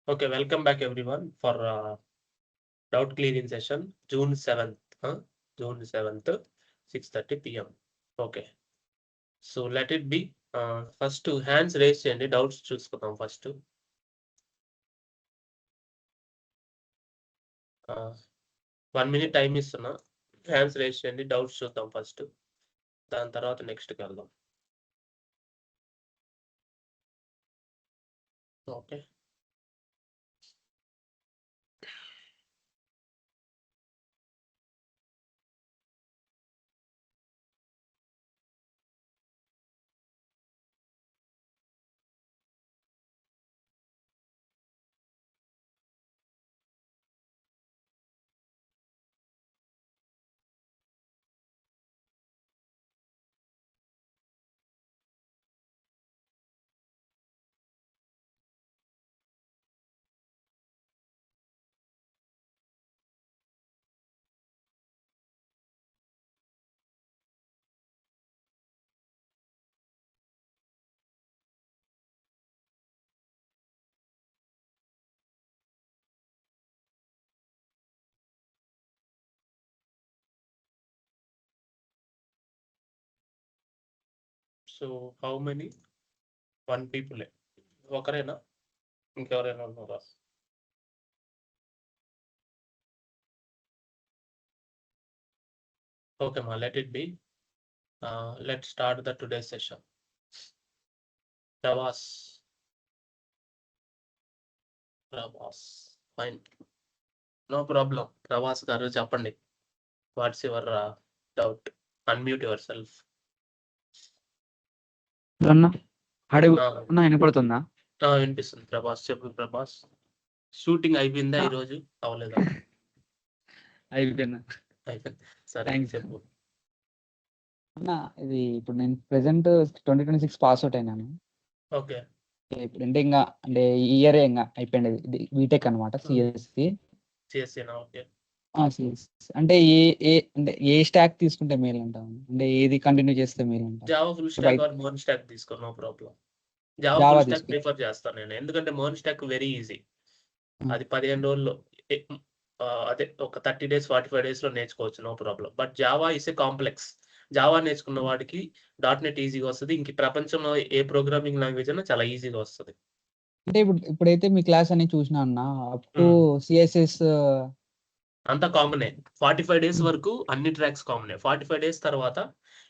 Okay, welcome back everyone for doubt clearing session, June 7th, June 7th, 6:30 p.m. Okay, so let it be. First hands raise చేయండి, doubts చూసుకుందాం first. 1 minute time ఇస్తున్నా, hands raise చేయండి, doubts చూద్దాం first, దాని తర్వాత నెక్స్ట్కి వెళ్దాం. Okay, so how many? 1 people, ఒకరేనా, ఇంకెవరైనా ఉన్నారా? Okay, ma, let it be. Let's start the today's session. Pravas, fine, no problem. Pravas garu చెప్పండి, what's your doubt? Unmute yourself. అన్న వినపడుతుందా? వినిపిస్తుంది. ప్రభాస్ చెప్పు. ప్రభాస్, షూటింగ్ అయిపోయిందా ఈరోజు? అవలేదా? అయిపోయింది. సరే, చెప్పు. అన్న ఇది ఇప్పుడు నేను ప్రెసెంట్ 2026 పాస్ అవుట్ అయినాను. ఓకే, ఇప్పుడు అంటే ఈ ఇయర్ ఇంకా అయిపోయింది బీటెక్ అనమాట, సిఎస్సి. ఓకే. అంటే ఏ స్టాక్ తీసుకుంటే మేలు అంటావు? అంటే ఏది కంటిన్యూ చేస్తే మేలు అంటావు? జావా ఫుల్ స్టాక్ ఆర్ మోన్ స్టాక్ తీసుకో, no problem. Java full stack prefer చేస్తాను నేను, ఎందుకంటే మోన్ స్టాక్ వెరీ ఈజీ. అది 15 రోజుల్లో, అదే ఒక 30 days 45 days లో నేర్చుకోవచ్చు, no problem. But Java is a complex. Java నేర్చుకున్న వాడికి .NET ఈజీగా వస్తుంది. ఇంక ప్రపంచంలో ఏ ప్రోగ్రామింగ్ లాంగ్వేజ్ అయినా చాలా ఈజీగా వస్తుంది. అంటే ఇప్పుడైతే మీ క్లాస్ అని చూసినా అన్న, అప్ టు సిఎస్ఎస్ అంతా కామనే. 45 days వరకు అన్ని ట్రాక్స్ కామనే. 45 days తర్వాత,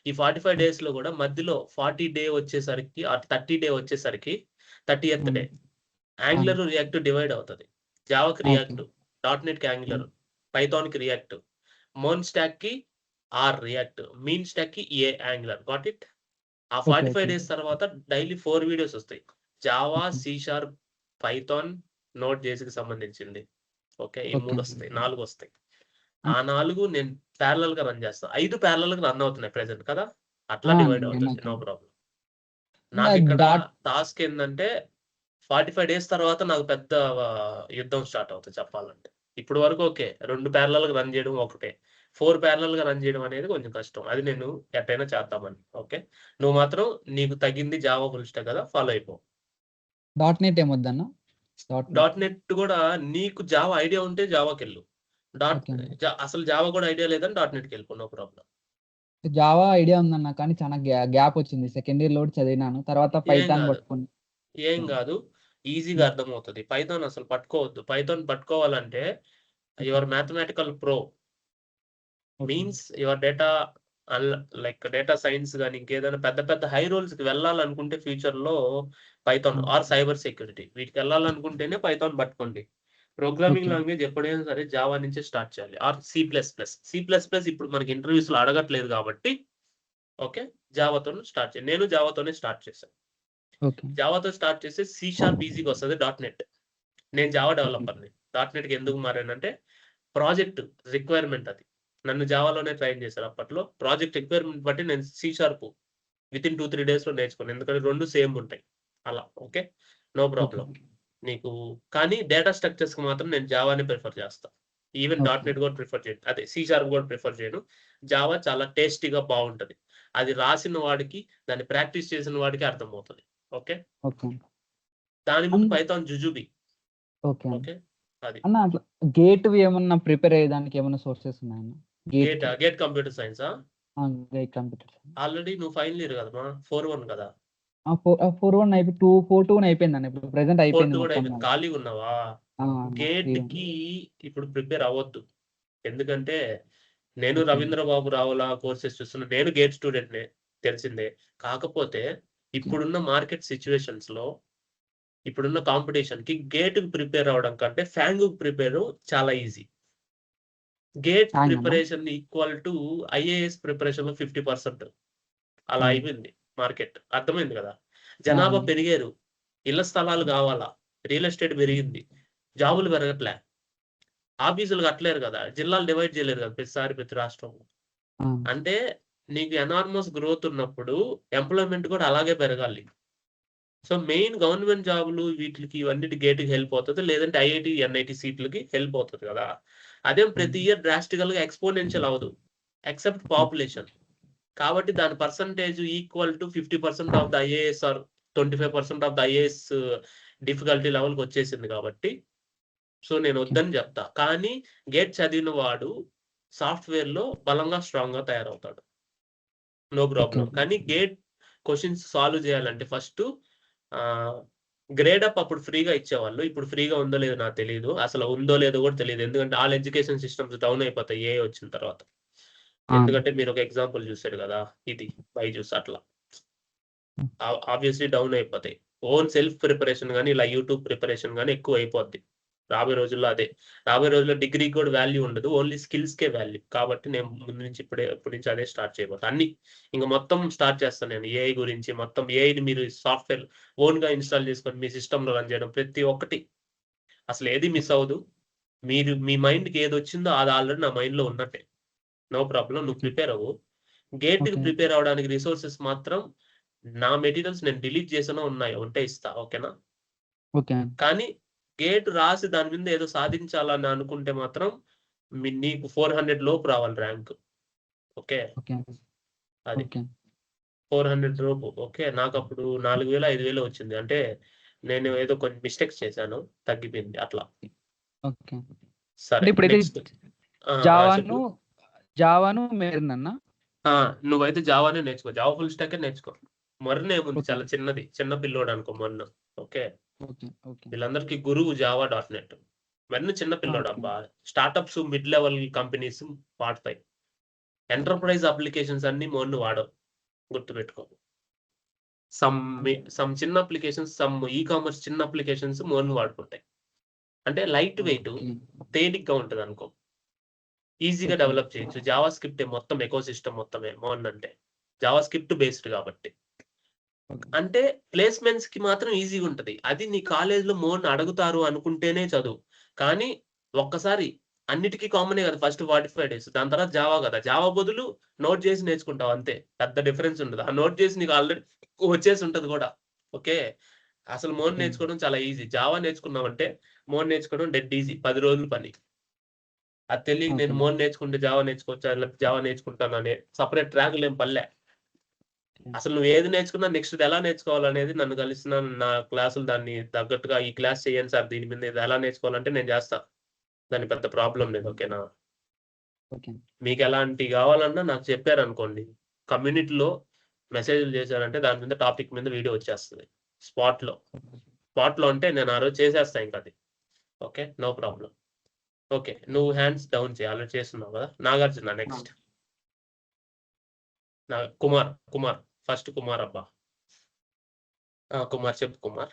ఈ 45 days లో కూడా మధ్యలో 40 day వచ్చేసరికి, 30 day వచ్చేసరికి 30th day angular react divide అవుతుంది. జావాకి రియాక్ట్, .NET కి యాంగులర్, పైథాన్ కి రియాక్ట్, మోన్ స్టాక్ కి ఆర్ రియాక్ట్, మీన్ స్టాక్ కి ఏ యాంగులర్. Got it? ఆ 45 days తర్వాత డైలీ 4 వీడియోస్ వస్తాయి. జావా, C#, పైథాన్, నోట్ జేసీకి సంబంధించింది. ఓకే, ఈ 3 వస్తాయి, 4 వస్తాయి. ఆ 4 నేను ప్యారలల్ గా రన్ చేస్తా. 5 ప్యారలల్ గా రన్ అవుతున్నాయి ప్రెసెంట్ కదా, అట్లా డివైడ్ అవుతుంది, నో ప్రాబ్లం. నాకు ఇక్కడ టాస్క్ ఏంటంటే 45 days తర్వాత నాకు పెద్ద యుద్ధం స్టార్ట్ అవుతుంది చెప్పాలంటే. ఇప్పుడు వరకు ఓకే, 2 ప్యారలల్ గా రన్ చేయడం ఒకటే, 4 ప్యారలల్ గా రన్ చేయడం అనేది కొంచెం కష్టం. అది నేను ఎట్టయినా చేద్దామని. ఓకే, నువ్వు మాత్రం నీకు తగింది జావా ఫుల్ స్టాక్ కదా, ఫాలో అయిపో. .NET ఏమొద్దన్నా? .NET కూడా నీకు జావా ఐడియా ఉంటే జావాకి వెళ్ళు. అసలు జావా కూడా ఐడియా లేదని .NET కి వెళ్ళిపో, నో ప్రాబ్లం. జావా ఐడియా ఉందన్న, కానీ చాలా గ్యాప్ వచ్చింది. సెకండ్ ఇయర్ లో చదివినాను, తర్వాత పైథాన్ పట్టుకుని. ఏం కాదు, ఈజీగా అర్థమవుతుంది. పైథాన్ అసలు పట్టుకోవద్దు. పైథాన్ పట్టుకోవాలంటే your mathematical pro, means your data, like data science కానీ ఇంకేదైనా పెద్ద పెద్ద హై రోల్స్ కి వెళ్ళాలనుకుంటే ఫ్యూచర్ లో పైథాన్ ఆర్ సైబర్ సెక్యూరిటీ, వీటికి వెళ్ళాలనుకుంటేనే పైథాన్ పట్టుకోండి. ప్రోగ్రామింగ్ లాంగ్వేజ్ ఎప్పుడైనా సరే జావా నుంచే స్టార్ట్ చేయాలి, ఆర్ C++. ఇప్పుడు మనకి ఇంటర్వ్యూస్ లో అడగట్లేదు కాబట్టి ఓకే, జావాతో స్టార్ట్ చేయండి. నేను జావాతోనే స్టార్ట్ చేశాను. జావాతో స్టార్ట్ చేస్తే C# ఈజీగా వస్తుంది. .NET, నేను జావా డెవలపర్ని. .NET కి ఎందుకు మారానంటే ప్రాజెక్ట్ రిక్వైర్మెంట్, అది నన్ను జావాలోనే ట్రైన్ చేశారు. అప్పట్లో ప్రాజెక్ట్ రిక్వైర్మెంట్ బట్టి నేను C# వితిన్ 2-3 days లో నేర్చుకున్నాను, ఎందుకంటే 2 సేమ్ ఉంటాయి అలా. ఓకే, నో ప్రాబ్లం నీకు. కానీ డేటా స్ట్రక్చర్స్ కి మాత్రం నేను జావాని ప్రిఫర్ చేస్తాను. ఈవెన్ .NET కూడా ప్రిఫర్ చేయను, అదే C# కూడా ప్రిఫర్ చేయను. జావా చాలా టేస్టీగా బాగుంటది. అది రాసిన వాడికి, దాన్ని ప్రాక్టీస్ చేసిన వాడికి అర్థమవుతుంది. ఓకే, దాని ముందు పైథాన్ జుజుబి. ఓకే అన్న. ఓకే. అది. అన్న అట్లా గేట్‌వి ఏమన్నా ప్రిపేర్ అయ్యేదానికి ఏమన్నా సోర్సెస్ ఉన్నాయన్న? గేటా? గేట్‌కి. గేట్ కంప్యూటర్ సైన్సా? GATE computer science. ఆల్రెడీ నువ్వు ఫైనల్ ఇయర్ కదమ్మా! 4-1 కదా! 4-1 అయిపోయి 4-2 అయిపోయిందన్న. ఇప్పుడు ప్రెజెంట్ 4-2 అయిపోయింది కూడా మొత్తం అయిపోయింది. నాది. ఖాళీగా ఉన్నావా? అన్న ఫ్రీగా ఉన్నా. గేట్‌కి ఇప్పుడు ప్రిపేర్ అవ్వొద్దు. ఎందుకంటే నేను ఓకే. రవీంద్ర బాబు రావుల కోర్సెస్ చూస్తున్నా. నేను గేట్ స్టూడెంట్‌నే తెలిసిందే. కాకపోతే ఓకే. ఇప్పుడున్న మార్కెట్ సిట్యుయేషన్స్‌లో, ఇప్పుడున్న కాంపిటీషన్‌కి గేట్‌కి ప్రిపేర్ అవ్వడం కంటే ఫ్యాంగ్‌కి ప్రిపేర్ చాలా ఈజీ. గేట్ ఫ్యాంగ్ అన్న? ప్రిపరేషన్ ఈక్వల్ టు ఐఏఎస్ ప్రిపరేషన్‌లో 50% అలా ఆ! అయిపోయింది మార్కెట్. అర్థమైంది కదా! ఆ! జనాభా అన్న. పెరిగారు. ఇళ్ల స్థలాలు కావాలా. రియల్ ఎస్టేట్ పెరిగింది. జాబులు పెరగట్లే. ఆఫీసులు కట్టలేరు కదా! జిల్లాలు డివైడ్ చేయలేరు కదా! ప్రతిసారి ప్రతి రాష్ట్రం. ఆ! అంటే నీకు ఎనార్మస్ గ్రోత్ ఉన్నప్పుడు ఎంప్లాయ్‌మెంట్ కూడా అలాగే పెరగాలి. సో, మెయిన్ గవర్నమెంట్ జాబ్‌లు వీటిలికి ఇవన్నిటి గేట్‌కి హెల్ప్ అవుతది. లేదంటే ఐఐటీ, ఎన్ఐటీ సీట్లకి హెల్ప్ అవుతది కదా! అదేం ప్రతి హ్మ్. ఇయర్ డ్రాస్టికల్‌గా ఎక్స్‌పోనెన్షియల్ అవ్వదు. Except okay. పాపులేషన్. కాబట్టి దాని percentage equal to 50% of the IAS or 25% of the IAS difficulty లెవెల్‌కొచ్చేసింది కాబట్టి, సో, నేను ఓకే. వద్దని జెప్తా. కానీ గేట్ చదివిన వాడు సాఫ్ట్‌వేర్‌లో బలంగా, స్ట్రాంగ్‌గా తయారవుతాడు. No okay. ప్రాబ్లమ్. ఓకే. కానీ గేట్ క్వెషన్స్ సాల్వ్ చేయాలంటే ఫస్టు ఆహ్, గ్రేడ్ అప్ అప్పుడు ఫ్రీగా ఇచ్చేవాళ్ళు. ఇప్పుడు ఫ్రీగా ఉందో లేదో నాకు తెలీదు. అసలు ఉందో లేదో గూడా తెలీదు. ఎందుకంటే ఆల్ ఎడ్యుకేషన్ సిస్టమ్స్ డౌన్ అయిపోతాయి ఏఐ వచ్చిన తర్వాత. ఆ! అన్న. ఎందుకంటే మీరొక ఎగ్జాంపుల్ చూసారు గదా! ఇది బైజూస్ అట్లా. హ్మ్. ఆబ్వియస్‌లీ డౌన్ అయిపోతాయి. ఓన్ సెల్ఫ్ ప్రిపరేషన్ గాని, ఇలా యూట్యూబ్ ప్రిపరేషన్ గాని ఎక్కువైపోద్ది. రాబోయే రోజుల్లో అదే. రాబోయే రోజుల్లో డిగ్రీకి కూడా వాల్యూ ఉండదు. ఓన్లీ స్కిల్స్‌కే వాల్యూ. కాబట్టి నేను ముందు నుంచి ఇప్పటి నుంచి అదే స్టార్ట్ చేయబోతా. అన్నీ ఇంక మొత్తం స్టార్ట్ చేస్తాను నేను. ఏఐ గురించి మొత్తం ఏఐని మీరు సాఫ్ట్‌వేర్ ఓన్‌గా ఇన్‌స్టాల్ చేసుకొని మీ సిస్టమ్‌లో రన్ చేయడం ప్రతి ఒక్కటి. అసలు ఏది మిస్ అవ్వదు. మీరు మీ మైండ్‌కి ఏదొచ్చిందో అది ఆల్రెడీ నా మైండ్‌లో ఉన్నట్టే. No problem. నువ్వు ఓకే. ప్రిపేర్ అవ్వు. గేట్‌కి ఓకే. ప్రిపేర్ అవ్వడానికి రిసోర్సెస్ మాత్రం నా మెటీరియల్స్ నేను డిలీట్ చేసినో ఉన్నాయి. ఉంటే ఇస్తా. ఓకేనా? ఓకే. కానీ గేట్ రాసి దాని మీద ఏదో సాధించాలని అనుకుంటే మాత్రం నీకు 400 లోపు రావాలి ర్యాంక్. ఓకే. ఓకే. అది. ఓకే. 400 లోపు. ఓకే. నాకప్పుడు 4000, 5000 వచ్చింది. అంటే నేను ఏదో కొన్ని మిస్టేక్స్ చేశాను. తగ్గిపోయింది అట్లా. ఓకే. అంటే సరే ఇప్పుడైతే నెక్స్ట్. ఆ! ఆ! చెప్పు. జావాను జావాను మెరిన్ అన్న? ఆ! నువ్వైతే జావానే నేర్చుకో. జావా ఫుల్ స్టాకే నేర్చుకో. మెర్నేముంది ఓకే. చాలా చిన్నది. చిన్న పిల్లోడనుకో మెర్న్. ఓకే. ఓకే. ఓకే. వీళ్ళందరికీ గురువు జావా డాట్ నెట్. మెర్న్ చిన్న ఓకే. పిల్లోడబ్బా! స్టార్టప్స్, మిడ్ లెవెల్ కంపెనీస్ వాడతాయి. ఎంటర్‌ప్రైజ్ అప్లికేషన్స్ అన్నీ మెర్న్ వాడవు. గుర్తుపెట్టుకో. సమ్ చిన్న అప్లికేషన్స్, సమ్ కామర్స్ చిన్న అప్లికేషన్స్ మెర్న్ వాడుకుంటాయి. అంటే లైట్ వెయిట్, ఓకే. తేలిగ్గా ఉంటదనుకో. ఈజీగా ఓకే. డెవలప్ చేయొచ్చు. జావా స్క్రిప్టే మొత్తం ఎకోసిస్టమ్ మొత్తమే మెర్న్ అంటే. జావా స్క్రిప్ట్ బేస్డ్ కాబట్టి. ఓకే. అంటే ప్లేస్‌మెంట్స్‌కి మాత్రం ఈజీగుంటది. అది నీ కాలేజ్‌లో మోన్ అడుగుతారు అనుకుంటేనే చదువు. కానీ ఒక్కసారి అన్నిటికి కామనే కదా! First 45 days. దాని తర్వాత జావా కదా! జావా బదులు నోట్ చేసి నేర్చుకుంటావు అంతే. పెద్ద డిఫరెన్స్ ఉండదు. ఆ నోట్ చేసి నీకు ఆల్రెడీ వచ్చేసుంటది గూడా. ఓకే. అసలు మోన్ ఓకే. నేర్చుకోవడం చాలా ఈజీ. జావా నేర్చుకున్నావంటే మోన్ నేర్చుకోవడం డెడ్ ఈజీ. 10 రోజుల పని. అది తెలియక ఓకే. నేను మోన్ నేర్చుకుంటే జావా నేర్చుకోవచ్చా? లేకపోతే జావా నేర్చుకుంటానని సెపరేట్ ట్రాకులేం పడలే. అసలు నువ్వు ఏది నేర్చుకున్నా నెక్స్ట్‌ది ఎలా నేర్చుకోవాలనేది నన్ను కలిసిన నా క్లాసులు దాన్ని తగ్గట్టుగా ఈ క్లాస్ చేయండి సార్ దీని మీద ఇది ఎలా నేర్చుకోవాలంటే నేను చేస్తా. దానికి పెద్ద ప్రాబ్లమ్ లేదు. ఓకేనా? ఓకే. మీకెలాంటియి గావాలన్నా నాకు చెప్పారనుకోండి. కమ్యూనిటీలో మెసేజ్‌లు చేశారంటే దాని మీద టాపిక్ మీద వీడియో వచ్చేస్తది. స్పాట్‌లో. స్పాట్‌లో అంటే నేను ఆ రోజు చేసేస్తా ఇంకది. ఓకే. No problem. ఓకే. నువ్వు హ్యాండ్స్ డౌన్ చెయి. ఆల్రెడీ చేస్తున్నావు గదా! నాగార్జున ఆ! నెక్స్ట్. కుమార్. ఫస్ట్ కుమార్ అబ్బా! ఆ! కుమార్ చెప్పు కుమార్.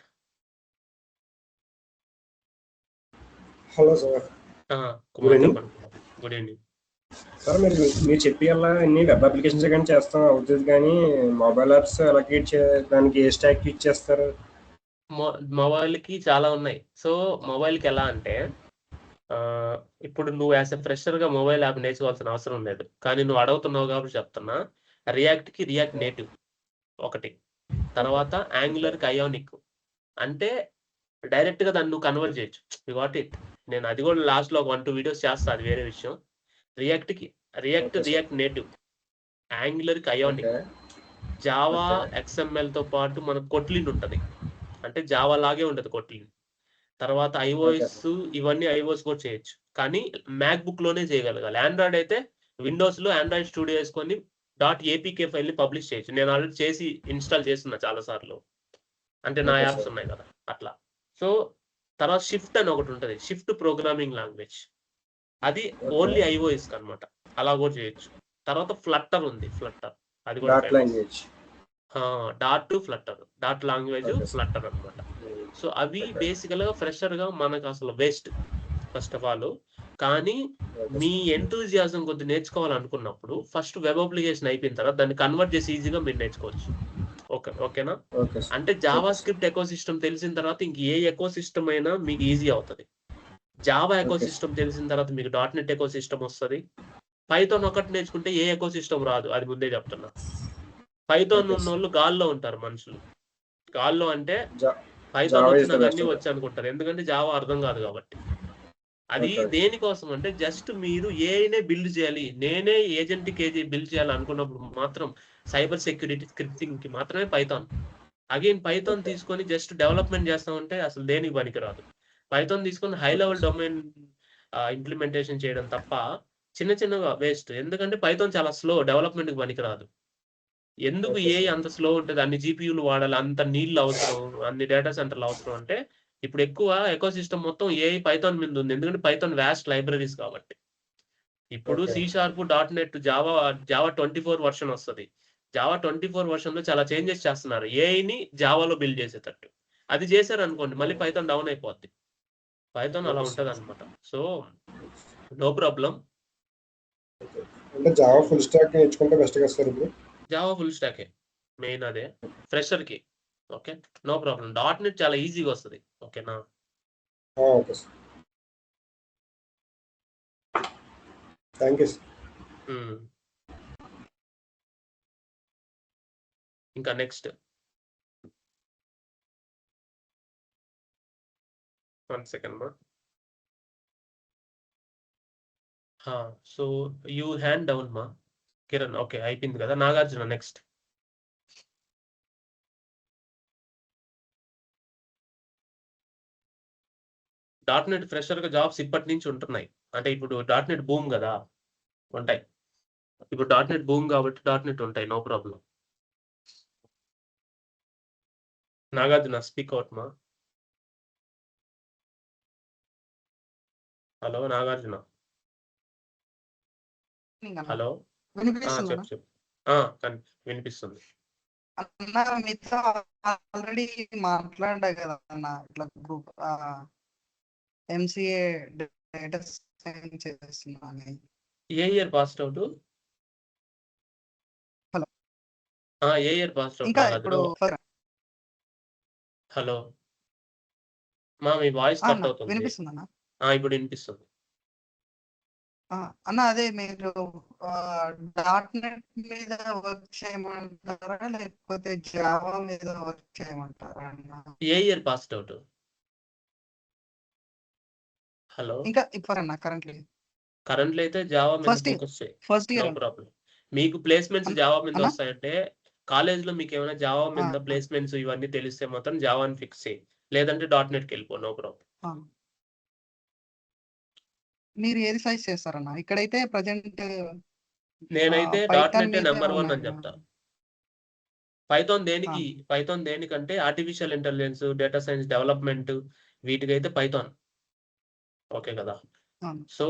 Hello sir. ఆ! Good Kumar evening. చెప్పండి కుమార్. Good evening. సార్ మీరు చెప్పియల్లా అన్ని వెబ్ అప్లికేషన్స్ కానీ చేస్తాం అవుతది కానీ మొబైల్ యాప్స్ ఎలా క్రియేట్ దానికి ఏ స్టాక్ యూజ్ చేస్తారు? మొ మొబైల్‌కి చాలా ఉన్నాయి. సో, మొబైల్‌కి ఎలా అంటే ఇప్పుడు నువ్వు యాస్ ఎ ఫ్రెషర్‌గా మొబైల్ యాప్ నేర్చుకోవాల్సిన అవసరం లేదు. కానీ నువ్వు అడుగుతున్నావు కాబట్టి చెప్తున్నా. రియాక్ట్‌కి రియాక్ట్ ఓకే. నేటివ్ ఒకటి. ఓకే. తర్వాత ఓకే. యాంగులర్‌కి అయానిక్. అంటే డైరెక్ట్‌గా దాన్ని నువ్వు కన్వర్ట్ చేయొచ్చు. You got it. నేను అది కూడా లాస్ట్‌లో ఒక 1, 2 వీడియోస్ చేస్తా అది వేరే విషయం. రియాక్ట్‌కి ఓకే సార్. React Native. యాంగులర్‌కి ఓకే. అయానిక్. Java, okay. ఎక్స్ఎంఎల్‌తో పాటు మనకు కొట్లిన్ ఉంటది. అంటే జావా లాగే ఉంటది కొట్లిన్. తర్వాత iOS ఇవన్నీ iOS కూడా చేయొచ్చు. కానీ మ్యాక్‌బుక్ లోనే చేయగలగాలి. ఆండ్రాయిడ్ అయితే విండోస్‌లో ఆండ్రాయిడ్ స్టూడియో యేసుకొని .apk ఫైల్‌ని పబ్లిష్ చేయొచ్చు. నేను ఆల్రెడీ చేసి ఇన్‌స్టాల్ చేసున్నా చాలా సార్లు. అంటే నా ఓకే యాప్స్ సార్. ఉన్నాయి కదా! అట్లా. సో, తర్వాత షిఫ్ట్ అని ఒకటుంటది. Shift programming language. అది ఓకే. ఓన్లీ iOS‌కి అన్నమాట. అలా కూడా చేయొచ్చు. తర్వాత ఫ్లట్టర్ ఉంది. ఫ్లట్టర్. అది కూడా dot famous. Language. Dot to Flutter. Dot language okay sir. Flutter అన్నమాట. సో, అవి ఓకే. బేసికల్‌గా ఫ్రెషర్‌గా మనకు అసలు వేస్ట్ ఫస్ట్ ఆఫ్ ఆల్. కానీ ఓకే మీ సార్. ఎంతూజియాజం కొద్ది నేర్చుకోవాలనుకున్నప్పుడు ఫస్ట్ వెబ్ అప్లికేషన్ అయిపోయిన తర్వాత దాన్ని కన్వర్ట్ చేసి ఈజీగా మీరు నేర్చుకోవచ్చు. ఓకేనా? Okay sir. అంటే జావా స్క్రిప్ట్ ఎకోసిస్టమ్ తెలిసిన తర్వాత ఇంక ఏ ఎకోసిస్టమ్ అయినా మీకు ఈజీ అవుతది. Java okay. ఎకోసిస్టమ్ తెలిసిన తర్వాత మీకు .NET ఎకోసిస్టమ్ వస్తది. పైథాన్ ఒకటి నేర్చుకుంటే ఏ ఎకోసిస్టమ్ రాదు. అది ముందే చెప్తున్నా. Python okay sir. ఉన్నోళ్ళు గాల్లో ఉంటారు మనుషులు. గాల్లో అంటే జా- పైథాన్ జావా వచ్చి ఇస్ ద నాకు బెస్ట్ అన్నీ అంటారు. వచ్చు అనుకుంటారు. ఎందుకంటే జావా అర్థం కాదు కాబట్టి. అది ఓకే. దేనికోసం అంటే జస్ట్ మీరు ఏఐనే బిల్డ్ చేయాలి. నేనే ఏజెంట్‌కి బిల్డ్ చేయాలి అనుకున్నప్పుడు మాత్రం సైబర్ సెక్యూరిటీ స్క్రిప్టింగ్‌కి మాత్రమే పైథాన్. Again Python okay. తీసుకొని జస్ట్ డెవలప్‌మెంట్ చేస్తామంటే అసలు దేనికి పనికిరాదు. పైథాన్ తీసుకొని high okay level sir. Domain implementation చేయడం తప్ప చిన్నగా వేస్ట్. ఎందుకంటే పైథాన్ చాలా స్లో డెవలప్‌మెంట్‌కి పనికిరాదు. ఎందుకు ఓకే ఏఐ సార్. అంత స్లో ఉంటది? అన్ని జీపీయూలు వాడాలి, అంత నీళ్ళు అవసరం, అన్ని డేటా సెంటర్‌లు అవసరం అంటే ఇప్పుడు ఎక్కువ ఎకోసిస్టమ్ మొత్తం ఏఐ పైథాన్ మీద ఉంది. ఎందుకంటే పైథాన్ వాస్ట్ లైబ్రరీస్ కాబట్టి. ఇప్పుడు okay. C sharp, .NET, Java 24 version వస్తది. జావా 24 వర్షన్‌లో చాలా చేంజెస్ చేస్తున్నారు. ఏఐని జావాలో బిల్డ్ చేసేటట్టు. అది చేశారనుకోండి మళ్ళీ పైథాన్ డౌన్ అయిపోద్ది. పైథాన్ అలా ఓకే సార్. ఉంటదన్నమాట. So, no problem. అంటే జావా ఫుల్ స్టాక్ నేర్చుకుంటే బెస్ట్ కదా సార్ ఇప్పుడు? జావా ఫుల్ స్టాకే. మెయిన్ అదే. ఫ్రెషర్‌కి. ఓకే. No problem. .NET చాలా ఈజీగా వస్తది. ఓకేనా? Okay sir. Thank you sir. Hmm. ఇంకా నెక్స్ట్. 1 సెకండ్ మా. సో యూ హ్యాండ్ డౌన్ మా. కిరణ్ ఓకే. అయిపోయింది కదా! నాగార్జున నెక్స్ట్. .NET ఫ్రెషర్‌గా జాబ్స్ ఇప్పటి నుంచి ఉంటున్నాయి. అంటే ఇప్పుడు .NET బూమ్ గదా! ఉంటాయి. ఇప్పుడు .NET బూమ్ కాబట్టి .NET ఉంటాయి. No problem. Nagarjuna speak out మా. హలో నాగార్జున. హలో. వినిపిస్తుందన్నా? చెప్పు. వినిపిస్తుంది. అన్న మీతో ఆల్రెడీ మాట్లాడా కదా అన్న ఇట్లా గ్రూప్ ఎంసీఏ డేటా సైన్స్ చేస్తున్నా అని. ఏ ఇయర్ పాస్డ్ ఔట్? హలో. ఏ ఇయర్ పాస్డ్ ఔట్ ఇంకా నాగార్జున? ఇప్పుడు హలో. మీ వాయిస్ కట్ అన్న అవుతుంది. వినిపిస్తుందన్న? ఇప్పుడు వినిపిస్తుంది. అన్న అదే మీరు .NET మీద వర్క్ చేయమంటారా లేకపోతే జావా మీద వర్క్ చేయమంటారా అన్న? ఏ ఇయర్ పాస్డ్ ఔట్? హలో. ఇంకా ఇప్పుడన్నా కరెంట్‌లో అయితే జావా మీద ఫస్ట్ ఇయర్ ఫోకస్ చేయి. First no year problem. మీకు ప్లేస్‌మెంట్స్ జావా మీద అన్న వస్తాయంటే కాలేజ్‌లో మీకేమైనా జావా మీద ప్లేస్‌మెంట్స్ ఇవన్నీ తెలిస్తే మాత్రం జావాని ఫిక్స్ చెయి. లేదంటే .NET‌కి వెళ్ళిపో. No problem. మీరు ఏది సజెస్ట్ చేస్తారన్న? ఇక్కడైతే ప్రజెంట్ నేనైతే పైథాన్ .NET మీదే నంబర్ 1 అని ఉన్నాయన్న. చెప్తా. పైథాన్ దేనికంటే artificial intelligence, data science development వీటికైతే పైథాన్. ఓకే కదా! సో,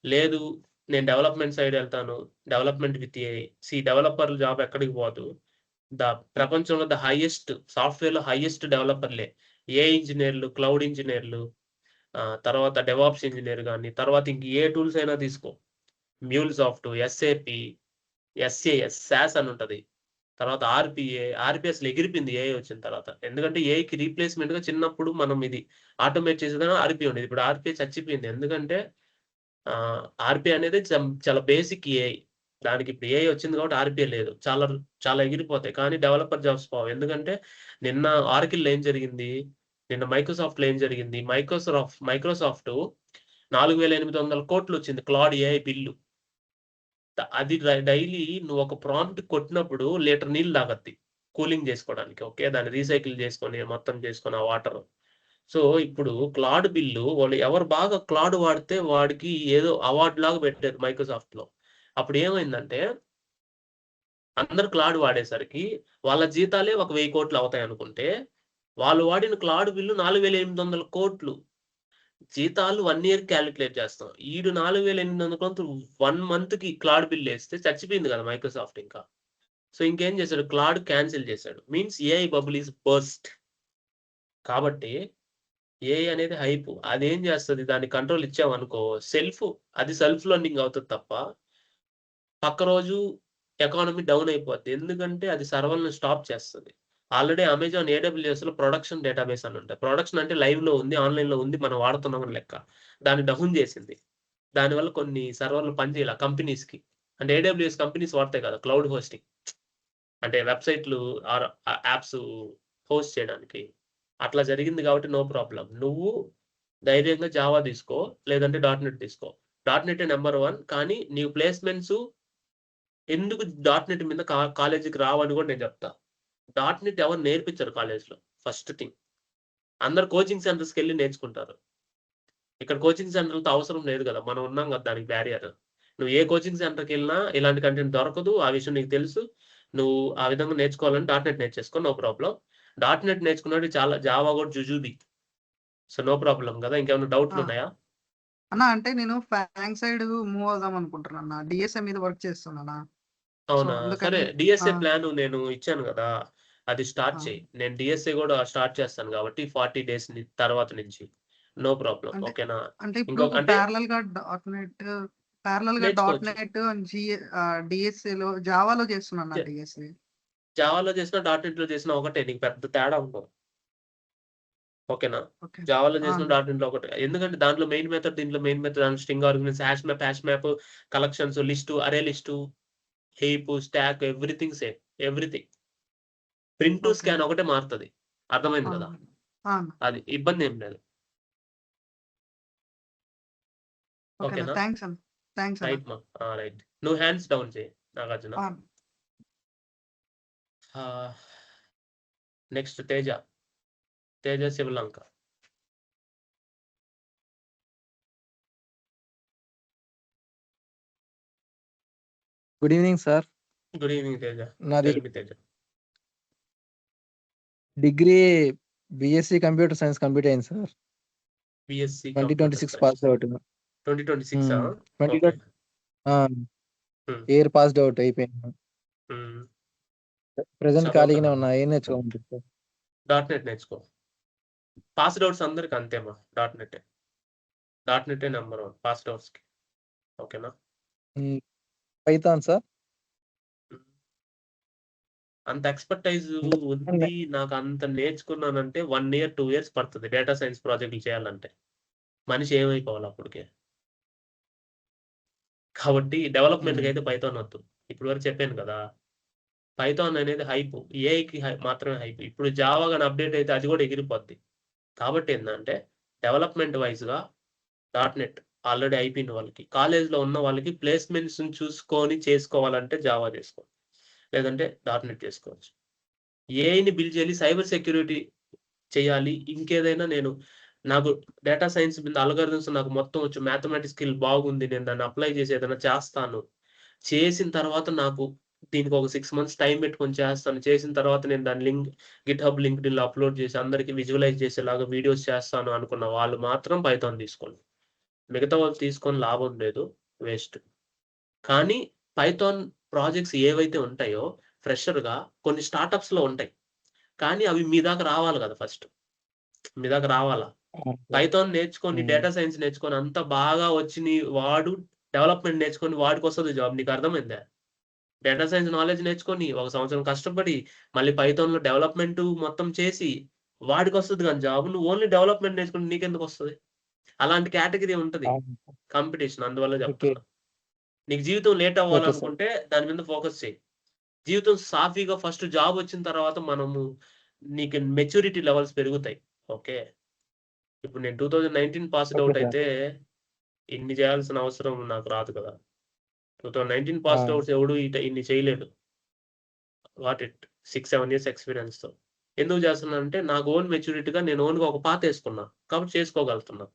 లేదు నేను డెవలప్‌మెంట్ సైడ్ ఎళ్తాను. Development with AI. Developer job ఎక్కడికి పోదు. ప్రపంచంలో సాఫ్ట్‌వేర్‌లో హైయెస్ట్ డెవలపర్‌లే. ఏఐ ఇంజినీర్లు, క్లౌడ్ ఇంజినీర్లు, తర్వాత డెవాప్స్ ఇంజినీర్ గాని, తర్వాత ఇంక ఏ టూల్స్ అయినా తీసుకో. మ్యూల్సాఫ్ట్, ఎస్ఏపి, ఎస్ఏఎస్, సాస్ అని ఉంటది. తర్వాత ఆర్‌పీ అసలు ఎగిరిపోయింది ఏఐ వచ్చిన తర్వాత. ఎందుకంటే ఏఐకి రీప్లేస్‌మెంట్‌గా చిన్నప్పుడు మనం ఇది ఆటోమేట్ చేసేదాన్ని ఆర్‌పీ ఉండేది. ఇప్పుడు ఆర్‌పీ చచ్చిపోయింది. ఎందుకంటే ఆర్‌పీ అనేది చాలా బేసిక్ ఏఐ. దానికి ఇప్పుడు ఏఐ వచ్చింది కాబట్టి ఆర్‌పీ లేదు. చాలా ఎగిరిపోతాయి. కానీ డెవలపర్ జాబ్స్ పోవు. ఎందుకంటే నిన్న ఆరకిల్‌లో ఏం జరిగింది? నిన్న మైక్రోసాఫ్ట్‌లో ఏం జరిగింది? మైక్రోసాఫ్ట్ 4,800 కోట్లు వచ్చింది క్లౌడ్ ఏఐ బిల్లు. అది డైలీ నువ్వు ఒక ప్రాంప్ట్ కొట్టినప్పుడు లీటర్ నీళ్ళు తాగద్ది. కూలింగ్ చేసుకోవడానికి. ఓకే. దాన్ని రీసైకిల్ చేసుకొని మొత్తం చేసుకొని ఆ వాటర్. సో ఇప్పుడు క్లాడ్ బిల్లు వాళ్ళు ఎవరు బాగా క్లాడ్ వాడితే వాడికి ఏదో అవార్డు లాగా పెట్టారు మైక్రోసాఫ్ట్ లో. అప్పుడు ఏమైందంటే అందరు క్లాడ్ వాడేసరికి వాళ్ళ జీతాలే ఒక 1000 కోట్లు అవుతాయి అనుకుంటే వాళ్ళు వాడిన క్లాడ్ బిల్లు 4800 కోట్లు. జీతాలు 1 ఇయర్ క్యాలిక్యులేట్ చేస్తాం. ఈడు 4800 కోట్లు 1 మంత్ కి క్లాడ్ బిల్ వేస్తే చచ్చిపోయింది కదా మైక్రోసాఫ్ట్ ఇంకా. సో ఇంకేం చేశాడు, క్లాడ్ క్యాన్సిల్ చేశాడు. Means AI bubble is burst. కాబట్టి ఏఐ అనేది హైప్. అదేం చేస్తుంది, దాన్ని కంట్రోల్ ఇచ్చామనుకో అది సెల్ఫ్ లర్నింగ్ అవుతుంది తప్ప పక్క రోజు ఎకానమీ డౌన్ అయిపోద్ది. ఎందుకంటే అది సర్వర్లను స్టాప్ చేస్తుంది. ఆల్రెడీ అమెజాన్ AWS లో ప్రొడక్షన్ డేటాబేస్ అని ఉంటాయి. ప్రొడక్షన్ అంటే లైవ్ లో ఉంది, ఆన్లైన్ లో ఉంది, మనం వాడుతున్నామని లెక్క. దాన్ని డౌన్ చేసింది. దానివల్ల కొన్ని సర్వర్లు పనిచేయాల కంపెనీస్ కి. అంటే AWS కంపెనీస్ వాడతాయి కదా క్లౌడ్ హోస్టింగ్, అంటే వెబ్సైట్లు యాప్స్ హోస్ట్ చేయడానికి. అట్లా జరిగింది కాబట్టి నో ప్రాబ్లం. నువ్వు ధైర్యంగా జావా తీసుకో, లేదంటే .NET తీసుకో. .NET number 1. కానీ నీకు ప్లేస్మెంట్స్ ఎందుకు .NET మీద కాలేజీకి రావని కూడా నేను చెప్తా. .NET ఎవరు నేర్పించారు కాలేజ్లో? First thing. అందరు కోచింగ్ సెంటర్స్కి వెళ్ళి నేర్చుకుంటారు. ఇక్కడ కోచింగ్ సెంటర్లతో అవసరం లేదు కదా, మనం ఉన్నాం కదా దానికి బ్యారియర్. నువ్వు ఏ కోచింగ్ సెంటర్కి వెళ్ళినా ఇలాంటి కంటెంట్ దొరకదు, ఆ విషయం నీకు తెలుసు. నువ్వు ఆ విధంగా నేర్చుకోవాలంటే .NET నేర్చేసుకో, నో ప్రాబ్లం. .NET నేర్చుకున్నాడు చాలా, జావా కూడా జుజుబి. సో నో ప్రాబ్లం కదా. ఇంకేమైనా డౌట్లు ఉన్నాయా? అన్న అంటే నేను ఫ్యాంక్ సైడ్ మూవ్ అవుదాం అనుకుంటున్నా అన్న. డిఎస్ఏ మీద వర్క్ చేస్తున్నానా. అవునా, అందుకని సరే. డిఎస్ఏ ప్లాన్ నేను ఇచ్చాను కదా, అది స్టార్ట్ ఆ. చేయి. నేను డిఎస్ఏ కూడా స్టార్ట్ చేస్తాను కాబట్టి 40 డేస్ తర్వాత నుంచి నో ప్రాబ్లం. అంటే ఓకేనా? అంటే ఇప్పుడు ఇంకొక అంటే ప్యారలల్ గా నేర్చుకోవచ్చు. .NET డిఎస్ఏ లో జావాలో చేస్తున్నా జ- డిఎస్ఏ. జావాలో చేసిన .NET లో చేసిన ఒకటే, నీకు పెద్ద తేడా ఉండదు. ఓకేనా? ఓకే. జావాలో చేసిన .NET లో ఒకటే. ఎందుకంటే దాంట్లో మెయిన్ మెథడ్, దీంట్లో మెయిన్ మెథడ్, దాంట్లో string arguments, hash map, collections, list, array list, heap, stack, everything same. Everything. Print to okay. Scan ఒకటే మారుతుంది. అర్థమైంది కదా? అది ఇబ్బంది ఏం లేదు. ఓకేనా? థ్యాంక్స్ అన్న. రైట్ మా, రైట్. నువ్వు హ్యాండ్స్ డౌన్ చేయి Nagarjuna. Next Teja Sivalanka. Good evening sir. Good evening Teja. నాది Tell me, Teja. Degree BSc computer science complete అయింది sir. BSc 2026 pass out. 2026 year passed out అయిపోయింది. ప్రెసెంట్ ఖాళీగానే ఉన్నా. ఏం నేర్చుకోమంటారు సార్? .NET నేర్చుకో. పాస్డ్ అవుట్స్ అందరికి అంతేమా. .NET నెంబర్ 1 పాస్డ్ అవుట్స్ కి. ఓకేనా? Python sir. అంత ఎక్స్పర్టైజ్ ఉంది నాకు, అంత నేర్చుకున్నానంటే 1 year 2 years పడుతుంది డేటా సైన్స్ ప్రాజెక్టులు చేయాలంటే. మనిషి ఏమైపోవాలి అప్పటికే. కాబట్టి డెవలప్మెంట్కి అయితే పైథాన్ వద్దు. ఇప్పుడు వరకు చెప్పాను కదా, పైథాన్ అనేది హైప్, ఏఐకి మాత్రమే హైప్. ఇప్పుడు జావా కానీ అప్డేట్ అయితే అది కూడా ఎగిరిపోద్ది. కాబట్టి ఏంటంటే డెవలప్మెంట్ వైజ్గా .NET ఆల్రెడీ అయిపోయిన వాళ్ళకి, కాలేజ్లో ఉన్న వాళ్ళకి ప్లేస్మెంట్స్ చూసుకొని చేసుకోవాలంటే జావా చేసుకో, లేదంటే .NET చేసుకోవచ్చు. ఏఐని బిల్డ్ చేయాలి, సైబర్ సెక్యూరిటీ చేయాలి, ఇంకేదైనా నాకు డేటా సైన్స్ మీద అల్గారిథమ్స్ నాకు మొత్తం వచ్చు, మ్యాథమెటిక్స్ స్కిల్ బాగుంది, నేను దాన్ని అప్లై చేసి ఏదైనా చేస్తాను. చేసిన తర్వాత నాకు దీనికి ఒక 6 months టైం పెట్టుకొని చేస్తాను. చేసిన తర్వాత నేను దాన్ని GitHub లింక్డ్ఇన్లో అప్లోడ్ చేసి అందరికి విజువలైజ్ చేసేలాగా వీడియోస్ చేస్తాను అనుకున్న వాళ్ళు మాత్రం పైథాన్ తీసుకోండి. మిగతా వాళ్ళు తీసుకొని లాభం లేదు, వేస్ట్. కానీ పైథాన్ ప్రాజెక్ట్స్ ఏవైతే ఉంటాయో ఫ్రెషర్గా కొన్ని స్టార్టప్స్లో ఉంటాయి, కానీ అవి మీ దాకా రావాలి కదా. ఫస్ట్ మీ దాకా రావాలా. పైథాన్ నేర్చుకొని డేటా సైన్స్ నేర్చుకొని అంత బాగా వచ్చి వాడు డెవలప్మెంట్ నేర్చుకొని వాడికి వస్తుంది జాబ్. నీకు అర్థమైందా? డేటా సైన్స్ నాలెడ్జ్ నేర్చుకొని 1 సంవత్సరం కష్టపడి మళ్ళీ పైథాన్లో డెవలప్మెంట్ మొత్తం చేసి వాడికి వస్తుంది కానీ జాబ్. నువ్వు ఓన్లీ డెవలప్మెంట్ నేర్చుకుని నీకెందుకు వస్తుంది? అలాంటి కేటగిరీ ఉంటుంది కాంపిటీషన్. అందువల్ల చెప్తున్నా, నీకు జీవితం లేట్ అవ్వాలనుకుంటే దాని మీద ఫోకస్ చేయి. జీవితం సాఫీగా ఫస్ట్ జాబ్ వచ్చిన తర్వాత నీకు మెచ్యూరిటీ లెవెల్స్ పెరుగుతాయి. ఓకే, ఇప్పుడు నేను 2019 పాస్డ్ అవుట్ అయితే ఇన్ని చేయాల్సిన అవసరం నాకు రాదు కదా. 2019 పాస్డ్ అవుట్స్ ఎవడు ఇన్ని చేయలేడు. వాట్ ఇట్ 6-7 years ఎక్స్పీరియన్స్తో. ఎందుకు చేస్తున్నాను అంటే నాకు ఓన్ మెచ్యూరిటీగా నేను ఓన్గా ఒక పాత వేసుకున్నా కాబట్టి చేసుకోగలుగుతున్నా,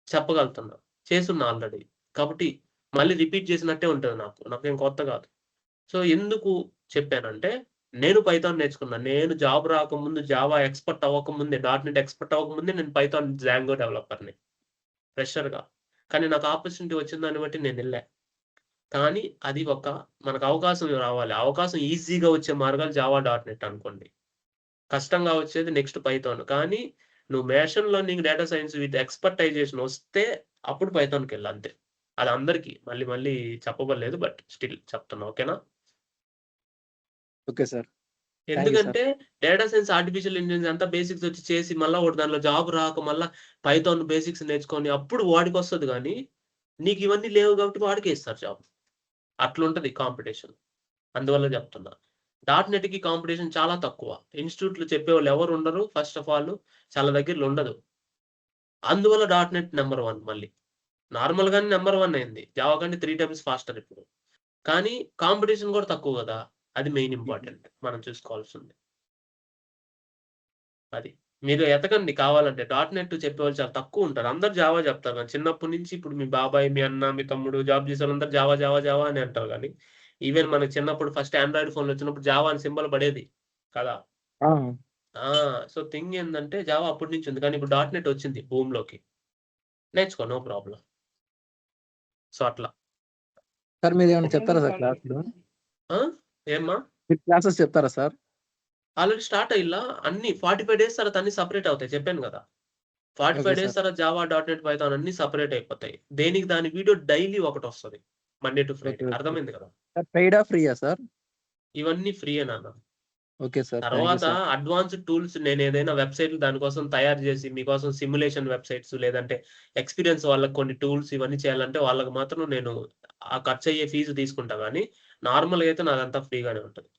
చెప్పగలుగుతున్నా, చేసున్నా ఆల్రెడీ. కాబట్టి మళ్ళీ రిపీట్ చేసినట్టే ఉంటుంది నాకేం కొత్త కాదు. సో ఎందుకు చెప్పానంటే నేను పైథాన్ నేర్చుకున్నాను. నేను జాబ్ రాకముందు, జావా ఎక్స్పర్ట్ అవ్వకముందే, .NET ఎక్స్పర్ట్ అవ్వకముందే నేను పైథాన్ జాంగో డెవలపర్‌ని ఫ్రెషర్‌గా. కానీ నాకు ఆపర్చునిటీ వచ్చిన దాన్ని బట్టి నేను వెళ్ళా. కానీ అది మనకు అవకాశం రావాలి. అవకాశం ఈజీగా వచ్చే మార్గాలు జావా, .NET అనుకోండి. కష్టంగా వచ్చేది నెక్స్ట్ పైథాన్. కానీ నువ్వు machine learning, data science with expertisation వస్తే అప్పుడు పైథాన్‌కెళ్ళు అంతే. అది అందరికీ మళ్ళీ మళ్ళీ చెప్పబడలేదు. బట్ స్టిల్ చెప్తున్నా. ఓకేనా? Okay sir. Thank you sir. ఎందుకంటే డేటా సైన్స్, ఆర్టిఫిషియల్ ఇంటెలిజెన్స్ అంతా బేసిక్స్ వచ్చి చేసి మళ్ళా ఒకటి దాంట్లో జాబ్ రాక మళ్ళా పైథాన్ బేసిక్స్ నేర్చుకొని అప్పుడు వాడికొస్తది గానీ, నీకు ఇవన్నీ లేవు కాబట్టి వాడికే ఇస్తారు జాబ్. అట్లుంటది కాంపిటీషన్. అందువల్ల చెప్తున్నా. .NET‌కి కాంపిటీషన్ చాలా తక్కువ. ఇన్‌స్టిట్యూట్‌లో చెప్పేవాళ్ళు ఎవరు ఉండరు. ఫస్ట్ ఆఫ్ ఆల్ చాలా దగ్గరలో ఉండదు. అందువల్ల .NET నంబర్ 1 మళ్ళీ. నార్మల్‌గానే నంబర్ 1 అయింది. జావా కంటే 3 టైమ్స్ ఫాస్టర్ ఇప్పుడు. కానీ కాంపిటీషన్ కూడా తక్కువ గదా! అది మెయిన్ ఇంపార్టెంట్ మనం చూసుకోవాల్సింది. అది. మీరు ఎతకండి కావాలంటే. .NET చెప్పేవాళ్ళు చాలా తక్కువుంటారు. అందరూ జావా చెప్తారు గానీ చిన్నప్పటి నుంచి ఇప్పుడు మీ బాబాయ్, మీ అన్న, మీ తమ్ముడు జాబ్ చేసేవాళ్ళందరూ జావా, జావా, జావా అని అంటారు గానీ, ఈవెన్ మనకు చిన్నప్పుడు ఫస్ట్ ఆండ్రాయిడ్ ఫోన్‌లు వచ్చినప్పుడు జావా అని సింబల్ పడేది కదా! ఆ! సో థింగ్ ఏందంటే జావా అప్పటి నుంచి ఉంది. కానీ ఇప్పుడు .NET వచ్చింది భూమిలోకి. నేర్చుకో నో ప్రాబ్లమ్. సో అట్లా. సార్ మీరేమైనా చెప్తారా సార్ క్లాస్‌లు? ఆ? ఏమ్మా? మీరు క్లాసెస్ చెప్తారా సార్? Already start అయ్యిల్లా? అన్నీ 45 డేస్ తర్వాత అన్నీ సెపరేట్ అవుతాయి. చెప్పాను గదా! 45 ఓకే డేస్ సార్. తర్వాత జావా, .NET, పైథాన్ అన్నీ సెపరేట్ అయిపోతాయి. దేనికి దాని వీడియో డైలీ ఒకటొస్తది. Monday to Friday. Okay. Okay. అర్థమైంది కదా! సార్ పెయిడా? ఫ్రీయా సార్? ఇవన్నీ ఫ్రీయే నాన్న. Okay sir. థాంక్ యూ తర్వాత సార్. అడ్వాన్స్‌డ్ టూల్స్ నేనేదైనా వెబ్‌సైట్‌లు దానికోసం తయారు చేసి మీకోసం సిమ్యులేషన్ వెబ్‌సైట్స్ లేదంటే ఎక్స్‌పీరియన్స్ వాళ్ళకి కొన్ని టూల్స్ ఇవన్నీ చేయాలంటే వాళ్ళకి మాత్రం నేను ఆ ఖర్చయ్యే ఫీజు తీసుకుంటా గానీ, నార్మల్‌గా అయితే నాదంతా ఫ్రీగానే ఉంటది.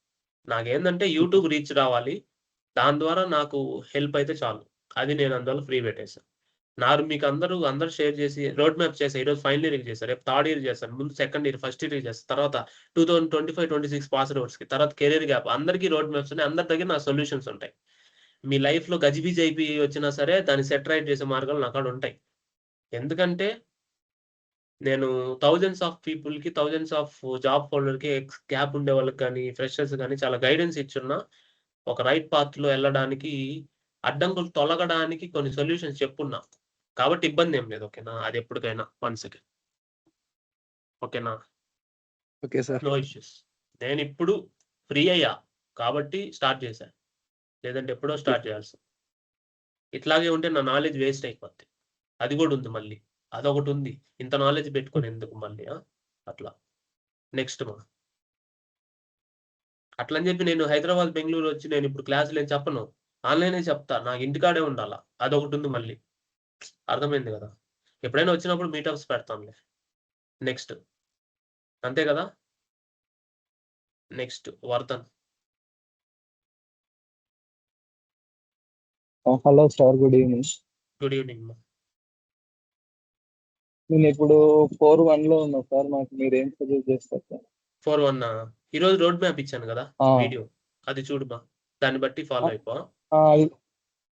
నాకేందంటే యూట్యూబ్ రీచ్ రావాలి. దాని ద్వారా నాకు హెల్ప్ అయితే చాలు. అది నేను అందువల్ల ఫ్రీ పెట్టేసా. మీకు అందరూ షేర్ చేసి రోడ్ మ్యాప్ చేశా. ఈరోజు ఫైనల్ ఇయర్‌కి చేశా. రేపు థర్డ్ ఇయర్ చేస్తాను. ముందు సెకండ్ ఇయర్, ఫస్ట్ ఇయర్‌కి చేస్తా. తర్వాత 2025, 26 పాస్డ్ ఔట్స్‌కి. తర్వాత కెరియర్ గ్యాప్. అందరికీ రోడ్ మ్యాప్స్ ఉన్నాయి. అందరి దగ్గర నా సొల్యూషన్స్ ఉంటాయి. మీ లైఫ్‌లో గజిబిజి అయిపోయి వచ్చినా సరే దాన్ని సెట్ రైట్ చేసే మార్గాలు నాకాడ ఉంటాయి. ఎందుకంటే నేను థౌసండ్స్ ఆఫ్ పీపుల్‌కి, థౌసండ్స్ ఆఫ్ జాబ్ హోల్డర్‌కి గ్యాప్ ఉండే వాళ్ళకి గాని, ఫ్రెషర్స్ గాని చాలా గైడెన్స్ ఇచ్చున్నా. ఒక రైట్ పాత్‌లో ఎళ్ళడానికి అడ్డంకులు తొలగడానికి కొన్ని సొల్యూషన్స్ చెప్పున్నా. కాబట్టి ఇబ్బందేం లేదు. ఓకేనా? అది ఎప్పటికైనా వన్ సెకండ్. ఓకేనా? Okay sir. No issues. నేనిప్పుడు ఫ్రీ అయ్యా. కాబట్టి స్టార్ట్ చేశా. లేదంటే ఎప్పుడో స్టార్ట్ చేయాల్సింది. ఇట్లాగే ఉంటే నా నాలెడ్జ్ వేస్ట్ అయిపోద్ది. అది గూడా ఉంది మళ్ళీ. అదొకటుంది. ఇంత నాలెడ్జ్ పెట్టుకొని ఎందుకు మళ్ళీ అట్లా. నెక్స్ట్ అట్లని చెప్పి నేను హైదరాబాద్, బెంగుళూరు వచ్చి నేనిప్పుడు క్లాసులేం చెప్పను. ఆన్‌లైనే చెప్తా. నాకు ఇంటికాడే ఉండాల. అదొకటుంది మళ్ళీ. అర్థమైంది గదా! ఎప్పుడైనా వచ్చినప్పుడు మీటప్స్ పెడతాంలే. నెక్స్ట్. అంతే గదా! Next Vardhan. Hello sir. Good evening. Good evening మా. నేనిప్పుడు 4-1లో ఉన్నా సార్. నాకు మీరేం సజెస్ట్ చేస్తారు సార్? 4-1 ఈరోజు రోడ్ మ్యాప్ ఇచ్చాను గదా! ఆ! వీడియో. అది చూడు దాన్ని బట్టి ఫాలో అయిపో. ఆ!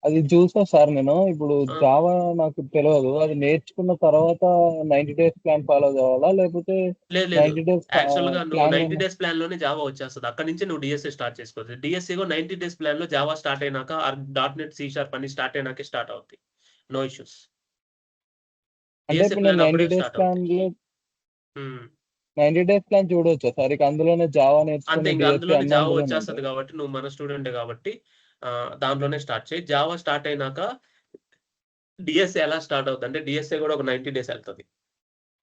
అది చూసా సార్ నేను. ఇప్పుడు ఆ! జావా నాకు తెలవదు. అది నేర్చుకున్న తర్వాత 90 డేస్ ప్లాన్ ఫాలో కావాలా? లేకపోతే లేదు. 90 డేస్ యాక్చువల్‌గా నువ్వు ప్లాన్ 90 డేస్ ప్లాన్‌లోనే జావా వచ్చేస్తది. అక్కడి నుంచే నువ్వు డీఎస్ఏ స్టార్ట్ చేసుకోవచ్చు. డీఎస్ఏ కూడా 90 డేస్ ప్లాన్‌లో జావా స్టార్ట్ అయినాక .NET, C# అన్నీ స్టార్ట్ అయినాకే స్టార్ట్ అవుద్ది. No issues. అంటే డీఎస్ఏ ఇప్పుడు నేను ప్లాన్ 90 అప్పుడే డేస్ స్టార్ట్ అవుద్ది. ప్లాన్‌లో హ్మ్. 90 డేస్ ప్లాన్ చూడొచ్చా సార్? ఇక అందులోనే జావా అంతే నేర్చుకొని ఇంక డీఎస్‌సీ అందులోనే అన్నీ జావా అందులోనే వచ్చేస్తది ఉంటాయా? కాబట్టి నువ్వు మన స్టూడెంటే కాబట్టి దాంట్లోనే స్టార్ట్ చెయి. జావా స్టార్ట్ అయినాక డీఎస్ఏ ఎలా స్టార్ట్ అవుద్దంటే డీఎస్ఏ కూడా ఒక 90 డేస్ ఎళ్తది.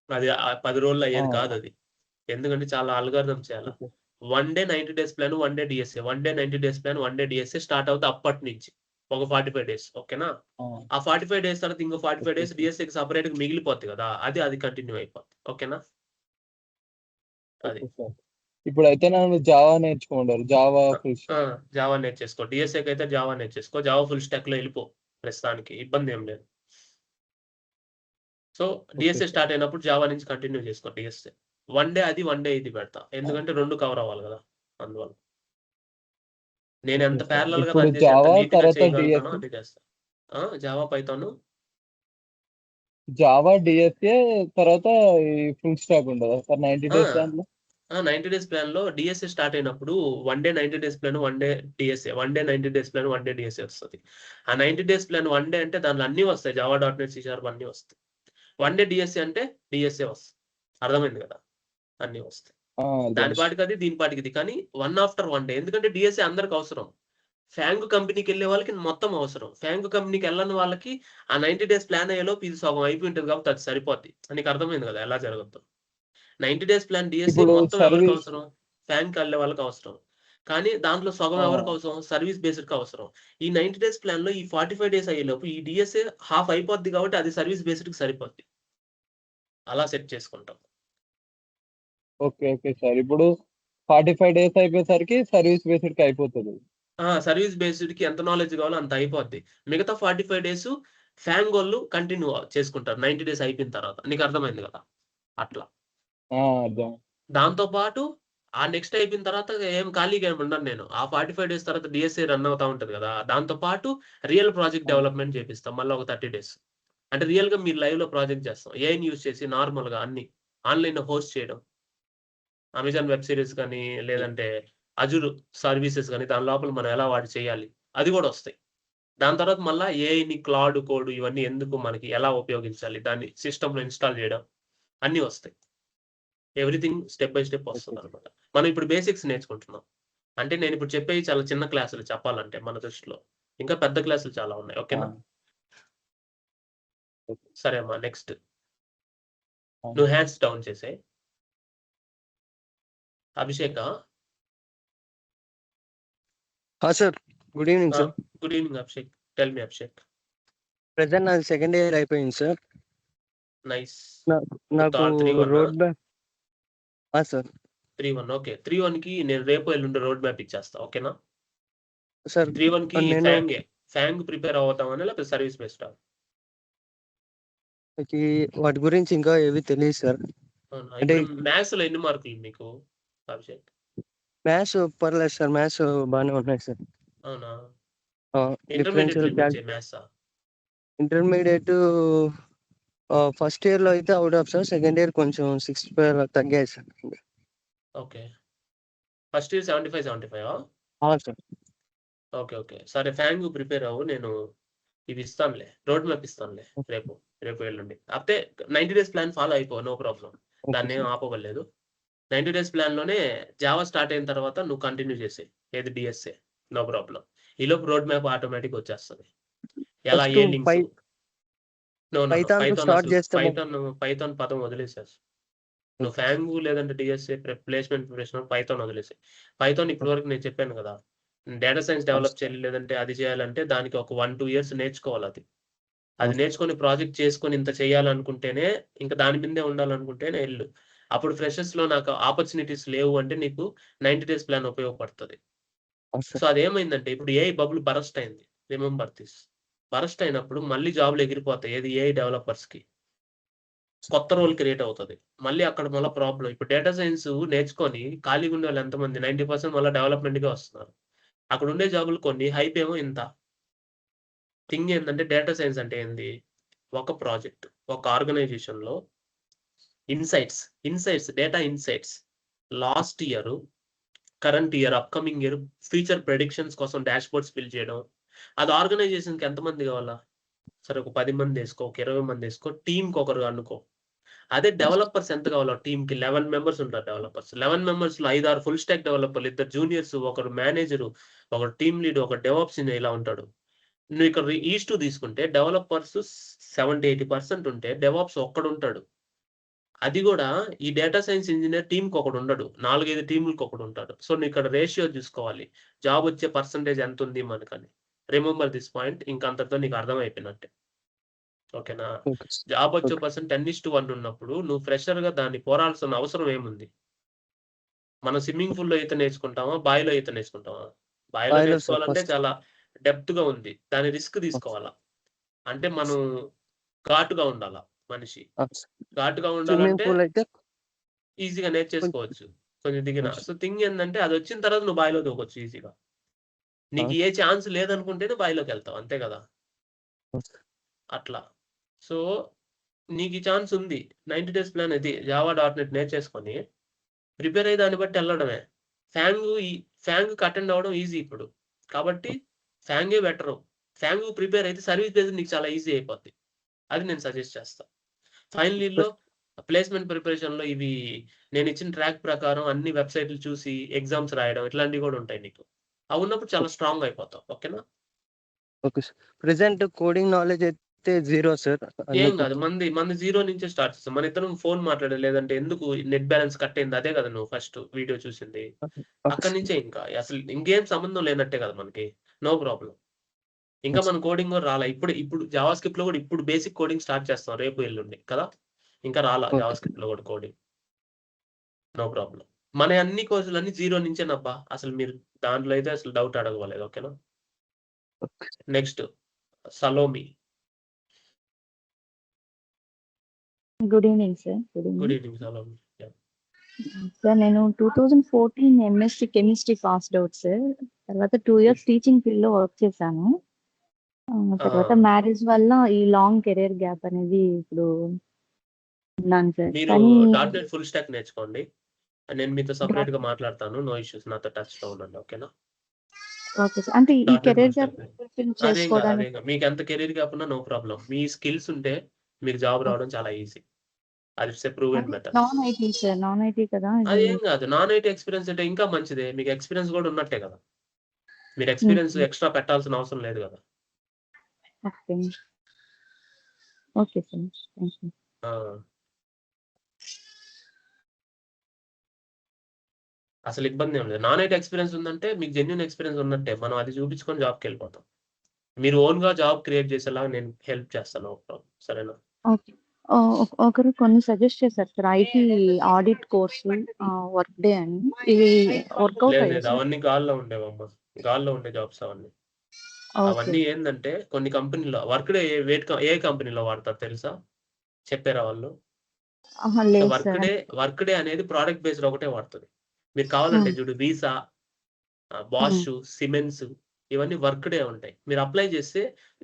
అది 10 రోజుల్లో ఆ! అయ్యేది కాదది. ఎందుకంటే చాలా అల్గారిథమ్ చేయాల. Okay. 1 day 90 days plan, 1 day DSA. 1 day 90 days plan, 1 day DSA start అవుద్ది అప్పటినుంచి. ఒక 45 డేస్ ఓకేనా? ఆ! ఆ 45 డేస్ తర్వాత ఇంకో 45 ఓకే డేస్ సార్. డీఎస్ఏకి సెపరేట్‌గా మిగిలిపోద్ది కదా! అది కంటిన్యూ అయిపోద్ది. ఓకేనా? అది. Okay sir. ఇప్పుడైతే నన్ను జావా నేర్చుకోమంటారు. జావా ఆ! ఫుల్ ఆ! స్టాక్. జావా నేర్చేసుకో. డీఎస్ఏకైతే జావా నేర్చేసుకో. జావా ఫుల్ స్టాక్‌లో ఎళ్ళిపో ప్రస్తుతానికి. ఇబ్బందేం లేదు. So, okay DSA sir. Start అయినప్పుడు జావా నుంచి కంటిన్యూ చేసుకో డీఎస్ఏ. 1 డే అది, 1 డే ఇది పెడతా. ఎందుకంటే 2 కవర్ అవ్వాలి గదా! అందువల్ల. నేను ఎంత sir. ప్యారలల్ గా ఇప్పుడు రన్ చేసి ఎంత జావా నీట్ గా తర్వాత చేయగలుగుతానో డిఎస్ఏ అన్ని చేస్తాను. జావా పైథాన్ జావా డిఎస్ఏ తర్వాత ఈ ఫుల్ స్టాక్ ఉండదా సార్ 90 డేస్ దాంట్లో 90 డేస్ ప్లాన్ లో డిఎస్ఏ స్టార్ట్ అయినప్పుడు 1 day 90 days plan 1 day DSA 1 day 90 days plan 1 day DSA వస్తుంది. ఆ 90 డేస్ ప్లాన్ 1 డే అంటే దాంట్లో అన్ని వస్తాయి, జావా .NET C# అన్ని వస్తాయి. 1 డే డిఎస్ఏ అంటే డిఎస్ఏ వస్తుంది. అర్థమైంది కదా, అన్ని వస్తాయి. దాని పాటికి అది దీని పాటికి ఇది, కానీ 1 ఆఫ్టర్ 1 డే. ఎందుకంటే డిఎస్ఏ అందరికి అవసరం. ఫ్యాంగ్ కంపెనీకి వెళ్ళే వాళ్ళకి మొత్తం అవసరం. ఫ్యాంగ్ కంపెనీకి వెళ్ళని వాళ్ళకి ఆ 90 డేస్ ప్లాన్ అయ్యేలోపు ఇది సగం అయిపోయి ఉంటుంది కాబట్టి అది సరిపోద్ది. నీకు అర్థమైంది కదా ఎలా జరుగుతుంది. 90 డేస్ ప్లాన్ డిఎస్ఏ ఇప్పుడు మొత్తం ఎవరికి సర్వీస్ అవసరం, ఫ్యాంగ్ కి వెళ్ళే వాళ్ళకి అవసరం. కానీ దాంట్లో సగం ఎవరికి అవసరం, సర్వీస్ బేస్డ్ కి అవసరం. ఈ 90 డేస్ ప్లాన్ లో ఈ 45 డేస్ అయ్యేలోపు ఈ డిఎస్ఏ హాఫ్ అయిపోద్ది కాబట్టి అది సర్వీస్ బేస్డ్ కి సరిపోద్ది. అలా సెట్ చేసుకుంటాం. Okay okay sir. ఇప్పుడు 45 డేస్ అయిపోయేసరికి సర్వీస్ బేస్డ్ కి అయిపోతుంది. సర్వీస్ బేస్డ్ కి ఎంత నాలెడ్జ్ కావాలో అంత అయిపోద్ది. మిగతా 45 డేస్ ఫ్యాంగ్ వాళ్ళు కంటిన్యూ చేసుకుంటారు 90 డేస్ అయిపోయిన తర్వాత. నీకు అర్థమైంది కదా అట్లా. అర్థం. దాంతో పాటు ఆ నెక్స్ట్ అయిపోయిన తర్వాత ఏం ఖాళీగా ఏమి ఉండను నేను. ఆ 45 డేస్ తర్వాత డిఎస్ఏ రన్ అవుతా ఉంటది కదా, దాంతో పాటు రియల్ ప్రాజెక్ట్ డెవలప్మెంట్ చేపిస్తాం మళ్ళీ ఒక 30 డేస్. అంటే రియల్ గా మీరు లైవ్ లో ప్రాజెక్ట్ చేస్తాం. ఏఐని యూజ్ చేసి నార్మల్ గా అన్ని ఆన్లైన్ లో హోస్ట్ చేయడం, అమెజాన్ వెబ్ సిరీస్ కానీ లేదంటే అజూర్ సర్వీసెస్ కానీ దాని లోపల మనం ఎలా వాడి చేయాలి అది కూడా వస్తాయి. దాని తర్వాత మళ్ళీ ఏఐని క్లౌడ్ కోడ్ ఇవన్నీ ఎందుకు మనకి ఎలా ఉపయోగించాలి దాన్ని సిస్టమ్ లో ఇన్స్టాల్ చేయడం అన్ని వస్తాయి. ఎవ్రీథింగ్ స్టెప్ బై స్టెప్ వస్తుంది అనమాట. మనం ఇప్పుడు బేసిక్స్ నేర్చుకుంటున్నాం. అంటే నేను ఇప్పుడు చెప్పేవి చాలా చిన్న క్లాసులు చెప్పాలంటే మన దృష్టిలో. ఇంకా పెద్ద క్లాసులు చాలా ఉన్నాయి. ఓకేనా? సరే అమ్మా, నెక్స్ట్ నువ్వు హ్యాండ్స్ డౌన్ చేసే. Abhishek, sir good evening sir. Good evening Abhishek. Tell me Abhishek. Present నాది సెకండ్ ఇయర్ అయిపోయింది సార్. నైస్. నాకు రోడ్ మ్యాప్ సార్ 3-1 ఓకే. 3-1 కి నేను రేపు ఎల్లుండి రోడ్ మ్యాప్ ఇచ్చేస్తా. ఓకేనా? సార్ 3-1 కి నేను ఫ్యాంగ్ ప్రిపేర్ అవుతామని లేకపోతే సర్వీస్ బేస్డ్? వాటి గురించి ఇంకా ఏవి తెలియదు సార్. అంటే మ్యాథ్స్ లో ఎన్ని మార్కులు మీకు అభిషేక్? మ్యాథ్స్ పర్లేదు సార్, మ్యాథ్స్ బాగానే ఉన్నాయి సార్. అవునా? Differential maths intermediate first year లో అయితే out of sir, second year కొంచెం 65 తగ్గాయి sir. Okay. First year 75 sir. Okay okay సరే. ఫ్యాంగ్ ప్రిపేర్ అవ్వు. నేను ఇవి ఇస్తానులే, రోడ్ మ్యాప్ ఇస్తానులే రేపు ఎల్లుండి. అయితే 90 డేస్ ప్లాన్ ఫాలో అయిపో, నో ప్రాబ్లం. దాన్ని ఏం ఆపవలేదు. 90 డేస్ ప్లాన్ లోనే జావా స్టార్ట్ అయిన తర్వాత నువ్వు కంటిన్యూ చేసే ఏది డిఎస్ఏ, నో ప్రాబ్లం. ఈలోపు రోడ్ మ్యాప్ ఆటోమేటిక్ వచ్చేస్తుంది. ఎలా ఏ లింక్స్ పైథాన్ పదం వదిలేసేసి నువ్వు ఫ్యాంగ్ లేదంటే డిఎస్ఏ ప్లేస్మెంట్ ప్రిపరేషన్ పైథాన్ వదిలేసి. పైథాన్ ఇప్పటి వరకు నేను చెప్పాను కదా, డేటా సైన్స్ డెవలప్ చేయాలి లేదంటే అది చేయాలంటే దానికి ఒక 1-2 years నేర్చుకోవాలి. అది నేర్చుకొని ప్రాజెక్ట్ చేసుకొని ఇంత చేయాలనుకుంటేనే, ఇంకా దాని మీదే ఉండాలనుకుంటేనే వెళ్ళు. అప్పుడు ఫ్రెషర్స్ లో నాకు ఆపర్చునిటీస్ లేవు అంటే నీకు 90 డేస్ ప్లాన్ ఉపయోగపడుతుంది. సో అదేమైందంటే ఇప్పుడు ఏఐ బబుల్ బరస్ట్ అయింది. Remember this. బరస్ట్ అయినప్పుడు మళ్ళీ జాబ్లు ఎగిరిపోతాయి. ఏది ఏఐ డెవలపర్స్ కి కొత్త రోల్ క్రియేట్ అవుతుంది. మళ్ళీ అక్కడ మళ్ళీ ప్రాబ్లం. ఇప్పుడు డేటా సైన్స్ నేర్చుకొని ఖాళీగా ఉండే వాళ్ళు ఎంతమంది? 90% మళ్ళీ డెవలప్మెంట్ గా వస్తున్నారు. అక్కడ ఉండే జాబులు కొన్ని హైప్ ఏమో ఇంత. థింగ్ ఏంటంటే డేటా సైన్స్ అంటే ఏంది? ఒక ప్రాజెక్ట్, ఒక ఆర్గనైజేషన్ లో insights data insights last year, current year, upcoming year future predictions కోసం డాష్ బోర్డ్స్ ఫిల్ చేయడం. అది ఆర్గనైజేషన్ కి ఎంతమంది కావాలా? సరే ఒక 10 మంది వేసుకో, ఒక 20 మంది వేసుకో, టీంకి ఒకరు అనుకో. అదే డెవలపర్స్ ఎంత కావాలో టీమ్ కి 11 members ఉంటారు డెవలపర్స్. 11 members లో 5-6 ఫుల్ స్టాక్ డెవలపర్లు, 2 జూనియర్స్, ఒకరు మేనేజరు, ఒక టీమ్ లీడ్, ఒక డెవాప్స్ ఇలా ఉంటాడు. నువ్వు ఇక్కడ ఈస్ట్ తీసుకుంటే డెవలపర్స్ 70-80% ఉంటే డెవాప్స్ ఒక్కడు ఉంటాడు. అది కూడా ఈ డేటా సైన్స్ ఇంజనీర్ టీంకి ఒకడు ఉండడు, 4-5 టీంలకు ఒకడు ఉంటాడు. సో నువ్వు ఇక్కడ రేషియో చూసుకోవాలి, జాబ్ వచ్చే పర్సంటేజ్ ఎంత ఉంది మనకని. Remember this point. ఇంకంతతో నీకు అర్థమైపోయినట్టే. ఓకేనా? జాబ్ వచ్చే పర్సెంట్ 10:1 ఉన్నప్పుడు నువ్వు ఫ్రెషర్ గా దాన్ని పోరాల్సిన అవసరం ఏముంది? మనం స్విమ్మింగ్ పూల్ లో ఈత నేర్చుకుంటామా, బావిలో ఈత నేర్చుకుంటామా? బావిలో నేర్చుకోవాలంటే చాలా డెప్త్ గా ఉంది, దాని రిస్క్ తీసుకోవాలా. అంటే మనం ఘాటుగా ఉండాలా మనిషి. ఘాటుగా ఉండాలంటే ఈజీగా నేర్చేసుకోవచ్చు కొంచెం దిగిన. సో థింగ్ ఏంటంటే అది వచ్చిన తర్వాత నువ్వు బావిలో దూకొచ్చు ఈజీగా. నీకు ఏ ఛాన్స్ లేదనుకుంటేనే బాయిలోకి వెళ్తావు, అంతే కదా. అట్లా. సో నీకు ఈ ఛాన్స్ ఉంది. 90 డేస్ ప్లాన్ ఇది java.net నేర్చేసుకొని ప్రిపేర్ అయ్యి దాన్ని బట్టి వెళ్ళడమే. ఫ్యాంగ్ అటెండ్ అవ్వడం ఈజీ ఇప్పుడు, కాబట్టి ఫ్యాంగే బెటరు. ఫ్యాంగ్ ప్రిపేర్ అయితే సర్వీస్ బేస్డ్ నీకు చాలా ఈజీ అయిపోద్ది. అది నేను సజెస్ట్ చేస్తాను. ఫైనల్ ఇయర్లో ప్లేస్మెంట్ ప్రిపరేషన్లో ఇవి నేను ఇచ్చిన ట్రాక్ ప్రకారం అన్ని వెబ్సైట్లు చూసి ఎగ్జామ్స్ రాయడం ఇట్లాంటివి కూడా ఉంటాయి నీకు. అవి ఉన్నప్పుడు చాలా స్ట్రాంగ్ అయిపోతావు. ఓకేనా? Okay sir. Present coding knowledge అయితే 0 సార్. ఏం కాదు, మంది 0 నుంచే స్టార్ట్ చేస్తాం. మన ఇద్దరం ఫోన్ మాట్లాడే, లేదంటే ఎందుకు నెట్ బ్యాలెన్స్ కట్ అయింది అదే కదా నువ్వు ఫస్ట్ వీడియో చూసింది. అక్కడి నుంచే ఇంకా అసలు ఇంకేం సంబంధం లేనట్టే కదా మనకి. No problem. ఇంకా మన కోడింగ్ కూడా రాలా. ఇప్పుడు జావా స్క్రిప్ట్ లో కూడా ఇప్పుడు బేసిక్ కోడింగ్ స్టార్ట్ చేస్తాం రేపు ఎల్లుండి కదా. ఇంకా రాలా జావా స్క్రిప్ట్ లో కూడా కోడింగ్. No problem. మన అన్ని కోర్సులు అన్ని 0 నుంచేనబ్బా. అసలు మీరు దాంట్లో అయితే అసలు డౌట్ అడగలేదు. ఓకేనా? Next Salomi. Good evening sir. Good evening Salomi. Sir నేను 2014 MSc chemistry passed out sir. తర్వాత 2 years టీచింగ్ ఫీల్డ్ లో వర్క్ చేశాను. తర్వాత మ్యారేజ్ వల్ల ఈ లాంగ్ కెరీర్ గ్యాప్ అనేది ఇప్పుడు ఉన్నాను సార్. మీరు కానీ .NET ఫుల్ స్టాక్ నేర్చుకోండి. నేను మీతో సపరేట్ గా మాట్లాడతాను. No issues. నాతో టచ్ లో ఉండండి. ఓకేనా? Okay sir. అంటే ఈ .NET career full gap stack. Fulfil అదేం కాదు, చేసుకోవడానికి అదేం కాదు. మీకు ఎంత కెరీర్ గ్యాప్ ఉన్నా నో ప్రాబ్లం. మీ స్కిల్స్ ఉంటే మీకు జాబ్ రావడం చాలా ఈజీ. అది it's a proven method. Non IT sir. Non IT కదా ఇది. అదేం కాదు, నాన్ ఐటీ ఎక్స్పీరియన్స్ అంటే ఇంకా మంచిదే. మీకు ఎక్స్పీరియన్స్ కూడా ఉన్నట్టే కదా. మీరు ఎక్స్పీరియన్స్ ఎక్స్ట్రా పెట్టాల్సిన అవసరం లేదు కదా. Okay okay sir. Thank you. అసలు ఇబ్బంది ఏం లేదు. నాన్ ఐటీ ఎక్స్పీరియన్స్ ఉందంటే మీకు జెన్యున్ ఎక్స్పీరియన్స్ ఉన్నట్టే. మనం అది చూపించుకొని జాబ్కి వెళ్ళిపోతాం. మీరు ఓన్ గా జాబ్ క్రియేట్ చేసేలాగా నేను హెల్ప్ చేస్తాను. సరేనా? ఓకే. ఒకరు కొన్ని సజెస్ట్ చేశారు sir. IT audit course work day అని. ఇవి వర్కౌట్ లేదు అయ్యాయి లేదు, సార్. అవన్నీ గాల్లో ఉండేవమ్మా. గాల్లో ఉండే జాబ్స్ అవన్నీ. ఓకే అవన్నీ ఏంటంటే కొన్ని కంపెనీలో వర్క్ డే ఏ కంపెనీలో వాడతారు తెలుసా? చెప్పారా వాళ్ళు? లేదు వర్క్ సార్. డే అనేది ప్రోడక్ట్ బేస్డ్ ఒకటే వాడుతుంది. మీరు కావాలంటే చూడు, వీసా, బాష్, సిమెన్స్, ఇవన్నీ వర్క్ డే ఉంటాయి. మీరు అప్లై చేస్తే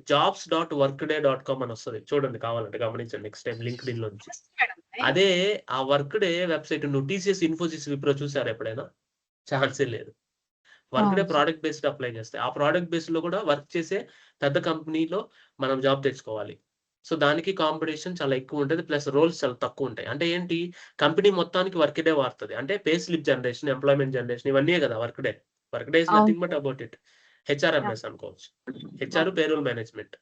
jobs.workday.com అని వస్తుంది. చూడండి, కావాలంటే గమనించండి నెక్స్ట్ టైం లింక్డ్ఇన్ నుంచి. అదే ఆ వర్క్ డే వెబ్సైట్ నువ్వు టీసీఎస్, ఇన్ఫోసిస్, విప్రో చూసారు ఎప్పుడైనా? ఛాన్సే లేదు. Work day product based apply చేస్తే ఆ ప్రోడక్ట్ బేస్డ్ లో కూడా వర్క్ చేసే పెద్ద కంపెనీలో మనం జాబ్ తెచ్చుకోవాలి. సో దానికి కాంపిటీషన్ చాలా ఎక్కువ ఉంటుంది. ప్లస్ రోల్స్ చాలా తక్కువ ఉంటాయి. అంటే ఏంటి, కంపెనీ మొత్తానికి వర్క్ డే వాడుతుంది. అంటే pay slip generation, employment generation, ఇవన్నీ కదా Workday. Workday is nothing but about it. HRMS అనుకోవచ్చు. HR, payroll management.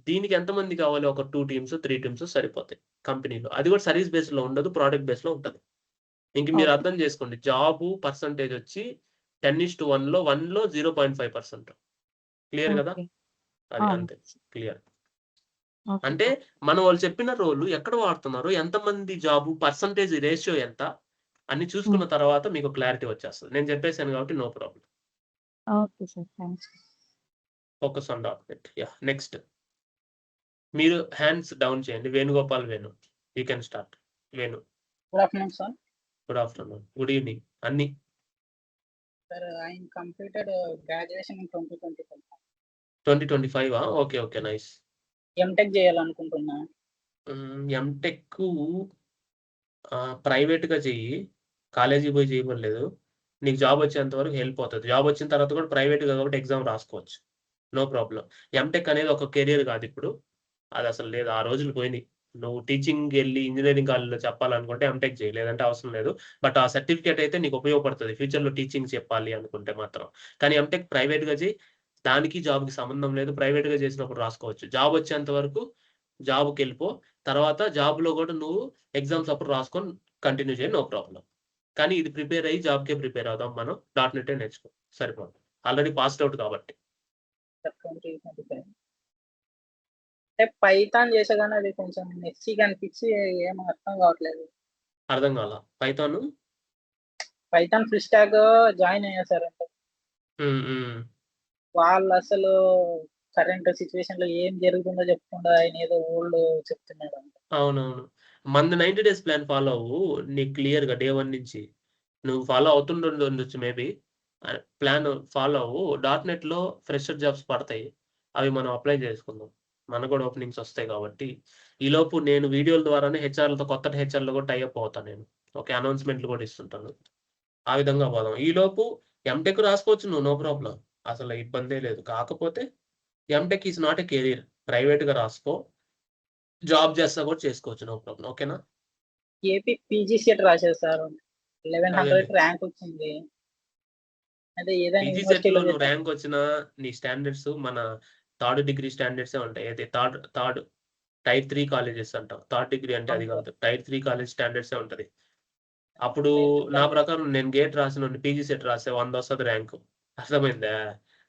దీనికి ఎంతమంది కావాలి? ఒక 2 teams 3 teams సరిపోతాయి కంపెనీలో. అది కూడా సర్వీస్ బేస్ లో ఉండదు, ప్రోడక్ట్ బేస్ లో ఉంటుంది. ఇంక మీరు అర్థం చేసుకోండి, జాబ్ పర్సంటేజ్ వచ్చి 10:1 లో 0.5%. క్లియర్ కదా? అది అంతే, క్లియర్. అంటే మనం వాళ్ళు చెప్పిన రోలు ఎక్కడ వాడుతున్నారు, ఎంతమంది జాబ్, పర్సంటేజ్ రేషియో ఎంత అన్ని చూసుకున్న తర్వాత మీకు క్లారిటీ వచ్చేస్తుంది. నేను చెప్పేసాను కాబట్టి no problem. Okay sir. Thanks. Focus on .NET. Yeah, next మీరు హ్యాండ్స్ డౌన్ చేయండి. Venugopal Venu, you can start. Venu. Good afternoon sir. Good afternoon, good evening అన్ని. Sir I completed graduation in 2025. 2025? Okay okay, nice. MTech చేయాలనుకుంటున్నా. MTech private గా చెయ్యి, college పోయి చేయలేదు. నీకు job వచ్చేంత వరకు హెల్ప్ అవుతుంది. జాబ్ వచ్చిన తర్వాత కూడా ప్రైవేట్ గా కాబట్టి ఎగ్జామ్ రాసుకోవచ్చు, నో ప్రాబ్లం. ఎంటెక్ అనేది ఒక కెరియర్ కాదు ఇప్పుడు, అది అసలు లేదు. ఆ రోజులు పోయినాయి. నువ్వు టీచింగ్ వెళ్ళి ఇంజనీరింగ్ కాలేజ్లో చెప్పాలనుకుంటే ఎంటెక్ చేయి, లేదంటే అవసరం లేదు. బట్ ఆ సర్టిఫికేట్ అయితే నీకు ఉపయోగపడుతుంది ఫ్యూచర్లో టీచింగ్ చెప్పాలి అనుకుంటే మాత్రం. కానీ ఎంటెక్ ప్రైవేట్ గా చేయి, దానికి జాబ్కి సంబంధం లేదు. ప్రైవేట్ గా చేసినప్పుడు రాసుకోవచ్చు. జాబ్ వచ్చేంత వరకు జాబ్కి వెళ్ళిపో. తర్వాత జాబ్ లో కూడా నువ్వు ఎగ్జామ్స్ అప్పుడు రాసుకొని కంటిన్యూ చేయి, నో ప్రాబ్లం. కానీ ఇది ప్రిపేర్ అయ్యి జాబ్కే ప్రిపేర్ అవుదాం మనం. .NET నేర్చుకో, సరిపోతుంది. ఆల్రెడీ పాస్డ్ అవుట్ కాబట్టి. 2025 అంటే పైథాన్ చేసేగానే అది కొంచెం మెస్సీగా అనిపించి ఏం అర్థం కావట్లేదు. అర్థం కాల? పైథాన్ ఫుల్ స్టాక్ జాయిన్ అయ్యా సార్. అంటే వాళ్ళు అసలు కరెంట్ సిచ్యువేషన్ లో ఏం జరుగుతుందో చెప్పకుండా ఆయన ఏదో ఓల్డ్ చెప్తున్నాడు. అవునవును. మంది 90 days ప్లాన్ ఫాలో అవ్వు. నీకు క్లియర్ గా డే 1 నుంచి నువ్వు ఫాలో అవుతుండొచ్చు మేబీ. ప్లాన్ ఫాలో అవ్వు. .NETలో ఫ్రెషర్ జాబ్స్ పడతాయి. అవి మనం అప్లై చేసుకుందాం. మనకు కూడా ఓపెనింగ్స్ వస్తాయి కాబట్టి. ఈలోపు నేను వీడియోల ద్వారానే హెచ్ఆర్లతో కొత్త హెచ్ఆర్లు కూడా టైఅప్ అవుతాను నేను. ఓకే. అనౌన్స్మెంట్లు కూడా ఇస్తుంటాను. ఆ విధంగా పోదాం. ఈలోపు ఎంటెక్ రాసుకోవచ్చు నువ్వు, నో ప్రాబ్లం. అసలు ఇబ్బందే లేదు. కాకపోతే MTech is not a career. ప్రైవేట్‌గా రాసుకో. జాబ్ చేస్తా కూడా చేసుకోవచ్చు, నో ప్రాబ్లం. ఓకేనా? ఏపీ పీజీ సెట్ రాశారు సార్. అదేలే. 1100 ర్యాంక్ వచ్చింది. అంటే ఏదైనా పీజీ యూనివర్సిటీలో సెట్‌లో నువ్వు చేస్తే ర్యాంక్ వచ్చినా నీ స్టాండర్డ్స్ మన థర్డ్ డిగ్రీ స్టాండర్డ్సే ఉంటాయి. ఏది థర్డ్ టైర్ 3 కాలేజెస్ అంటాం. థర్డ్ డిగ్రీ అంటే అది అవును సార్. కాదు. టైర్ 3 కాలేజ్ స్టాండర్డ్సే ఉంటది. అప్పుడు నా దాని ప్రకారం నేను గేట్ రాసినోడిని పీజీ సెట్ రాస్తే 100 వస్తది ర్యాంకు. అర్థమైందా?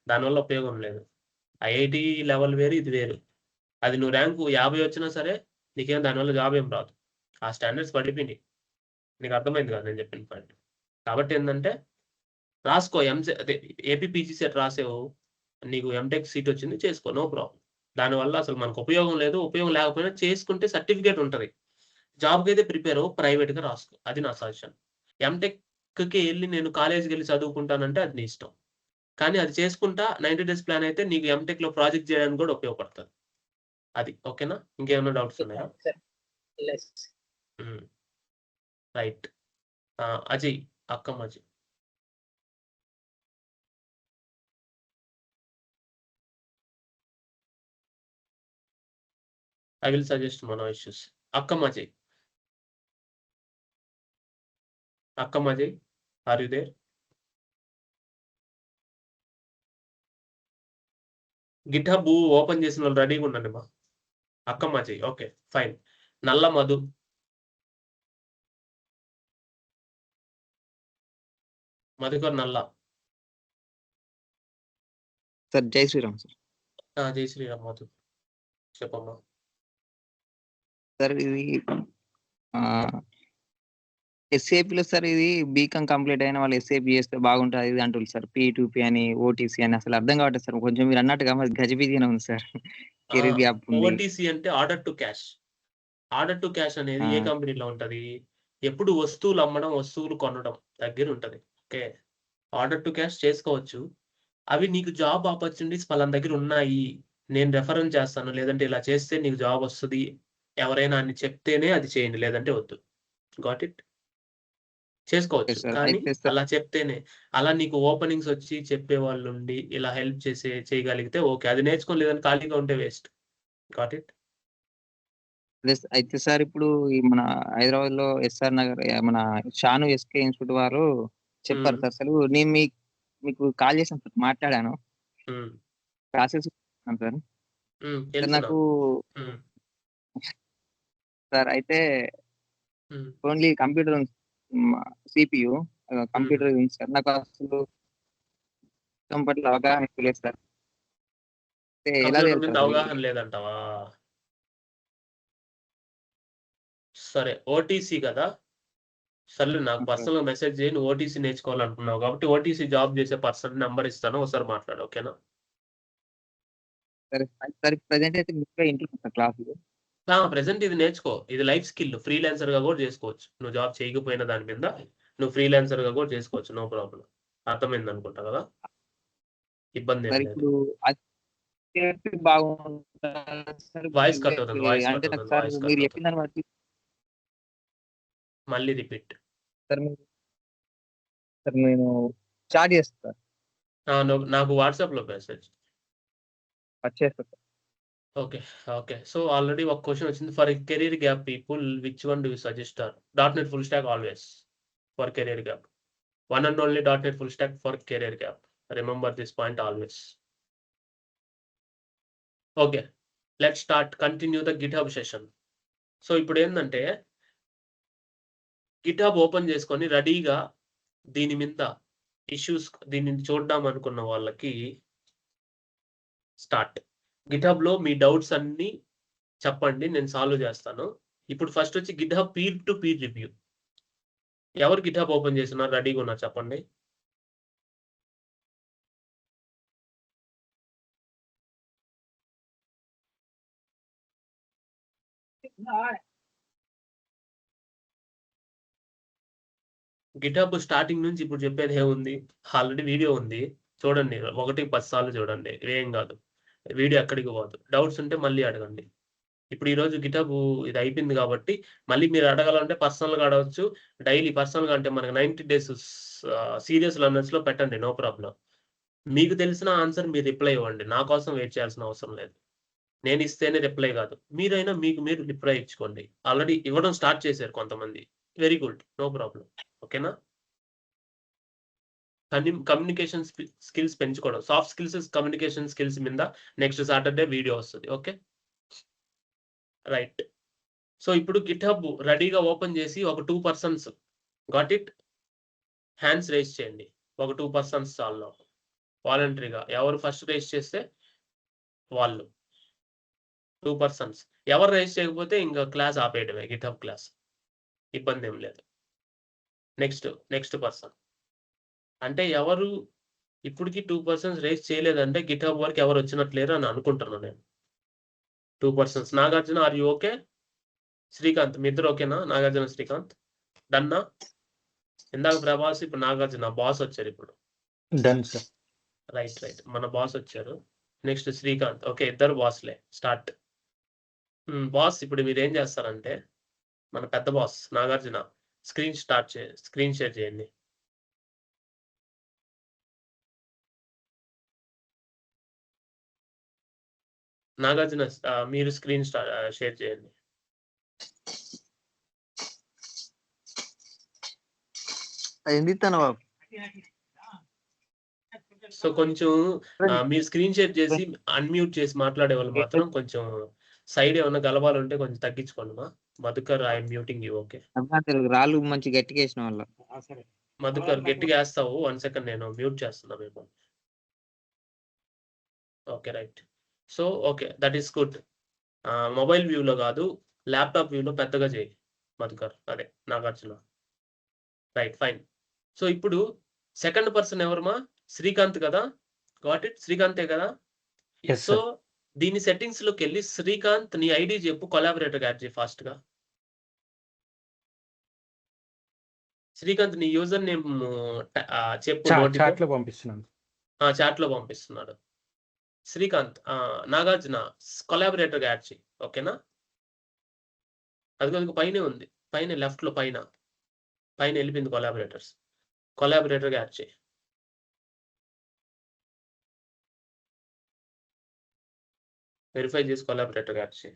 దానివల్ల ఉపయోగం లేదు. ఐఐటీ లెవెల్ వేరు, ఇది వేరు. అది నువ్వు ర్యాంకు 50 వచ్చినా సరే నీకేం దానివల్ల జాబ్ ఏం రాదు. ఆ స్టాండర్డ్స్ పడిపోయినాయి. నీకు అర్థమైంది కదా నేను చెప్పిన పాయింట్. కాబట్టి ఏందంటే రాసుకో. అదే ఏపీ పీజీ సెట్ రాసావు. నీకు ఎంటెక్ సీట్ వచ్చింది, చేసుకో, నో ప్రాబ్లమ్. దానివల్ల అసలు మనకు ఉపయోగం లేదు. ఉపయోగం లేకపోయినా చేసుకుంటే సర్టిఫికేట్ ఉంటది. జాబ్‌కైతే ప్రిపేర్ అవ్వు. ప్రైవేట్‌గా రాసుకో. అది నా సజెషన్. ఎంటెక్‌కి ఎళ్లి నేను కాలేజ్‌కెళ్లి చదువుకుంటానంటే అది నీ ఇష్టం. కానీ అది చేసుకుంటా 90 డేస్ ప్లాన్ అయితే నీకు ఎంటెక్‌లో ప్రాజెక్ట్ చేయడానికి కూడా ఉపయోగపడతది. అది. ఓకేనా? ఇంకేమైనా డౌట్స్ ఉన్నాయా? సార్. లెస్. హ్మ్. Right. Ajay, Akkamma Ajay. I will suggest mono issues. Akkam Ajay. Akkam Ajay, are you there? GitHub open చేసిన వాళ్ళు రెడీగా ఉండండి మా. అక్కమ్మ అజయ్. Okay, fine. నల్ల మధు. మధుకర్ నల్ల. సార్ జై శ్రీరామ్ సార్. జై శ్రీరామ్ మధు. చెప్పమ్మా. సార్ ఇది ఎస్ఏపిలో సార్ ఇది బీకామ్ కంప్లీట్ అయిన వాళ్ళు ఎస్ఏపి చేస్తే బాగుంటుంది ఇది అంటుంది సార్. P2P అని, ఓటీసీ అని అసలు అర్థం కావట్లేదు సార్. కొంచెం మీరు అన్నట్టుగా మరి గజిబిజిగానే ఉంది సార్. కెరీర్ గ్యాప్ ఉంది. ఓటీసీ అంటే order to cash. Order to cash అనేది ఏ కంపెనీలో ఉంటది? ఎప్పుడు వస్తువులు అమ్మడం, వస్తువులు కొనడం దగ్గర ఉంటది. ఓకే. ఆర్డర్ టు క్యాష్ చేసుకోవచ్చు. అవి నీకు జాబ్ ఆపర్చునిటీస్ పలానా దగ్గర ఉన్నాయి, నేను రెఫరెన్స్ చేస్తాను, లేదంటే ఇలా చేస్తే నీకు జాబ్ వస్తది, ఎవరైనా అని చెప్తేనే అది చేయండి, లేదంటే వద్దు. Got it? చేసుకోవచ్చు. సార్ కానీ అయితే సార్ అలా చెప్తేనే, అలా నీకు ఓపెనింగ్స్ వచ్చి చెప్పేవాళ్ళుండి ఇలా హెల్ప్ చేయగలిగితే ఓకే. అది నేర్చుకొని లేదని ఖాళీగా ఉంటే వేస్ట్. Got it? అయితే సార్ ఇప్పుడు ఈ మన హైదరాబాద్ లో ఎస్ఆర్ నగర్ మన షాను ఎస్కే ఇన్స్టిట్యూట్ వారు చెప్పారు హ్మ్. సార్. అసలు నేను మీకు కాల్ చేసాను సార్, మాట్లాడాను. హ్మ్. Process sir. సార్ తెలుసు నాకు నాకు. హ్మ్. సార్ అయితే హ్మ్. ఓన్లీ కంప్యూటర్ సిపియు హ్మ్. కంప్యూటర్ ఉంది సార్. నాకు అసలు సిస్టమ్ పట్ల అవగాహన ఎక్కువ లేదు సార్. అంటే ఎలా కంప్యూటర్ మీద తెలుస్తుంది అవగాహన లేదంటావా? సరే, ఓటీసీ కదా? సర్లే, నాకు సార్? పర్సనల్‌గా మెసేజ్ చేయి. నువ్వు ఓటీసీ నేర్చుకోవాలనుకున్నావు కాబట్టి ఓటీసీ జాబ్ చేసే పర్సన్ నంబర్ ఇస్తాను. ఒకసారి మాట్లాడు. ఓకేనా? సరే సార్. ప్రెజెంట్ అయితే ఇంకా ఇంట్లో సార్ క్లాసులు. ప్రెజెంట్ ఇది నేర్చుకో. ఇది లైఫ్ స్కిల్. ఫ్రీలాన్సర్‌గా కూడా చేసుకోవచ్చు. నువ్వు జాబ్ చేయకపోయినా దాని మీద నువ్వు ఫ్రీలాన్సర్‌గా కూడా చేసుకోవచ్చు. No problem. అర్థమైందనుకుంటా కదా? ఇబ్బందేం సార్ లేదు. ఇప్పుడు అది బాగుంటుందా సార్? వాయిస్ కట్ అవుతుంది. వాయిస్ అంటే కట్ నాకు అవుతుంది. సార్ వాయిస్ కట్ మీరు అవుతుంది. చెప్పిన దాన్ని బట్టి మళ్ళీ రిపీట్. సార్ నేను చాట్ చేస్తాను సార్. నాకు వాట్సాప్‌లో మెసేజ్. వచ్చేస్తా sir. Okay. Okay. So already ఒక క్వెషన్ వచ్చింది. For career gap people which one do you suggest are? .NET full stock always for career gap. One and only .NET full stack for career gap. Remember this point always. Okay. Let's start. Continue the GitHub session. So ఇప్పుడు ఏంటంటే GitHub open చేసుకొని రెడీగా దీని మీద issues దీన్ని చూద్దాం అనుకున్న వాళ్ళకి స్టార్ట్. GitHubలో మీ డౌట్స్ అన్ని చెప్పండి, నేను సాల్వ్ చేస్తాను. ఇప్పుడు ఫస్ట్ వచ్చి GitHub peer to peer review. ఎవరు GitHub ఓపెన్ చేస్తున్నారు, రెడీగా ఉన్నారు చెప్పండి. గిటబ్ స్టార్టింగ్ నుంచి ఇప్పుడు చెప్పేది ఏముంది, ఆల్రెడీ వీడియో ఉంది చూడండి, 1-10 సార్లు చూడండి, ఏం కాదు, వీడియో ఎక్కడికి పోదు. డౌట్స్ ఉంటే మళ్ళీ అడగండి. ఇప్పుడు ఈరోజు గిటబ్ ఇది అయిపోయింది కాబట్టి మళ్ళీ మీరు అడగాలంటే పర్సనల్గా అడగచ్చు. డైలీ పర్సనల్గా అంటే మనకి 90 days సీరియస్ లర్నర్స్లో పెట్టండి, నో ప్రాబ్లం. మీకు తెలిసిన ఆన్సర్ మీరు రిప్లై ఇవ్వండి, నా కోసం వెయిట్ చేయాల్సిన అవసరం లేదు. నేను ఇస్తేనే రిప్లై కాదు, మీరైనా మీకు మీరు రిప్లై ఇచ్చుకోండి. ఆల్రెడీ ఇవ్వడం స్టార్ట్ చేశారు కొంతమంది, వెరీ గుడ్, నో ప్రాబ్లం. ఓకేనా? కమ్యూనికేషన్ స్కిల్స్ పెంచుకోవడం, సాఫ్ట్ స్కిల్స్, కమ్యూనికేషన్ స్కిల్స్ మీద నెక్స్ట్ సాటర్డే వీడియో వస్తుంది. Okay, right. సో ఇప్పుడు గిట్హబ్ రెడీగా ఓపెన్ చేసి ఒక 2 persons got it, hands raise చేయండి. ఒక 2 persons చాలు, వాలంటరీగా ఎవరు ఫస్ట్ రేస్ చేస్తే వాళ్ళు 2 persons. ఎవరు రేస్ చేయకపోతే ఇంకా క్లాస్ ఆపేయడమే, గిట్హబ్ క్లాస్, ఇబ్బంది ఏం లేదు. నెక్స్ట్ పర్సన్ అంటే ఎవరు ఇప్పటికి 2 persons రేస్ చేయలేదంటే గిట్హబ్ వరకు ఎవరు వచ్చినట్లేరు అని అనుకుంటున్నాను నేను. 2 persons. Nagarjuna, are you okay? Srikanth, మీ ఇద్దరు ఓకేనా? నాగార్జున, శ్రీకాంత్ డన్నా? ఇందాక ప్రభాస్, ఇప్పుడు నాగార్జున, బాస్ వచ్చారు ఇప్పుడు. Done sir. రైట్, మన బాస్ వచ్చారు. నెక్స్ట్ శ్రీకాంత్. ఓకే, ఇద్దరు బాస్లే. స్టార్ట్. బాస్, ఇప్పుడు మీరు ఏం చేస్తారంటే మన పెద్ద బాస్ నాగార్జున స్క్రీన్ షేర్ చేయండి. నాగార్జున మీరు స్క్రీన్ షేర్ చేయండి. అయింది తన బాబు. సో కొంచెం మీరు స్క్రీన్ షేర్ చేసి అన్మ్యూట్ చేసి మాట్లాడే వాళ్ళు మాత్రం కొంచెం సైడ్ ఏమన్నా గలబాలు ఉంటే కొంచెం తగ్గించుకోండి. Madhukar, I'm muting you. Okay, రాళ్ళు మంచి గట్టిగా వేసిన వాళ్ళు. మధుకర్ గట్టిగా వేస్తావు, 1 second నేను మ్యూట్ చేస్తున్నా మేము. Okay, right. So okay, that is good. Mobile వ్యూలో కాదు, ల్యాప్టాప్ వ్యూలో పెద్దగా చేయి మధుకర్, అదే నాగార్జున. Right, fine. సో ఇప్పుడు సెకండ్ పర్సన్ ఎవరమ్మా? శ్రీకాంత్ కదా? గాట్ ఇట్, శ్రీకాంతే కదా? సో దీని సెట్టింగ్స్ లోకి వెళ్ళి శ్రీకాంత్ నీ ఐడి చెప్పు, కొలాబరేటర్ యాడ్ చేయి ఫాస్ట్ గా. శ్రీకాంత్ నీ యూజర్ నేమ్ చెప్పు. చాట్ లో పంపిస్తున్నాను. చాట్ లో పంపిస్తున్నాడు శ్రీకాంత్. నాగార్జున కొలాబరేటర్ యాడ్ చేయి. ఓకేనా? అది పైనే ఉంది, పైన లెఫ్ట్ లో పైన వెళ్ళిపోయింది కొలాబరేటర్ యాడ్ చేయి. వెరిఫై చేసి కొలాబరేటర్ యాడ్ చేయి.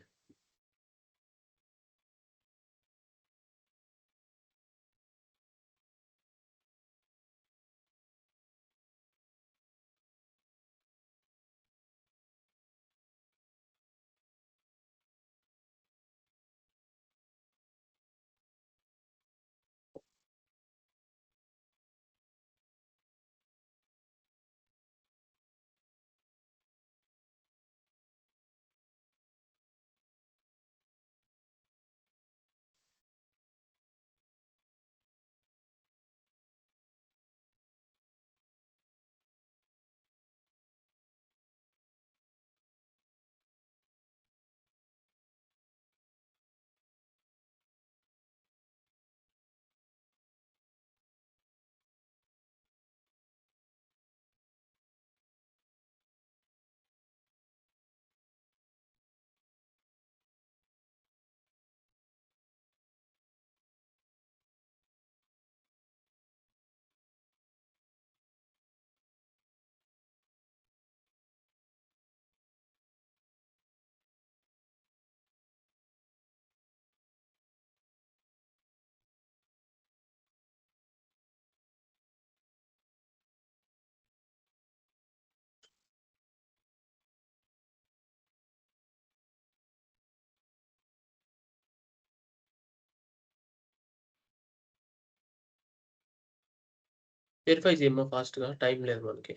వెరిఫై చేయమ్మా ఫాస్ట్గా, టైం లేదు మనకి.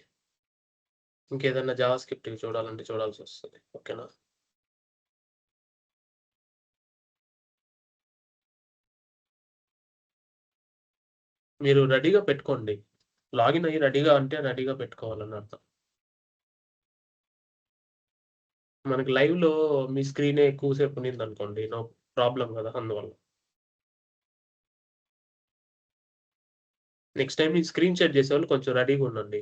ఇంకేదన్నా జావా స్క్రిప్ట్ చూడాలంటే చూడాల్సి వస్తుంది. ఓకేనా? మీరు రెడీగా పెట్టుకోండి, లాగిన్ అయ్యి రెడీగా అంటే రెడీగా పెట్టుకోవాలని అర్థం. మనకి లైవ్ లో మీ స్క్రీనే ఎక్కువసేపు ఉన్నింది అనుకోండి, నో ప్రాబ్లం కదా, అందువల్ల. నెక్స్ట్ టైం ఈ స్క్రీన్ షేర్ చేసేవాళ్ళు కొంచెం రెడీగా ఉండండి.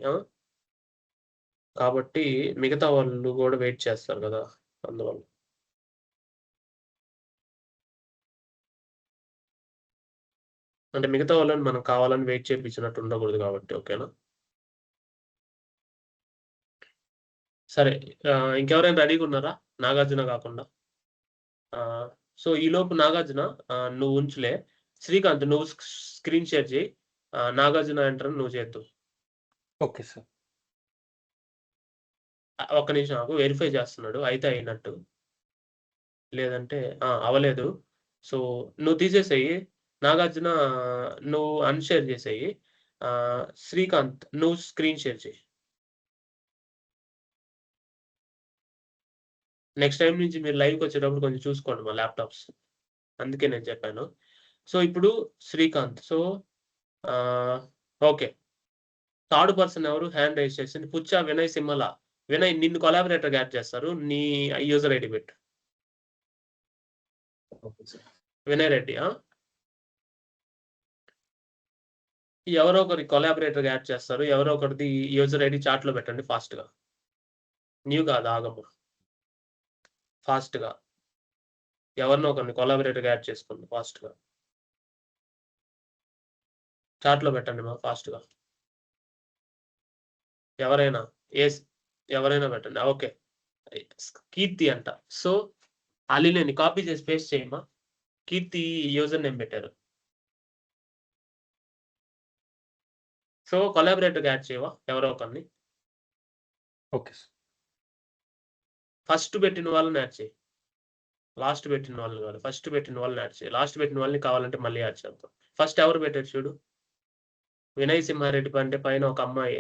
కాబట్టి మిగతా వాళ్ళు కూడా వెయిట్ చేస్తారు కదా, అందువల్ల. అంటే మిగతా వాళ్ళని మనం కావాలని వెయిట్ చేయించినట్టు ఉండకూడదు కాబట్టి. ఓకేనా? సరే, ఇంకెవరైనా రెడీగా ఉన్నారా నాగార్జున కాకుండా? సో ఈలోపు నాగార్జున నువ్వు ఉంచులే. శ్రీకాంత్ నువ్వు స్క్రీన్ షేర్ చేయి. నాగార్జున ఎంటర్ నువ్వు చేద్దు. Okay sir. ఒక్క నిమిషం నాకు వెరిఫై చేస్తున్నాడు, అయితే అయినట్టు, లేదంటే అవ్వలేదు. సో నువ్వు తీసేసేయి. నాగార్జున నువ్వు అన్షేర్ చేసేయి. శ్రీకాంత్ నువ్వు స్క్రీన్ షేర్ చేయి. నెక్స్ట్ టైం నుంచి మీరు లైవ్కి వచ్చేటప్పుడు కొంచెం చూసుకోండి మా ల్యాప్టాప్స్, అందుకే నేను చెప్పాను. సో ఇప్పుడు Srikanth. So okay, third person ఎవరు హ్యాండ్ రైజ్ చేసింది? పుచ్చా వినయ్ సింహల. వినయ్ నిన్ను కొలాబరేటర్ యాడ్ చేస్తారు, నీ యూజర్ ఐడి పెట్టు. వినయ్ రెడ్డి. ఎవరో ఒకరి కొలాబరేటర్ యాడ్ చేస్తారు, ఎవరో ఒకరిది యూజర్ ఐడి చాట్ లో పెట్టండి ఫాస్ట్గా. న్యూ కాదు, ఆగమ్మ, ఫాస్ట్గా ఎవరినో ఒకరిని కొలాబరేటర్ యాడ్ చేసుకోండి ఫాస్ట్గా. చాట్లో పెట్టండి మా ఫాస్ట్గా. ఎవరైనా పెట్టండి. ఓకే, కీర్తి అంట. సో అలీనేని కాపీ చేసి పేస్ట్ చేయమ్మా. కీర్తి యూజర్ నేమ్ పెట్టారు. సో కొలాబరేటర్ యాడ్ చేయవా ఎవరో ఒకరిని? Okay sir. ఫస్ట్ పెట్టిన వాళ్ళని యాడ్ చేయి, లాస్ట్ పెట్టిన వాళ్ళని కాదు, ఫస్ట్ పెట్టిన వాళ్ళని యాడ్ చేయి. లాస్ట్ పెట్టిన వాళ్ళని కావాలంటే మళ్ళీ యాడ్ చేద్దాం. ఫస్ట్ ఎవరు పెట్టారు చూడు, వినయ్ సింహారెడ్డి అంటే పైన ఒక అమ్మాయి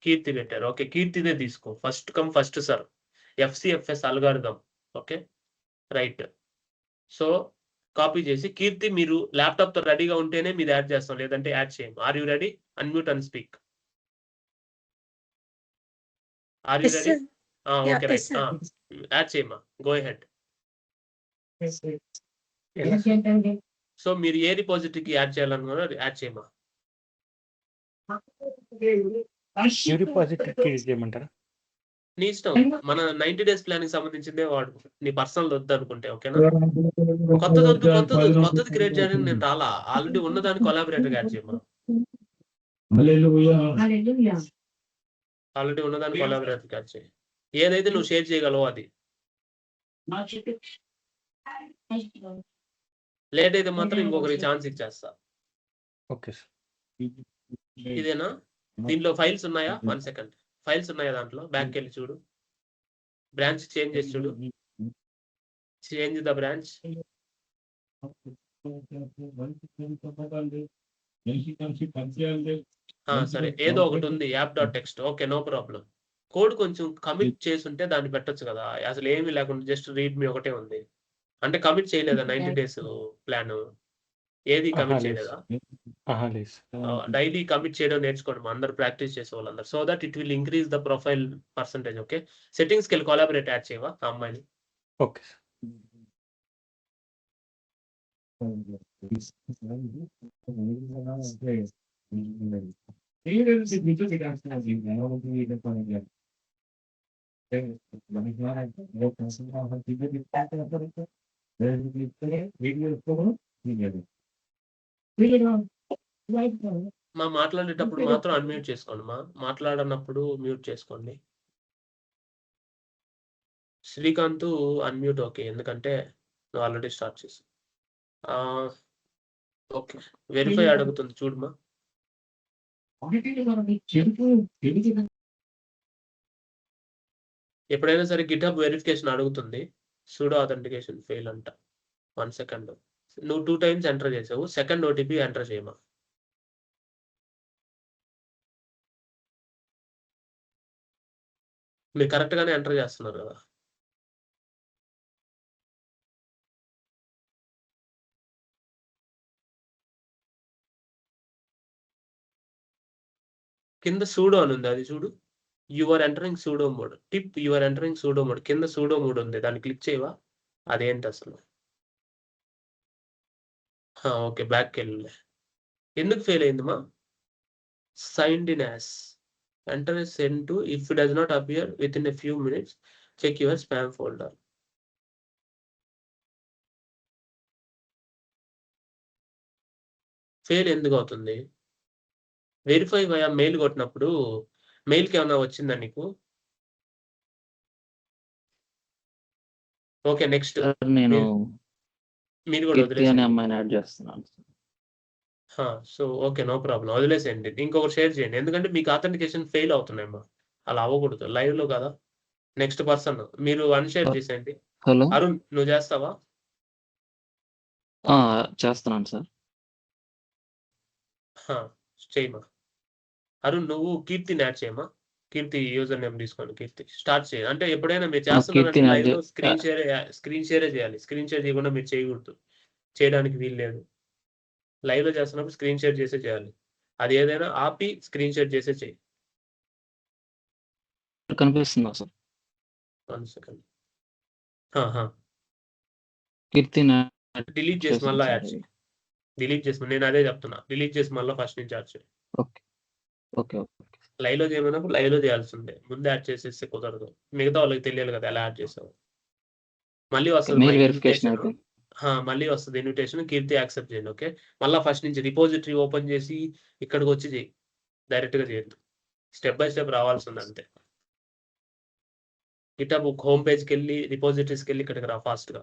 కీర్తి పెట్టారు. ఓకే, కీర్తిదే తీసుకో. First come first sir, FCFS algorithm. Okay right. So copy చేసి కీర్తి మీరు ల్యాప్టాప్ తో రెడీగా ఉంటేనే మీరు యాడ్ చేస్తాం, లేదంటే యాడ్ చేయం. Are you ready? Unmute and speak. Are you ready? Okay right, add చేయమ్మా, గో హెడ్. సో మీరు ఏ రిపోజిటరీకి యాడ్ చేయాలనుకున్నారో యాడ్ చేయమ్మా. చేయమంటారా? నీ ఇష్టం, మన 90 days ప్లాన్ కి సంబంధించిందే వాడు, నీ పర్సనల్ వద్దు అనుకుంటే. ఓకేనా? కొత్తది క్రియేట్ చేయడానికి నేను రాలా, ఆల్రెడీ ఉన్నదాన్ని కొలాబరేటర్ యాడ్ చేయమ్మా. ఆల్రెడీ ఉన్నదాన్ని కొలాబరేటర్ యాడ్ చేయి. ఏదైతే నువ్వు షేర్ చేయగలవో అది. లేట్ అయితే మాత్రం ఇంకొకరికి ఛాన్స్ ఇచ్చేస్తా. Okay sir. ఇదేనా? దీంట్లో ఫైల్స్ ఉన్నాయా? 1 సెకండ్. ఫైల్స్ ఉన్నాయా దాంట్లో? బ్యాక్ వెళ్ళి చూడు, బ్రాంచ్ చేంజ్ చేసి చూడు. Change the branch. సరే, ఏదో ఒకటి ఉంది, app.txt. Okay, no problem. Code కొంచెం కమిట్ చేసి ఉంటే దాన్ని పెట్టొచ్చు కదా. అసలు ఏమీ లేకుండా జస్ట్ రీడ్ మీ ఒకటే ఉంది. అంటే కమిట్ చేయలేదా 90 days ప్లాన్? ఏది కమిట్ చేయలేదా? డైలీ కమిట్ చేయడం నేర్చుకోండి, అందరూ ప్రాక్టీస్ చేసే వాళ్ళందరూ. So that it will increase the profile percentage. Okay, సెట్టింగ్స్కి వెళ్ళి కొలాబరేట్ యాడ్ చేయవా ఆ అమ్మాయిని? Okay sir. మా మాట్లాడేటప్పుడు మాత్రం అన్మ్యూట్ చేసుకోండి, మాట్లాడనప్పుడు మ్యూట్ చేసుకోండి. శ్రీకాంత్ అన్మ్యూట్. ఓకే, ఎందుకంటే నువ్వు ఆల్రెడీ స్టార్ట్ చేసి. ఓకే, వెరిఫై అడుగుతుంది చూడమా. ఎప్పుడైనా సరే గిట్హబ్ వెరిఫికేషన్ అడుగుతుంది, సూడో అథెంటికేషన్ ఫెయిల్ అంట. 1 సెకండ్. నువ్వు 2 times ఎంటర్ చేసావు, సెకండ్ OTP ఎంటర్ చేయమా. మీరు కరెక్ట్ గానే ఎంటర్ చేస్తున్నారు కదా. కింద సూడో అని ఉంది, అది చూడు. Your entering pseudo mode. Tip, your entering pseudo mode. కింద సూడో మోడ్ ఉంది, దాన్ని క్లిక్ చేయవా? అదేంటి అసలు? ఓకే, బ్యాక్కి వెళ్ళలే. ఎందుకు ఫెయిల్ అయిందమ్మా? signed in as. Enter a send to. If it does not appear within a few minutes, check your spam folder. Fail ఎందుకు అవుతుంది? వెరిఫై వయా మెయిల్ కొట్టినప్పుడు మెయిల్కి ఏమైనా వచ్చిందా నీకు? ఓకే, నెక్స్ట్ నేను మీరు కూడా కీర్తి అనే వదిలేసేయండి. అమ్మాయిని యాడ్ చేస్తున్నాను. సో ఓకే, నో ప్రాబ్లం, వదిలేసేయండి. ఇంకొకటి షేర్ చేయండి, ఎందుకంటే మీకు అథెంటికేషన్ ఫెయిల్ అవుతున్నాయమ్మా. అలా అవ్వకూడదు, లైవ్ లో కదా. నెక్స్ట్ పర్సన్ మీరు అన్షేర్ చేసేయండి. హలో, అరుణ్, నువ్వు చేస్తావా? చేస్తున్నాను సార్. చేయమా. అరుణ్, నువ్వు కీర్తిని యాడ్ చేయమా. కీర్తి యూజర్ నేమ్ తీసుకోండి. కీర్తి స్టార్ట్ చేయండి. అంటే ఎప్పుడైనా మీరు చేస్తున్నారంటే కీర్తిని లైవ్ లో యాడ్ స్క్రీన్ షేరే చేయాలి. స్క్రీన్ షేర్ చేయకుండా మీరు చేయకూడదు, చేయడానికి వీలు లేదు. లైవ్ లో చేస్తున్నప్పుడు స్క్రీన్ షేర్ చేసే చేయాలి. అది ఏదైనా ఆపి స్క్రీన్ షేర్ చేసే చేయి. కనిపిస్తుందా సార్? 1 సెకండ్. కీర్తిని డిలీట్ చేసి మళ్ళీ యాడ్ చేయి. డిలీట్ చేసి, నేను అదే చెప్తున్నా, డిలీట్ చేసి మళ్ళీ ఫస్ట్ నుంచి యాడ్ చేయి. Okay okay okay. లైవ్ లో చేయమన్నప్పుడు లైవ్ లో చేయాల్సిందే, ముందు యాడ్ చేసేస్తే కుదరదు. మిగతా వాళ్ళకి తెలియాలి కదా ఎలా యాడ్ చేసావు. మళ్ళీ వస్తుంది మెయిల్ వెరిఫికేషన్ అయితే మళ్ళీ వస్తుంది ఇన్విటేషన్. కీర్తి యాక్సెప్ట్ చేయండి. ఓకే, మళ్ళీ ఫస్ట్ నుంచి రిపోజిటరీ ఓపెన్ చేసి ఇక్కడికి వచ్చి చేయి. డైరెక్ట్ గా చేయొద్దు, స్టెప్ బై స్టెప్ రావాల్సింది అంతే. గిటబ్ హోమ్ పేజ్కి వెళ్ళి రిపోజిటరీస్కి వెళ్ళి ఇక్కడికి రా ఫాస్ట్ గా.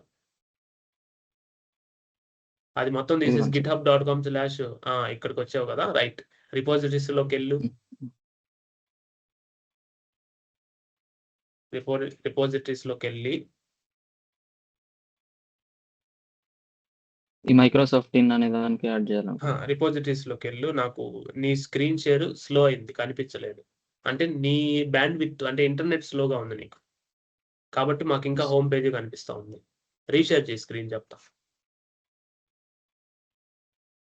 అది మొత్తం తీసేసి github.com/ ఇక్కడికి వచ్చావు కదా, రైట్. రిపోజిటరీస్ లోకి వెళ్ళు. రిపోజిటరీస్ లోకి వెళ్ళి ఈ మైక్రోసాఫ్ట్ టీన్ అనే దానికి యాడ్ చేయాలి. రిపోజిటరీస్ లోకి వెళ్ళు. నాకు నీ స్క్రీన్ షేర్ స్లో అయింది, కనిపించలేదు. అంటే నీ బ్యాండ్ విత్ అంటే ఇంటర్నెట్ స్లోగా ఉంది నీకు, కాబట్టి మాకు ఇంకా హోమ్ పేజ్ కనిపిస్తా ఉంది. రీషేర్ చేయి స్క్రీన్ చెప్తా.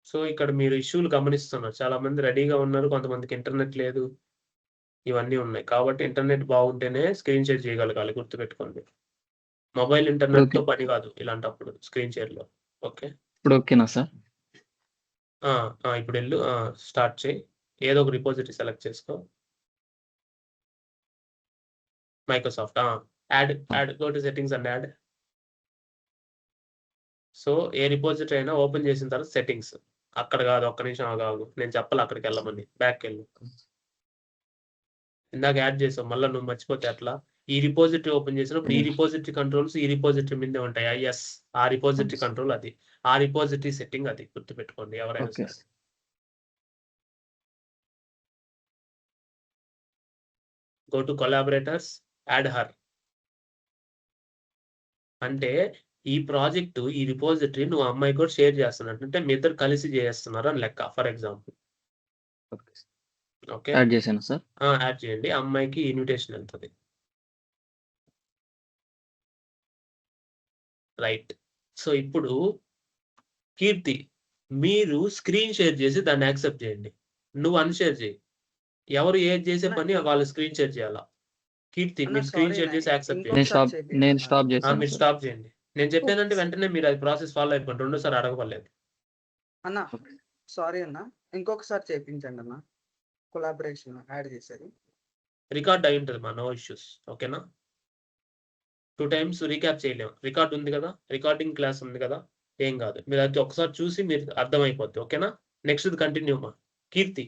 సో ఇక్కడ మీరు ఇష్యూలు గమనిస్తున్నారు, చాలా మంది రెడీగా ఉన్నారు, కొంతమందికి ఇంటర్నెట్ లేదు, ఇవన్నీ ఉన్నాయి. కాబట్టి ఇంటర్నెట్ బాగుంటేనే స్క్రీన్ షేర్ చేయగలగాలి, గుర్తుపెట్టుకోండి. మొబైల్ ఇంటర్నెట్ తో పని కాదు ఇలాంటప్పుడు స్క్రీన్ షేర్ లో. ఓకే, ఇప్పుడు ఓకేనా సార్? ఇప్పుడు వెళ్ళు, స్టార్ట్ చేయి. ఏదో ఒక రిపోజిటరీ సెలెక్ట్ చేసుకో. Microsoft add go to settings and add. So A repository అయినా ఓపెన్ చేసిన తర్వాత సెట్టింగ్స్, అక్కడ కాదు, ఒక్క నిమిషం కాదు, నేను చెప్పాలి అక్కడికి వెళ్ళమని. బ్యాక్ వెళ్ళు. ఇందాక యాడ్ చేసావు, మళ్ళీ నువ్వు మర్చిపోతే అట్లా. ఈ రిపోజిటరీ ఓపెన్ చేసినప్పుడు ఈ రిపోజిటరీ కంట్రోల్స్ ఈ రిపోజిటరీ మీదే ఉంటాయి. ఎస్, ఆ రిపోజిటరీ కంట్రోల్ అది, ఆ రిపోజిటరీ సెట్టింగ్ అది, గుర్తుపెట్టుకోండి ఎవరైనా సరే. Go to collaborators, add her. అంటే ఈ ప్రాజెక్టు, ఈ రిపోజిటరీ నువ్వు అమ్మాయి కూడా షేర్ చేస్తున్నట్టు, అంటే మీ ఇద్దరు కలిసి చేస్తున్నారు అని లెక్క, ఫర్ ఎగ్జాంపుల్. ఓకే, యాడ్ చేశాను సార్. యాడ్ చేయండి. అమ్మాయికి ఇన్విటేషన్ వెళ్తుంది. రైట్. సో ఇప్పుడు కీర్తి, మీరు స్క్రీన్ షేర్ చేసి దాన్ని యాక్సెప్ట్ చేయండి. నువ్వు అన్షేర్ చేయి. ఎవరు ఏది చేసే పని వాళ్ళు స్క్రీన్ షేర్ చేయాలా. కీర్తి, మీరు స్క్రీన్ షేర్ చేసి యాక్సెప్ట్ చేయండి. నేను స్టాప్ చేశాను. మీరు స్టాప్ చేయండి. నేను చెప్పానంటే వెంటనే మీరు అది ప్రాసెస్ ఫాలో అయిపోండి, రెండోసారి అడగలేదు. అన్న సారీ అన్న, ఇంకొకసారి చేయించండి అన్న. కొలాబరేషన్ యాడ్ చేసేది రికార్డ్ అయి ఉంటుంది మా, నో ఇష్యూస్. ఓకేనా, 2 times రీక్యాప్ చేయలేము. రికార్డ్ ఉంది కదా, రికార్డింగ్ క్లాస్ ఉంది కదా, ఏం కాదు. మీరు అది ఒకసారి చూసి మీరు అర్థమైపోద్ది. ఓకేనా, నెక్స్ట్ కంటిన్యూ మా కీర్తి.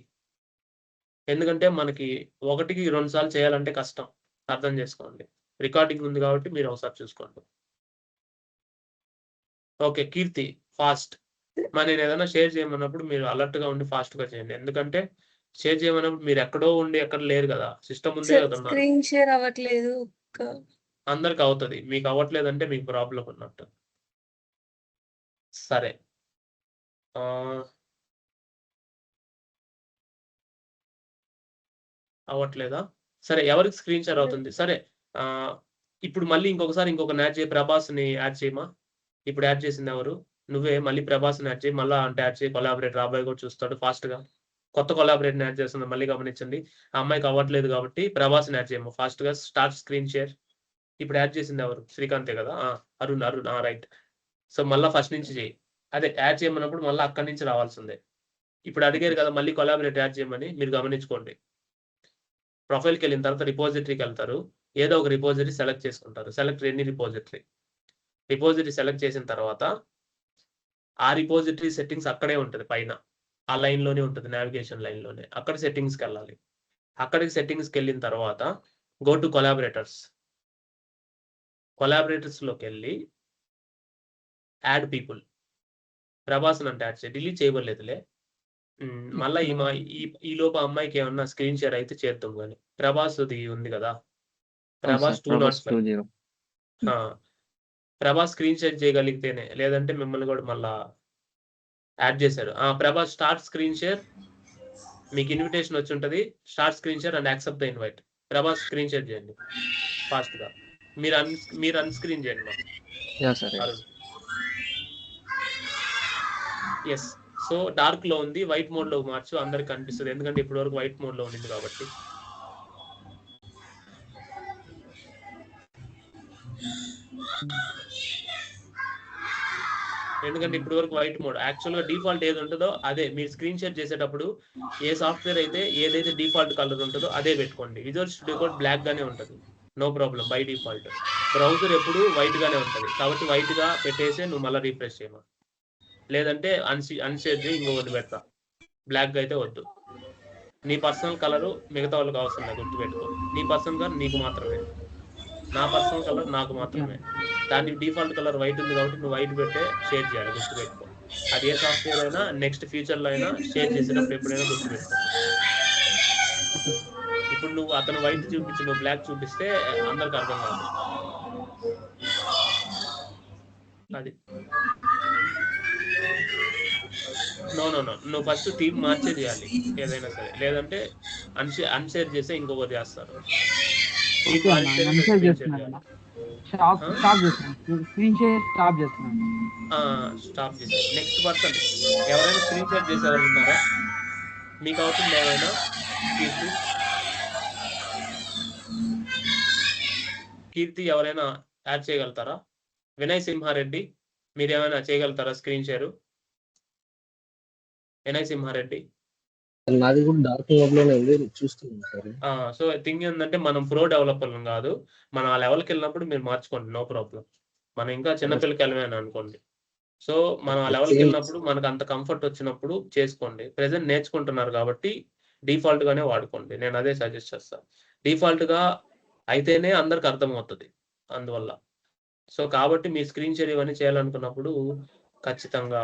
ఎందుకంటే మనకి 1కి 2 సార్లు చేయాలంటే కష్టం, అర్థం చేసుకోండి. రికార్డింగ్ ఉంది కాబట్టి మీరు ఒకసారి చూసుకోండి. ఓకే కీర్తి, ఫాస్ట్. నేను ఏదైనా షేర్ చేయమన్నప్పుడు మీరు అలర్ట్ గా ఉండి ఫాస్ట్ గా చేయండి. ఎందుకంటే షేర్ చేయమన్నప్పుడు మీరు ఎక్కడో ఉండి ఎక్కడ లేరు కదా, సిస్టమ్ ఉందే కదా. స్క్రీన్ షేర్ అవ్వట్లేదు. అందరికి అవుతుంది, మీకు అవ్వట్లేదంటే మీకు ప్రాబ్లం ఉన్నట్టు. సరే, అవ్వట్లేదా? సరే, ఎవరికి స్క్రీన్ షేర్ అవుతుంది? సరే, ఇప్పుడు మళ్ళీ ఇంకొకసారి ఇంకొక యాడ్ చేయి. ప్రభాస్ని యాడ్ చేయమా. ఇప్పుడు యాడ్ చేసింది ఎవరు? నువ్వే. మళ్ళీ ప్రభాస్ని యాడ్ చేయి. మళ్ళీ అంటే యాడ్ చేయి. కొలాబరేటర్ అబ్బాయి కూడా చూస్తాడు ఫాస్ట్ గా. కొత్త కొలాబరేటర్ యాడ్ చేస్తుంది, మళ్ళీ గమనించండి. ఆ అమ్మాయికి అవ్వట్లేదు కాబట్టి ప్రభాస్ని యాడ్ చేయమా ఫాస్ట్ గా. Start screen share. ఇప్పుడు యాడ్ చేసింది ఎవరు? శ్రీకాంతే కదా. అరుణ్ రైట్. సో మళ్ళీ ఫస్ట్ నుంచి చేయి. అదే యాడ్ చేయమన్నప్పుడు మళ్ళీ అక్కడి నుంచి రావాల్సిందే. ఇప్పుడు అడిగారు కదా మళ్ళీ కొలాబరేట్ యాడ్ చేయమని, మీరు గమనించుకోండి. ప్రొఫైల్కి వెళ్ళిన తర్వాత రిపోజిటరీకి వెళ్తారు, ఏదో ఒక రిపోజిటరీ సెలెక్ట్ చేసుకుంటారు. సెలెక్ట్ ఎనీ రిపోజిటరీ సెలెక్ట్ చేసిన తర్వాత ఆ రిపోజిటరీ సెట్టింగ్స్ అక్కడే ఉంటుంది పైన, ఆ లైన్లోనే ఉంటుంది, నావిగేషన్ లైన్లోనే. అక్కడ సెట్టింగ్స్కి వెళ్ళాలి. అక్కడికి సెట్టింగ్స్కి వెళ్ళిన తర్వాత గో టు కొలాబరేటర్స్లోకి వెళ్ళి యాడ్ పీపుల్, ప్రభాస్ని అంటే యాడ్ చేయి, డిలీట్ చేయబడలేదులే. మళ్ళీ ఈ లోపు అమ్మాయికి ఏమన్నా స్క్రీన్ షేర్ అయితే చేద్దాం కానీ. ప్రభాస్ది ఉంది కదా, ప్రభాస్ 205. ప్రభాస్ స్క్రీన్ షేర్ చేయగలిగితేనే, లేదంటే మిమ్మల్ని కూడా మళ్ళా యాడ్ చేశారు. ప్రభాస్ స్టార్ట్ స్క్రీన్ షేర్, మీకు ఇన్విటేషన్ వచ్చి ఉంటుంది. Start screen share and accept the invite. Prabhas screen share చేయండి ఫాస్ట్గా. మీరు అన్స్క్రీన్ చేయండి మా అరుణ్. ఎస్. సో డార్క్ లో ఉంది, వైట్ మోడ్ లో మార్చు, అందరికి కనిపిస్తుంది. ఎందుకంటే ఇప్పటి వరకు వైట్ మోడ్ లో ఉంది కాబట్టి. ఎందుకంటే ఇప్పటి వరకు వైట్ మోడ్. యాక్చువల్గా డిఫాల్ట్ ఏది ఉంటుందో అదే. మీరు స్క్రీన్ షేర్ చేసేటప్పుడు ఏ సాఫ్ట్వేర్ అయితే ఏదైతే డిఫాల్ట్ కలర్ ఉంటుందో అదే పెట్టుకోండి. విజువల్ స్టూడియో కోడ్ బ్లాక్ గానే ఉంటుంది, no problem. By default browser ఎప్పుడు వైట్ గానే ఉంటుంది కాబట్టి వైట్ గా పెట్టేసి నువ్వు మళ్ళీ రీఫ్రెష్ చేయమా. లేదంటే అన్షేర్ చేయి, ఇంకొకటి పెడతా. బ్లాక్ గా అయితే వద్దు. నీ పర్సనల్ కలరు మిగతా వాళ్ళకి అవసరం లేదు, గుర్తుపెట్టుకో. నీ పర్సనల్ కలర్ నీకు మాత్రమే, నా పర్సనల్ కలర్ నాకు మాత్రమే. దానికి డిఫాల్ట్ కలర్ వైట్ ఉంది కాబట్టి నువ్వు వైట్ పెట్టే షేర్ చేయాలి, గుర్తుపెట్టుకో. అది ఏ సాఫ్ట్వేర్ అయినా నెక్స్ట్ ఫ్యూచర్లో అయినా షేర్ చేసేటప్పుడు ఎప్పుడైనా గుర్తుపెట్టుకో. ఇప్పుడు నువ్వు అతను వైట్ చూపించి నువ్వు బ్లాక్ చూపిస్తే అందరికి అర్థం కాదు. అది నో నువ్వు ఫస్ట్ థీమ్ మార్చే చేయాలి ఏదైనా సరే, లేదంటే అన్షేర్ చేస్తే ఇంకొకటి చేస్తారు. స్టాప్ చేసి నెక్స్ట్ పర్సన్ ఎవరైనా స్క్రీన్ షేర్ చేసే వాళ్ళు ఉన్నారా? మీకు అవుతుంది ఏమైనా? కీర్తి ఎవరైనా యాడ్ చేయగలుగుతారా? వినయ్ సింహారెడ్డి మీరు ఏమైనా చేయగలుగుతారా స్క్రీన్ షేర్? వినయ్ సింహారెడ్డి నాది కూడా డార్క్ మోడ్ లోనే ఉంది, చూస్తున్నాను సార్. సో థింగ్ ఏంటంటే మనం ప్రో డెవలపర్ కాదు, మనం ఆ లెవెల్కి వెళ్ళినప్పుడు మీరు మార్చుకోండి, నో ప్రాబ్లం. మనం ఇంకా చిన్నపిల్లకి వెళ్ళమని అనుకోండి. సో మనం ఆ లెవెల్కి వెళ్ళినప్పుడు మనకు అంత కంఫర్ట్ వచ్చినప్పుడు చేసుకోండి. ప్రెసెంట్ నేర్చుకుంటున్నారు కాబట్టి డిఫాల్ట్ గానే వాడుకోండి, నేను అదే సజెస్ట్ చేస్తాను. డిఫాల్ట్ గా అయితేనే అందరికి అర్థమవుతుంది అందువల్ల. సో కాబట్టి మీ స్క్రీన్ షేర్ ఇవన్నీ చేయాలనుకున్నప్పుడు ఖచ్చితంగా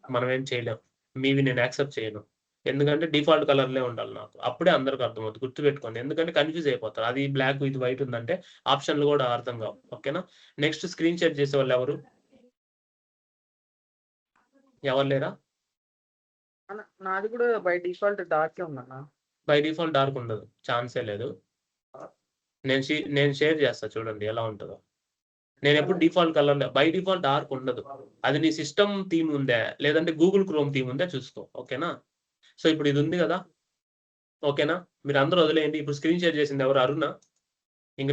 మనం ఏం చేయలేం. మీవి నేను యాక్సెప్ట్ చేయను, ఎందుకంటే డిఫాల్ట్ కలర్లే ఉండాలి నాకు, అప్పుడే అందరికి అర్థమవుతుంది. గుర్తుపెట్టుకోండి, ఎందుకంటే కన్ఫ్యూజ్ అయిపోతారు. అది బ్లాక్ ఇది వైట్ ఉందంటే ఆప్షన్లు కూడా అర్థం కావు. ఓకేనా? నెక్స్ట్ స్క్రీన్ షేర్ చేసే వాళ్ళు ఎవరు లేరా? నాది కూడా బై డిఫాల్ట్ డార్క్ ఉందన్న. బై డిఫాల్ట్ డార్క్ ఉండదు, ఛాన్సే లేదు. నేను షేర్ చేస్తా చూడండి ఎలా ఉంటుందో. నేను ఎప్పుడు default colour by default dark ఉండదు. అది నీ సిస్టమ్ థీమ్ ఉందే, లేదంటే గూగుల్ క్రోమ్ థీమ్ ఉందే చూసుకో. ఓకేనా? సో ఇప్పుడు ఇది ఉంది కదా, ఓకేనా? మీరు అందరూ వదిలేయండి. ఇప్పుడు స్క్రీన్ షేర్ చేసింది ఎవరు? అరుణ. ఇంక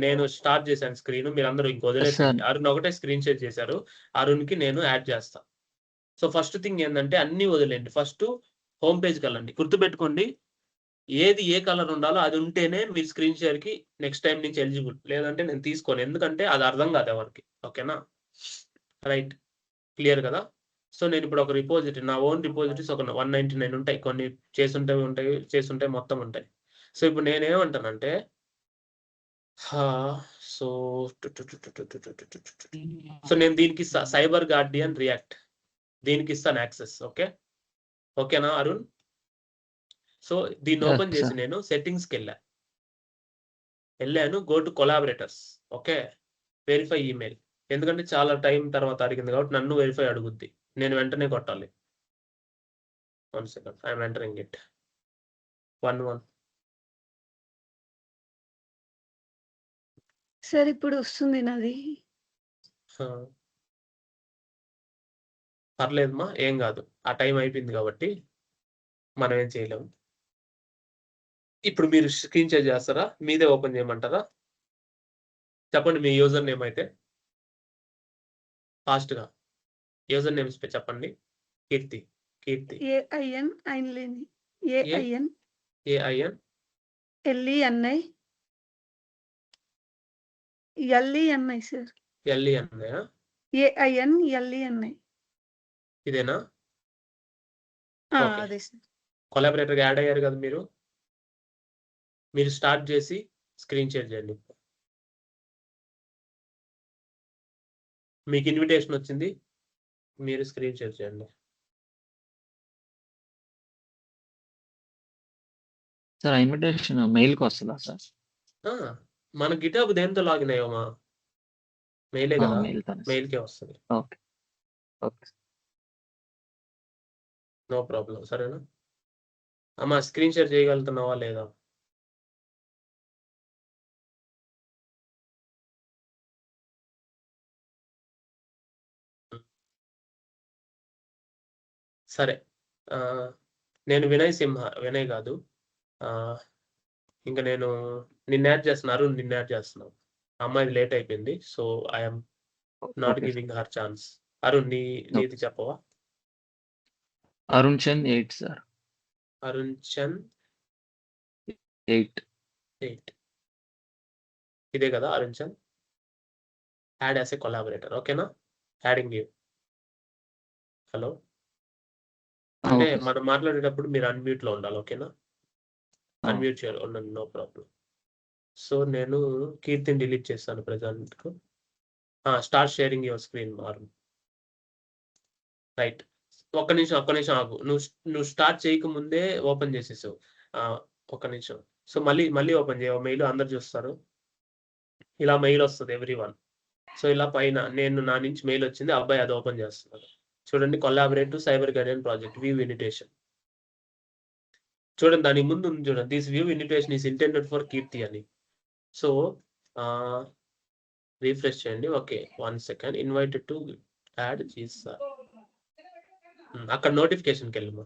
నేను స్టార్ట్ చేశాను స్క్రీన్, మీరు అందరూ ఇంక వదిలేసండి. అరుణ్ ఒకటే స్క్రీన్ షేర్ చేశారు, అరుణ్కి నేను యాడ్ చేస్తా. సో ఫస్ట్ థింగ్ ఏంటంటే అన్ని వదిలేండి, ఫస్ట్ హోమ్ పేజ్కి వెళ్ళండి. గుర్తుపెట్టుకోండి, ఏది ఏ కలర్ ఉండాలో అది ఉంటేనే మీరు స్క్రీన్ షేర్కి నెక్స్ట్ టైం నుంచి ఎలిజిబుల్, లేదంటే నేను తీసుకోను, ఎందుకంటే అది అర్థం కాదు ఎవరికి. ఓకేనా? రైట్, క్లియర్ కదా? సో నేను ఇప్పుడు ఒక రిపోజిటరీ, నా ఓన్ రిపోజిటరీస్ ఒక 199 ఉంటాయి, కొన్ని చేసుంటాయి మొత్తం ఉంటాయి. సో ఇప్పుడు నేనేమంటానంటే సో నేను దీనికి సైబర్ గార్డియన్ రియాక్ట్, దీనికి ఇస్తాను యాక్సెస్. ఓకేనా అరుణ్? సో దీన్ని ఓపెన్ చేసి నేను సెట్టింగ్స్కి వెళ్ళాను. Go to collaborators. Okay, verify email, ఎందుకంటే చాలా టైం తర్వాత అడిగింది కాబట్టి నన్ను వెరిఫై అడుగుద్ది, నేను వెంటనే కొట్టాలి. 1 second, I'm entering it. 11 sir ఇప్పుడు వస్తుంది నాది. పర్లేదమ్మా, ఏం కాదు, ఆ టైం అయిపోయింది కాబట్టి మనం ఏం చేయలేము. ఇప్పుడు మీరు స్క్రీన్ షేర్ చేస్తారా? మీదే ఓపెన్ చేయమంటారా? చెప్పండి మీ యూజర్ నేమ్ అయితే ఫాస్ట్గా. యూజర్ నేమ్స్ చెప్పండి. కీర్తి కీర్తి. ఏఐఎన్ అయినలేని A I N A I N L E N I L E N I sir. L E N I A I N L E N I ఇదేనా? ఓకే. అదే సార్. కొలాబరేటర్గా యాడ్ అయ్యారు కదా మీరు. మీరు స్టార్ట్ చేసి స్క్రీన్ షేర్ చేయండి. మీకు ఇన్విటేషన్ వచ్చింది, మీరు స్క్రీన్ షేర్ చేయండి. సార్ ఇన్విటేషన్ మెయిల్కి వస్తుందా సార్? మన గిటాబ్ దేంతో లాగిన్ అయ్యామా? మెయిలే కదా, మెయిల్ తోనే. మెయిల్కే వస్తుంది. Okay okay no problem. సరేనా అమ్మా? స్క్రీన్ షేర్ చేయగలుగుతున్నావా లేదా? సరే, నేను వినయ్ కాదు, ఇంకా నేను నిన్న యాడ్ చేస్తున్నారు, నిన్న యాడ్ చేస్తున్నాను. అమ్మాయిది లేట్ అయిపోయింది, so I'm not giving her chance. Arun నీది చెప్పవా? అరుణ్ చంద్ 8 సార్. అరుణ్ చంద్ 8 ఇదే కదా Arun Chand? Add as a collaborator. ఓకేనా? Adding you. హలో, అంటే మనం మాట్లాడేటప్పుడు మీరు అన్మ్యూట్ లో ఉండాలి. ఓకేనా? అన్మ్యూట్ చేయాలి, ఉండండి, నో ప్రాబ్లం. సో నేను కీర్తిని డిలీట్ చేస్తాను ప్రజెంట్ కు. స్టార్ట్ షేరింగ్ యువర్ స్క్రీన్ మారు. రైట్, ఒక్క నిమిషం ఆగు. నువ్వు స్టార్ట్ చేయకముందే ఓపెన్ చేసేసావు. ఒక్క నిమిషం. సో మళ్ళీ ఓపెన్ చేయవు. మెయిల్ అందరు చూస్తారు. ఇలా మెయిల్ వస్తుంది ఎవ్రీవన్. సో ఇలా పైన నా నుంచి మెయిల్ వచ్చింది, అబ్బాయి అది ఓపెన్ చేస్తున్నాడు. చూడండి, collaborate to cyber guidance project view invitation. చూడండి, దాని ముందు ఉంది చూడండి, this view invitation is intended for Keerthi అని. సో రీఫ్రెష్ చేయండి. Okay, 1 second. Invited to add sir. అక్కడ నోటిఫికేషన్కి వెళ్ళమ్మా.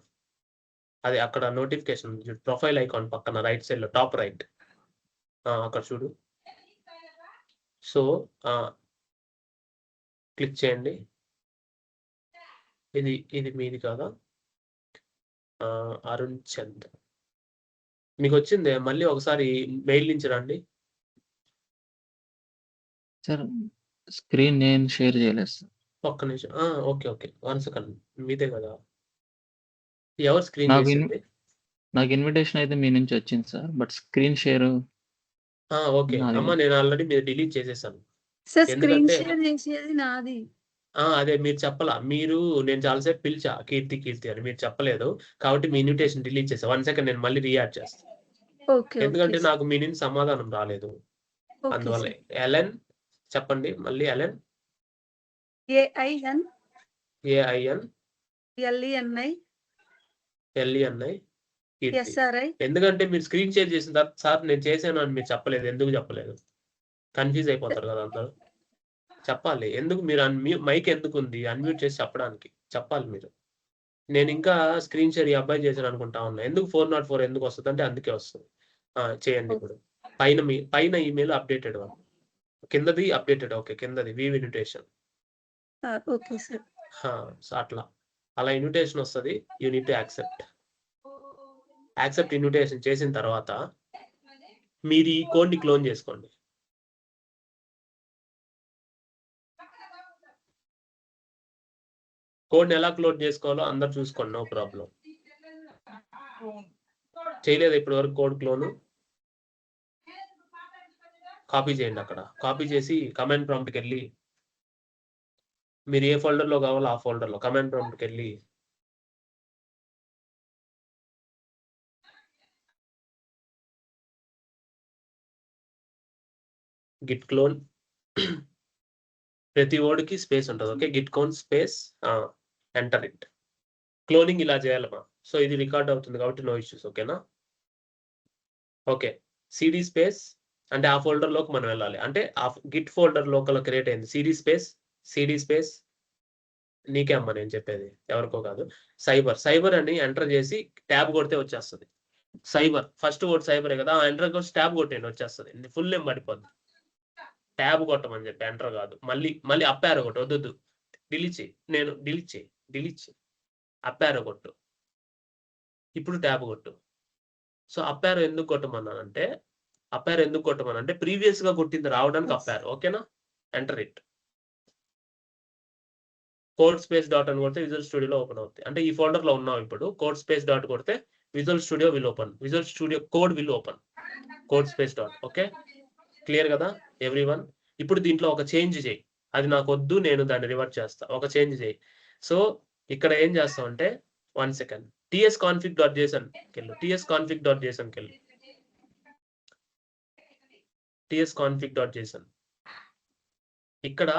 అది అక్కడ నోటిఫికేషన్ ప్రొఫైల్ ఐకాన్ పక్కన రైట్ సైడ్ లో టాప్ రైట్, అక్కడ చూడు. సో క్లిక్ చేయండి. ఇది మీది కాదా? అరుణ్ చంద్ మీకు వచ్చిందే. మళ్ళీ ఒకసారి మెయిల్ నుంచి రండి. సార్ స్క్రీన్ నేను షేర్ చేయలేదు సార్. ఒక్క నిమిషం. Okay 1 second. మీదే కదా? ఎవరు స్క్రీన్ నాకు చేసింది? నాకు ఇన్విటేషన్ అయితే మీ నుంచి వచ్చింది sir, but screen share okay అమ్మా, నేను ఆల్రెడీ మీరు డిలీట్ చేసేసాను. సార్ స్క్రీన్ ఎందుకంటే షేర్ చేసేది నాది. అదే మీరు చెప్పలా. నేను చాలాసేపు పిలిచా కీర్తి అని, మీరు చెప్పలేదు కాబట్టి మీ ఇన్విటేషన్ డిలీట్ చేసా. 1 సెకండ్, నేను మళ్ళీ రీయాడ్ చేస్తాను. ఎందుకంటే నాకు మీ నుంచి సమాధానం రాలేదు, అందువల్ల. ఎలెన్ చెప్పండి మళ్ళీ. ఎలెన్ ఏఐఎన్ ఎల్ఈఎన్ఐ కీర్తి. ఎస్ఆర్ఐ. ఎందుకంటే మీరు స్క్రీన్ షేర్ చేసిన తర్వాత సార్ నేను చేశాను అని మీరు చెప్పలేదు. ఎందుకు చెప్పలేదు? కన్ఫ్యూజ్ అయిపోతారు కదా అందరూ. చెప్పాలి. ఎందుకు మీరు మైక్ ఎందుకు ఉంది? అన్మ్యూట్ చేసి చెప్పడానికి చెప్పాలి మీరు. నేను ఇంకా స్క్రీన్ షేర్ ఈ అబ్బాయి చేశాను అనుకుంటా ఉన్నా. ఎందుకు 404 ఎందుకు వస్తుంది అంటే అందుకే వస్తుంది. చేయండి. ఇప్పుడు పైన ఈమెయిల్ అప్డేటెడ్, కిందది అప్డేటెడ్. ఓకే, కిందది వ్యూ ఇన్విటేషన్. Okay sir. అలా ఇన్విటేషన్ వస్తుంది. You need to accept invitation చేసిన తర్వాత మీరు ఈ కోడ్ని క్లోన్ చేసుకోండి. కోడ్ని ఎలా క్లోన్ చేసుకోవాలో అందరు చూసుకోండి, నో ప్రాబ్లం. చేయలేదు ఇప్పటి వరకు కోడ్ క్లోన్? కాపీ చేయండి. అక్కడ కాపీ చేసి కమాండ్ ప్రాంప్ట్కి వెళ్ళి మీరు ఏ ఫోల్డర్లో కావాలో ఆ ఫోల్డర్లో కమాండ్ ప్రాంప్ట్కి వెళ్ళి గిట్ క్లోన్, ప్రతి వర్డ్కి స్పేస్ ఉంటుంది. Okay, Git clone space enter it. Cloning ఇలా చేయాలమ్మా. సో ఇది రికార్డ్ అవుతుంది కాబట్టి నో ఇష్యూస్. ఓకేనా? ఓకే, సిడి స్పేస్ అంటే ఆ ఫోల్డర్లోకి మనం వెళ్ళాలి. అంటే ఆ గిట్ ఫోల్డర్ లోకల్ క్రియేట్ అయింది. సిడి స్పేస్ నీకే అమ్మ నేను చెప్పేది, ఎవరికో కాదు. సైబర్ అని ఎంటర్ చేసి ట్యాబ్ కొడితే వచ్చేస్తుంది. సైబర్ ఫస్ట్ వర్డ్ సైబరే కదా, ఎంటర్ కొట్టి ట్యాబ్ కొట్టేయండి, వచ్చేస్తుంది. ఫుల్ నేమ్ పడిపోద్ది. ట్యాబ్ కొట్టమని చెప్పి ఎంటర్ కాదు. మళ్ళీ అప్పారు ఒకటి వద్దు, డిలీట్ చేయి. డిలీట్ చేయి. అప్ యారో కొట్టు. ఇప్పుడు ట్యాబ్ కొట్టు. సో అప్ యారో ఎందుకు కొట్టమనంటే ప్రీవియస్ గా కొట్టింది రావడానికి అప్ యారో. ఓకేనా? Enter it. Code space dot అని కొడితే విజువల్ స్టూడియోలో ఓపెన్ అవుతుంది. అంటే ఈ ఫోల్డర్ లో ఉన్నావు ఇప్పుడు. కోడ్ స్పేస్ డాట్ కొడితే visual studio will open. Visual studio code will open. Code space dot. Okay, clear కదా ఎవ్రీవన్? ఇప్పుడు దీంట్లో ఒక చేంజ్ చేయి. అది నాకు వద్దు, నేను దాన్ని రివర్ట్ చేస్తా. ఒక చేంజ్ చేయి. సో ఇక్కడ ఏం చేస్తావు అంటే 1 సెకండ్ tsconfig.json కెళ్ళు. tsconfig.json కెళ్ళు. tsconfig.json ఇక్కడ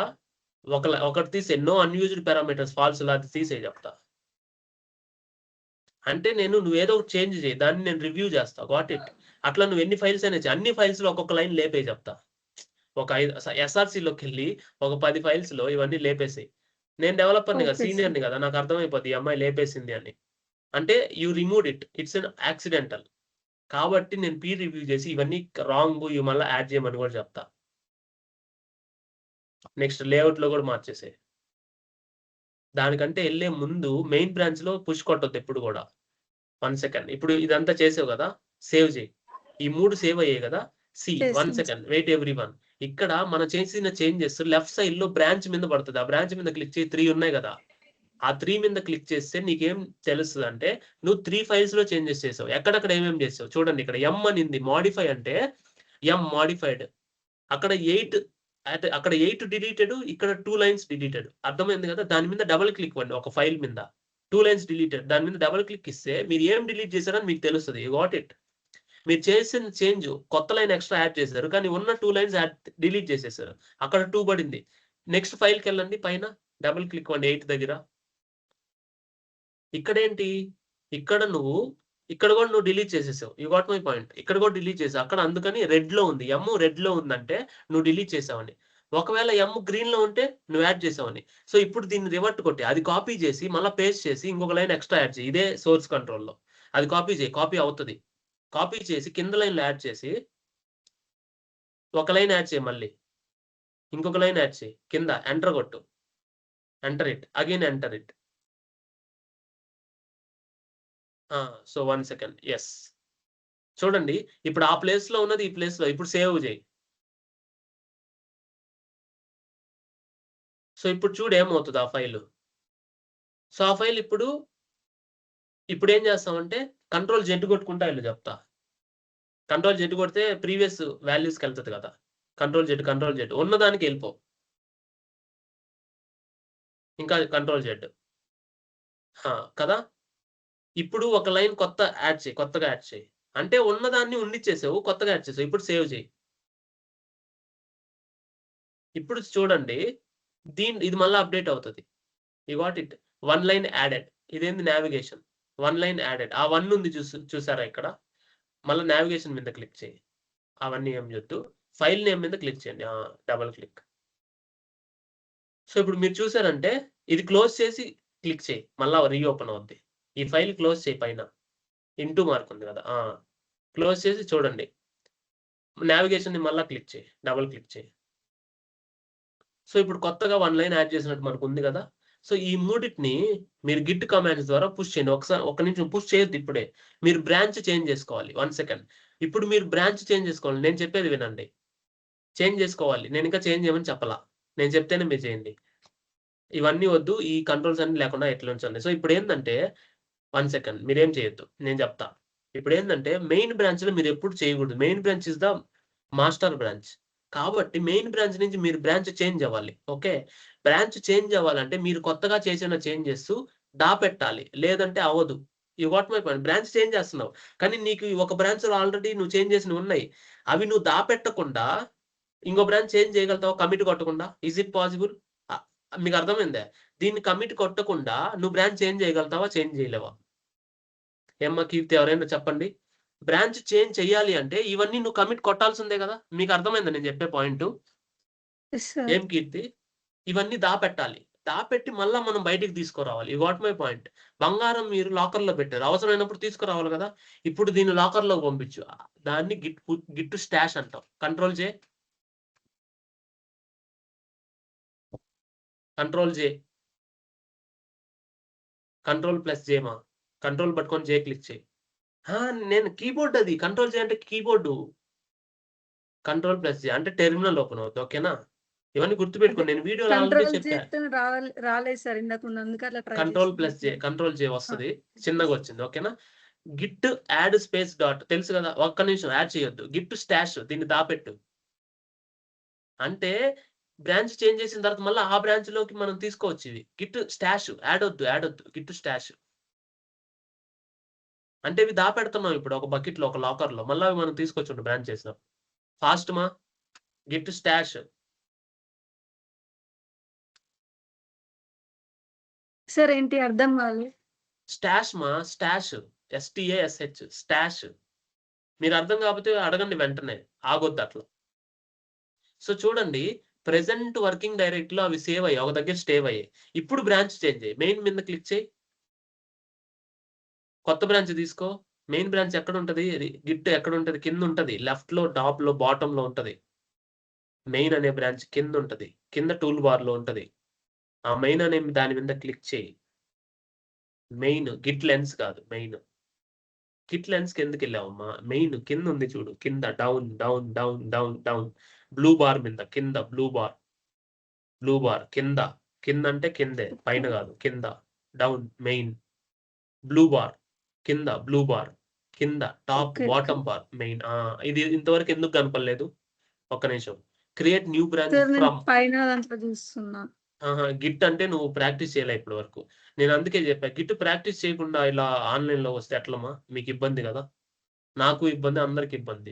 ఒకటి తీసే నో అన్యూజ్డ్ పారామీటర్స్ ఫాల్స్ ఇలా తీసే చెప్తా. అంటే నువ్వు ఏదో ఒకటి చేంజ్ చేయి, దాన్ని నేను రివ్యూ చేస్తా. Got it? అట్లా నువ్వు ఎన్ని ఫైల్స్ అయినా అన్ని ఫైల్స్ లో ఒక్కొక్క లైన్ లేపే చెప్తా. ఒక 5 SRCలోకి వెళ్ళి ఒక 10 ఫైల్స్ లో ఇవన్నీ లేపేసాయి. నేను డెవలపర్ని కదా, సీనియర్ని కదా, నాకు అర్థమైపోద్ది ఈ అమ్మాయి లేపేసింది అని. అంటే you remove it, it's an accidental. కాబట్టి నేను పీ రివ్యూ చేసి ఇవన్నీ రాంగ్, ఇవి మళ్ళీ యాడ్ చేయమని కూడా చెప్తా. నెక్స్ట్ లేఅవుట్ లో కూడా మార్చేసే. దానికంటే వెళ్ళే ముందు మెయిన్ బ్రాంచ్ లో పుష్ కొట్టొద్దు ఎప్పుడు కూడా. 1 సెకండ్. ఇప్పుడు ఇదంతా చేసావు కదా, సేవ్ చేయి. ఈ 3 సేవ్ అయ్యాయి కదా. 1 సెకండ్ వెయిట్ ఎవ్రీవన్. ఇక్కడ మనం చేసిన చేంజెస్ లెఫ్ట్ సైడ్ లో బ్రాంచ్ మీద పడుతుంది. ఆ బ్రాంచ్ మీద క్లిక్ చేసి 3 ఉన్నాయి కదా, ఆ 3 మీద క్లిక్ చేస్తే నీకేం తెలుస్తుంది అంటే నువ్వు 3 ఫైల్స్ లో చేంజెస్ చేసావు. ఎక్కడెక్కడ ఏమేమి చేసావు చూడండి. ఇక్కడ ఎం అనింది, మాడిఫై అంటే ఎం మాడిఫైడ్. అక్కడ 8 డిలీటెడ్, ఇక్కడ 2 లైన్స్ డిలీటెడ్. అర్థమైంది కదా? దాని మీద డబుల్ క్లిక్ ఇవ్వండి. ఒక ఫైల్ మీద 2 లైన్స్ డిలీటెడ్, దాని మీద డబుల్ క్లిక్ ఇస్తే మీరు ఏం డిలీట్ చేశారని మీకు తెలుస్తుంది. You got it? మీరు చేసిన చేంజ్ కొత్త లైన్ ఎక్స్ట్రా యాడ్ చేశారు, కానీ ఉన్న 2 లైన్స్ డిలీట్ చేసేసారు. అక్కడ 2 పడింది. నెక్స్ట్ ఫైల్కి వెళ్ళండి, పైన డబుల్ క్లిక్ ఇవ్వండి 8 దగ్గర. ఇక్కడేంటి? ఇక్కడ కూడా నువ్వు డిలీట్ చేసేసావు. You got my point? ఇక్కడ కూడా డిలీట్ చేసావు. అక్కడ అందుకని రెడ్ లో ఉంది. ఎమ్ రెడ్ లో ఉందంటే నువ్వు డిలీట్ చేసావని. ఒకవేళ ఎమ్ గ్రీన్ లో ఉంటే నువ్వు యాడ్ చేసావని. సో ఇప్పుడు దీన్ని రివర్ట్ కొట్టి అది కాపీ చేసి మళ్ళీ పేస్ట్ చేసి ఇంకొక లైన్ ఎక్స్ట్రా యాడ్ చేయి. ఇదే సోర్స్ కంట్రోల్లో. అది కాపీ చేయి, కాపీ అవుతుంది. కాపీ చేసి కింద లైన్లో యాడ్ చేసి ఒక లైన్ యాడ్ చేయి, మళ్ళీ ఇంకొక లైన్ యాడ్ చేయి, కింద ఎంటర్ కొట్టు. Enter it again, enter it. So 1 second. Yes, చూడండి ఇప్పుడు ఆ ప్లేస్ లో ఉన్నది ఈ ప్లేస్ లో. ఇప్పుడు సేవ్ చేయి. సో ఇప్పుడు చూడు ఏమవుతుంది ఆ ఫైల్. సో ఆ ఫైల్ ఇప్పుడు ఏం చేస్తామంటే కంట్రోల్ జెడ్ కొట్టుకుంటా వెళ్ళు చెప్తా. కంట్రోల్ జెడ్ కొడితే ప్రీవియస్ వాల్యూస్కి వెళ్తుంది కదా. కంట్రోల్ జెడ్ ఉన్నదానికి వెళ్ళిపో. ఇంకా కంట్రోల్ జెడ్ కదా. ఇప్పుడు ఒక లైన్ కొత్తగా యాడ్ చేయి. అంటే ఉన్నదాన్ని ఉండిచ్చేసావు, కొత్తగా యాడ్ చేసావు. ఇప్పుడు సేవ్ చేయి. ఇప్పుడు చూడండి ఇది మళ్ళీ అప్డేట్ అవుతుంది. You got it? 1 line added. ఇదేంది? నావిగేషన్. 1 line added. ఆ 1 ఉంది చూసారా ఇక్కడ? మళ్ళీ నావిగేషన్ మీద క్లిక్ చేయి. అవన్నీ ఏం చెప్తూ ఫైల్ నేమ్ మీద క్లిక్ చేయండి, డబుల్ క్లిక్. సో ఇప్పుడు మీరు చూసారంటే ఇది క్లోజ్ చేసి క్లిక్ చేయి, మళ్ళీ రీఓపెన్ అవుద్ది. ఈ ఫైల్ క్లోజ్ చేయి, పైన ఇంటూ మార్క్ ఉంది కదా, క్లోజ్ చేసి చూడండి. నావిగేషన్ ని మళ్ళీ క్లిక్ చేయి, డబుల్ క్లిక్ చేయి. సో ఇప్పుడు కొత్తగా 1 లైన్ యాడ్ చేసినట్టు మనకు ఉంది కదా. సో ఈ మూడింటిని మీరు గిట్ కమాండ్స్ ద్వారా పుష్ చేయండి. ఒక నిమిషం పుష్ చేయొద్దు. ఇప్పుడే మీరు బ్రాంచ్ చేంజ్ చేసుకోవాలి. 1 సెకండ్. ఇప్పుడు మీరు బ్రాంచ్ చేంజ్ చేసుకోవాలి. నేను చెప్పేది వినండి. చేంజ్ చేసుకోవాలి. నేను ఇంకా చేంజ్ చేయమని చెప్పలా, నేను చెప్తేనే మీరు చేయండి. ఇవన్నీ వద్దు, ఈ కంట్రోల్స్ అన్ని లేకుండా ఎట్లా ఉంచండి. సో ఇప్పుడు ఏంటంటే 1 సెకండ్, మీరేం చేయొద్దు, నేను చెప్తా. ఇప్పుడు ఏంటంటే మెయిన్ బ్రాంచ్ లో మీరు ఎప్పుడు చేయకూడదు. Main branch is the master branch. కాబట్టి మెయిన్ బ్రాంచ్ నుంచి మీరు బ్రాంచ్ చేంజ్ అవ్వాలి. ఓకే, బ్రాంచ్ చేంజ్ అవ్వాలంటే మీరు కొత్తగా చేసిన చేంజెస్ దాపెట్టాలి, లేదంటే అవ్వదు. You got my point? Branch change చేస్తున్నావు, కానీ నీకు ఒక బ్రాంచ్ లో ఆల్రెడీ నువ్వు చేంజ్ చేసినవి ఉన్నాయి. అవి నువ్వు దాపెట్టకుండా ఇంకో బ్రాంచ్ చేంజ్ చేయగలుగుతావా కమిట్ కొట్టకుండా? Is it possible? మీకు అర్థమైందే? దీన్ని కమిట్ కొట్టకుండా నువ్వు బ్రాంచ్ చేంజ్ చేయగలుగుతావా? చేంజ్ చేయలేవా? ఏమ్మా కీర్తి, ఎవరైనా చెప్పండి. బ్రాంచ్ చేంజ్ చేయాలి అంటే ఇవన్నీ నువ్వు కమిట్ కొట్టాల్సిందే కదా. మీకు అర్థమైందా నేను చెప్పే పాయింట్? ఏం కీర్తి? ఇవన్నీ దాపెట్టాలి. దాపెట్టి మళ్ళా మనం బయటికి తీసుకురావాలి. You got my point? బంగారం మీరు లాకర్ లో పెట్టారు, అవసరమైనప్పుడు తీసుకురావాలి కదా. ఇప్పుడు దీన్ని లాకర్ లోకి పంపించు. దాన్ని గిట్ స్టాష్ అంటాం. కంట్రోల్ జే Ctrl+J మా కంట్రోల్ పట్టుకొని జే క్లిక్ చేయి. నేను కీబోర్డ్ అది కంట్రోల్ జే అంటే కీబోర్డు. Ctrl+J అంటే టెర్మినల్ ఓపెన్ అవుతుంది. ఓకేనా? ఇవన్నీ గుర్తుపెట్టుకోండి. నేను వీడియోలో ఆల్రెడీ కంట్రోల్ చెప్పా. చేస్తే రాలేదు సార్ ఇందాక అందుకే అట్లా ట్రై Ctrl+J వస్తుంది. చిన్నగా వచ్చింది. ఓకేనా? గిట్ యాడ్ స్పేస్ డాట్ తెలుసు కదా, ఒక్క నిమిషం యాడ్ చేయొద్దు. గిట్ స్టాష్ దీన్ని దాపెట్టు. అంటే బ్రాంచ్ చేంజ్ చేసిన తర్వాత మళ్ళీ ఆ బ్రాంచ్ లోకి మనం తీసుకోవచ్చు. ఇది గిట్ స్టాష్ యాడ్ వద్దు గిట్ స్టాష్ అంటే ఇవి దాపెడుతున్నాం ఇప్పుడు ఒక బకెట్ లో, ఒక లాకర్ లో. మళ్ళీ మనం తీసుకొచ్చు బ్రాంచ్ చేసినాం. ఫాస్ట్ మా గిట్ స్టాష్ సార్ ఏంటి అర్థం కాలేదు. స్టాష్ మా స్టాష్ STASH స్టాష్. మీరు అర్థం కాకపోతే అడగండి వెంటనే, ఆగొద్దు అట్లా. సో చూడండి, ప్రెసెంట్ వర్కింగ్ డైరెక్ట్ లో అవి సేవ్ అయ్యాయి, ఒక దగ్గర స్టేవ్ అయ్యాయి. ఇప్పుడు బ్రాంచ్ చేంజ్ అయ్యి మెయిన్ మీద క్లిక్ చేయి. కొత్త బ్రాంచ్ తీసుకో. మెయిన్ బ్రాంచ్ ఎక్కడ ఉంటది? గిట్ ఎక్కడ ఉంటది? కింద ఉంటది. లెఫ్ట్ లో, టాప్ లో, బాటమ్ లో ఉంటది. మెయిన్ అనే బ్రాంచ్ కింద ఉంటది. కింద టూల్ బార్ లో ఉంటది. ఆ మెయిన్ అనే దాని మీద క్లిక్ చేయి. మెయిన్ గిట్ లెన్స్ కాదు, మెయిన్. గిట్ లెన్స్ కిందకి వెళ్ళావమ్మా. మెయిన్ కింద ఉంది చూడు, కింద down down down down down blue bar మీద కింద బ్లూ బార్ కింద. కింద అంటే కిందే, పైన కాదు, కింద. డౌన్ మెయిన్ బ్లూ బార్ కింద, బ్లూ బార్ కింద, టాప్ బాటమ్ బార్ మెయిన్. ఇది ఇంతవరకు ఎందుకు కనపడలేదు? ఒక్క నిమిషం. క్రియేట్ న్యూ బ్రాంచ్ ఫ్రమ్ పైన దాంట్లో చూస్తున్నా. గిట్ అంటే నువ్వు ప్రాక్టీస్ చేయలే ఇప్పటి వరకు. నేను అందుకే చెప్పా, గిట్ ప్రాక్టీస్ చేయకుండా ఇలా ఆన్లైన్ లో వస్తే ఎట్లమ్మా? మీకు ఇబ్బంది కదా, నాకు ఇబ్బంది, అందరికి ఇబ్బంది.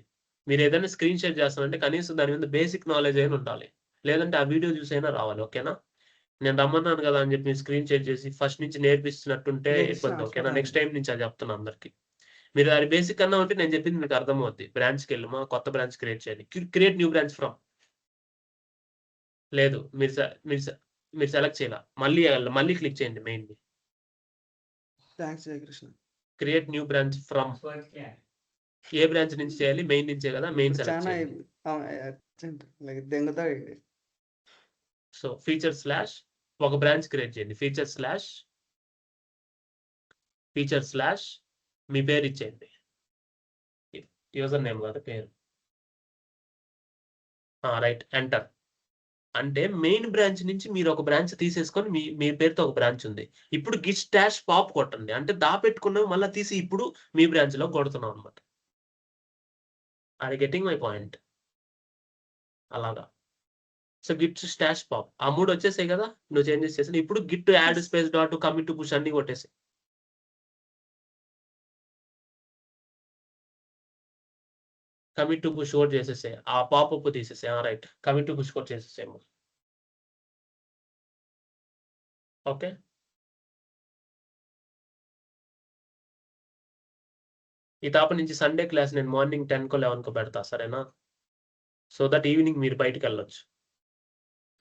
మీరు ఏదైనా స్క్రీన్ షేర్ చేస్తానంటే కనీసం దాని మీద బేసిక్ నాలెడ్జ్ అయినా ఉండాలి. లేదంటే ఆ వీడియో చూసైనా రావాలి. ఓకేనా? నేను రమ్మన్నాను కదా అని చెప్పి స్క్రీన్ షేర్ చేసి ఫస్ట్ నుంచి నేర్పిస్తున్నట్టుంటే ఇబ్బంది. ఓకేనా? నెక్స్ట్ టైం నుంచి అది చెప్తాను అందరికి. మీరు అది బేసిక్ అన్నా ఉంటే నేను చెప్పింది మీకు అర్థమవుద్ది. బ్రాంచ్కి వెళ్ళమా, కొత్త బ్రాంచ్ క్రియేట్ చేయాలి. క్రియేట్ న్యూ బ్రాంచ్ ఫ్రమ్ లేదు, మీరు సెలెక్ట్ చేయాల. మళ్ళీ క్లిక్ చేయండి main. Create new branch from A branch నుంచి చేయాలి? మెయిన్ నుంచే కదా, మెయిన్ సెలెక్ట్ చేయండి. సో ఫీచర్ స్లాష్ ఒక బ్రాంచ్ క్రియేట్ చేయండి. ఫీచర్ స్లాష్ మీ పేరు ఇచ్చేయండి. యూజర్ నేమ్ కాదు, పేరు. Right, enter. అంటే మెయిన్ బ్రాంచ్ నుంచి మీరు ఒక బ్రాంచ్ తీసేసుకొని మీ పేరుతో ఒక బ్రాంచ్ ఉంది. ఇప్పుడు గిట్ స్టాష్ పాప్ కొట్టండి. అంటే దాపెట్టుకున్నవి మళ్ళీ తీసి ఇప్పుడు మీ బ్రాంచ్ లో కొడుతున్నాం అనమాట. అది గెటింగ్ మై పాయింట్. అలాగా. సో గిట్ స్టాష్ పాప్ ఆ 3 వచ్చేసాయి కదా, నువ్వు చేంజెస్ చేసి. ఇప్పుడు git add space dot commit to push అన్ని కొట్టేసి. కమిట్ టు పుష్ కూడా చేసేసాయి. ఆ పాపప్ తీసేసాయి. రైట్, కమిట్ టు పుష్ కూడా చేసేసాము. ఓకే, ఈ తాప నుంచి సండే క్లాస్ నేను మార్నింగ్ 10కో 11కో పెడతా, సరేనా? సో దట్ ఈవినింగ్ మీరు బయటికి వెళ్ళొచ్చు.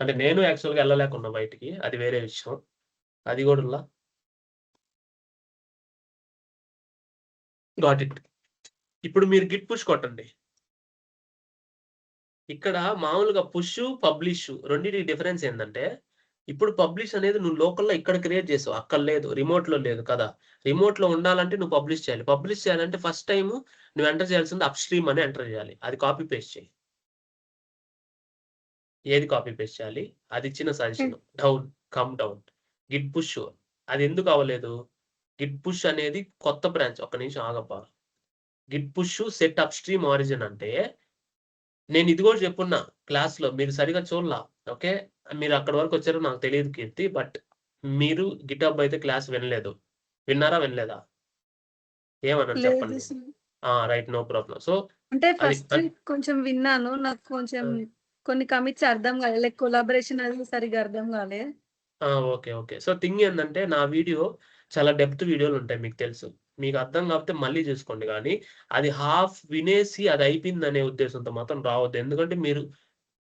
అంటే నేను యాక్చువల్గా వెళ్ళలేకున్నా బయటికి, అది వేరే విషయం. అది కూడా గాట్ ఇట్. ఇప్పుడు మీరు గిట్ పుష్ కొట్టండి. ఇక్కడ మామూలుగా పుష్, పబ్లిష్ రెండింటికి డిఫరెన్స్ ఏంటంటే, ఇప్పుడు పబ్లిష్ అనేది నువ్వు లోకల్లో ఇక్కడ క్రియేట్ చేసావు, అక్కడ లేదు, రిమోట్ లో లేదు కదా. రిమోట్ లో ఉండాలంటే నువ్వు పబ్లిష్ చేయాలి. పబ్లిష్ చేయాలంటే ఫస్ట్ టైం నువ్వు ఎంటర్ చేయాల్సింది అప్ స్ట్రీమ్ అని ఎంటర్ చేయాలి. అది కాపీ పేస్ట్ చేయి. ఏది కాపీ పేస్ట్ చేయాలి? అది ఇచ్చిన suggestion. Down, come down. Git push అది ఎందుకు అవ్వలేదు? గిట్ పుష్ అనేది కొత్త బ్రాంచ్. ఒక్క నిమిషం ఆగబ్బా. Git push set up stream origin అంటే, నేను ఇది కూడా చెప్పున్నా క్లాస్ లో, మీరు సరిగా చూడలా. ఓకే, మీరు అక్కడ వరకు వచ్చారో నాకు తెలియదు కీర్తి, బట్ మీరు గిటబ్ అయితే క్లాస్ వినలేదు. విన్నారా, వినలేదా? ఏమన్నా చెప్పండి. Right, no problem. సో అంటే ఫస్ట్ కొంచెం విన్నాను, నాకు కొంచెం కొన్ని కమిట్స్ అర్థం కాలేదు. లైక్ కొలాబరేషన్ అది సరిగా అర్థం కాలే. ఓకే. సో థింగ్ ఏంటంటే, నా వీడియో చాలా డెప్త్ వీడియోలు ఉంటాయి, మీకు తెలుసు. మీకు అర్థం కాకపోతే మళ్ళీ చూసుకోండి. కానీ అది హాఫ్ వినేసి అది అయిపోయింది అనే ఉద్దేశంతో మాత్రం రావద్దు. ఎందుకంటే మీరు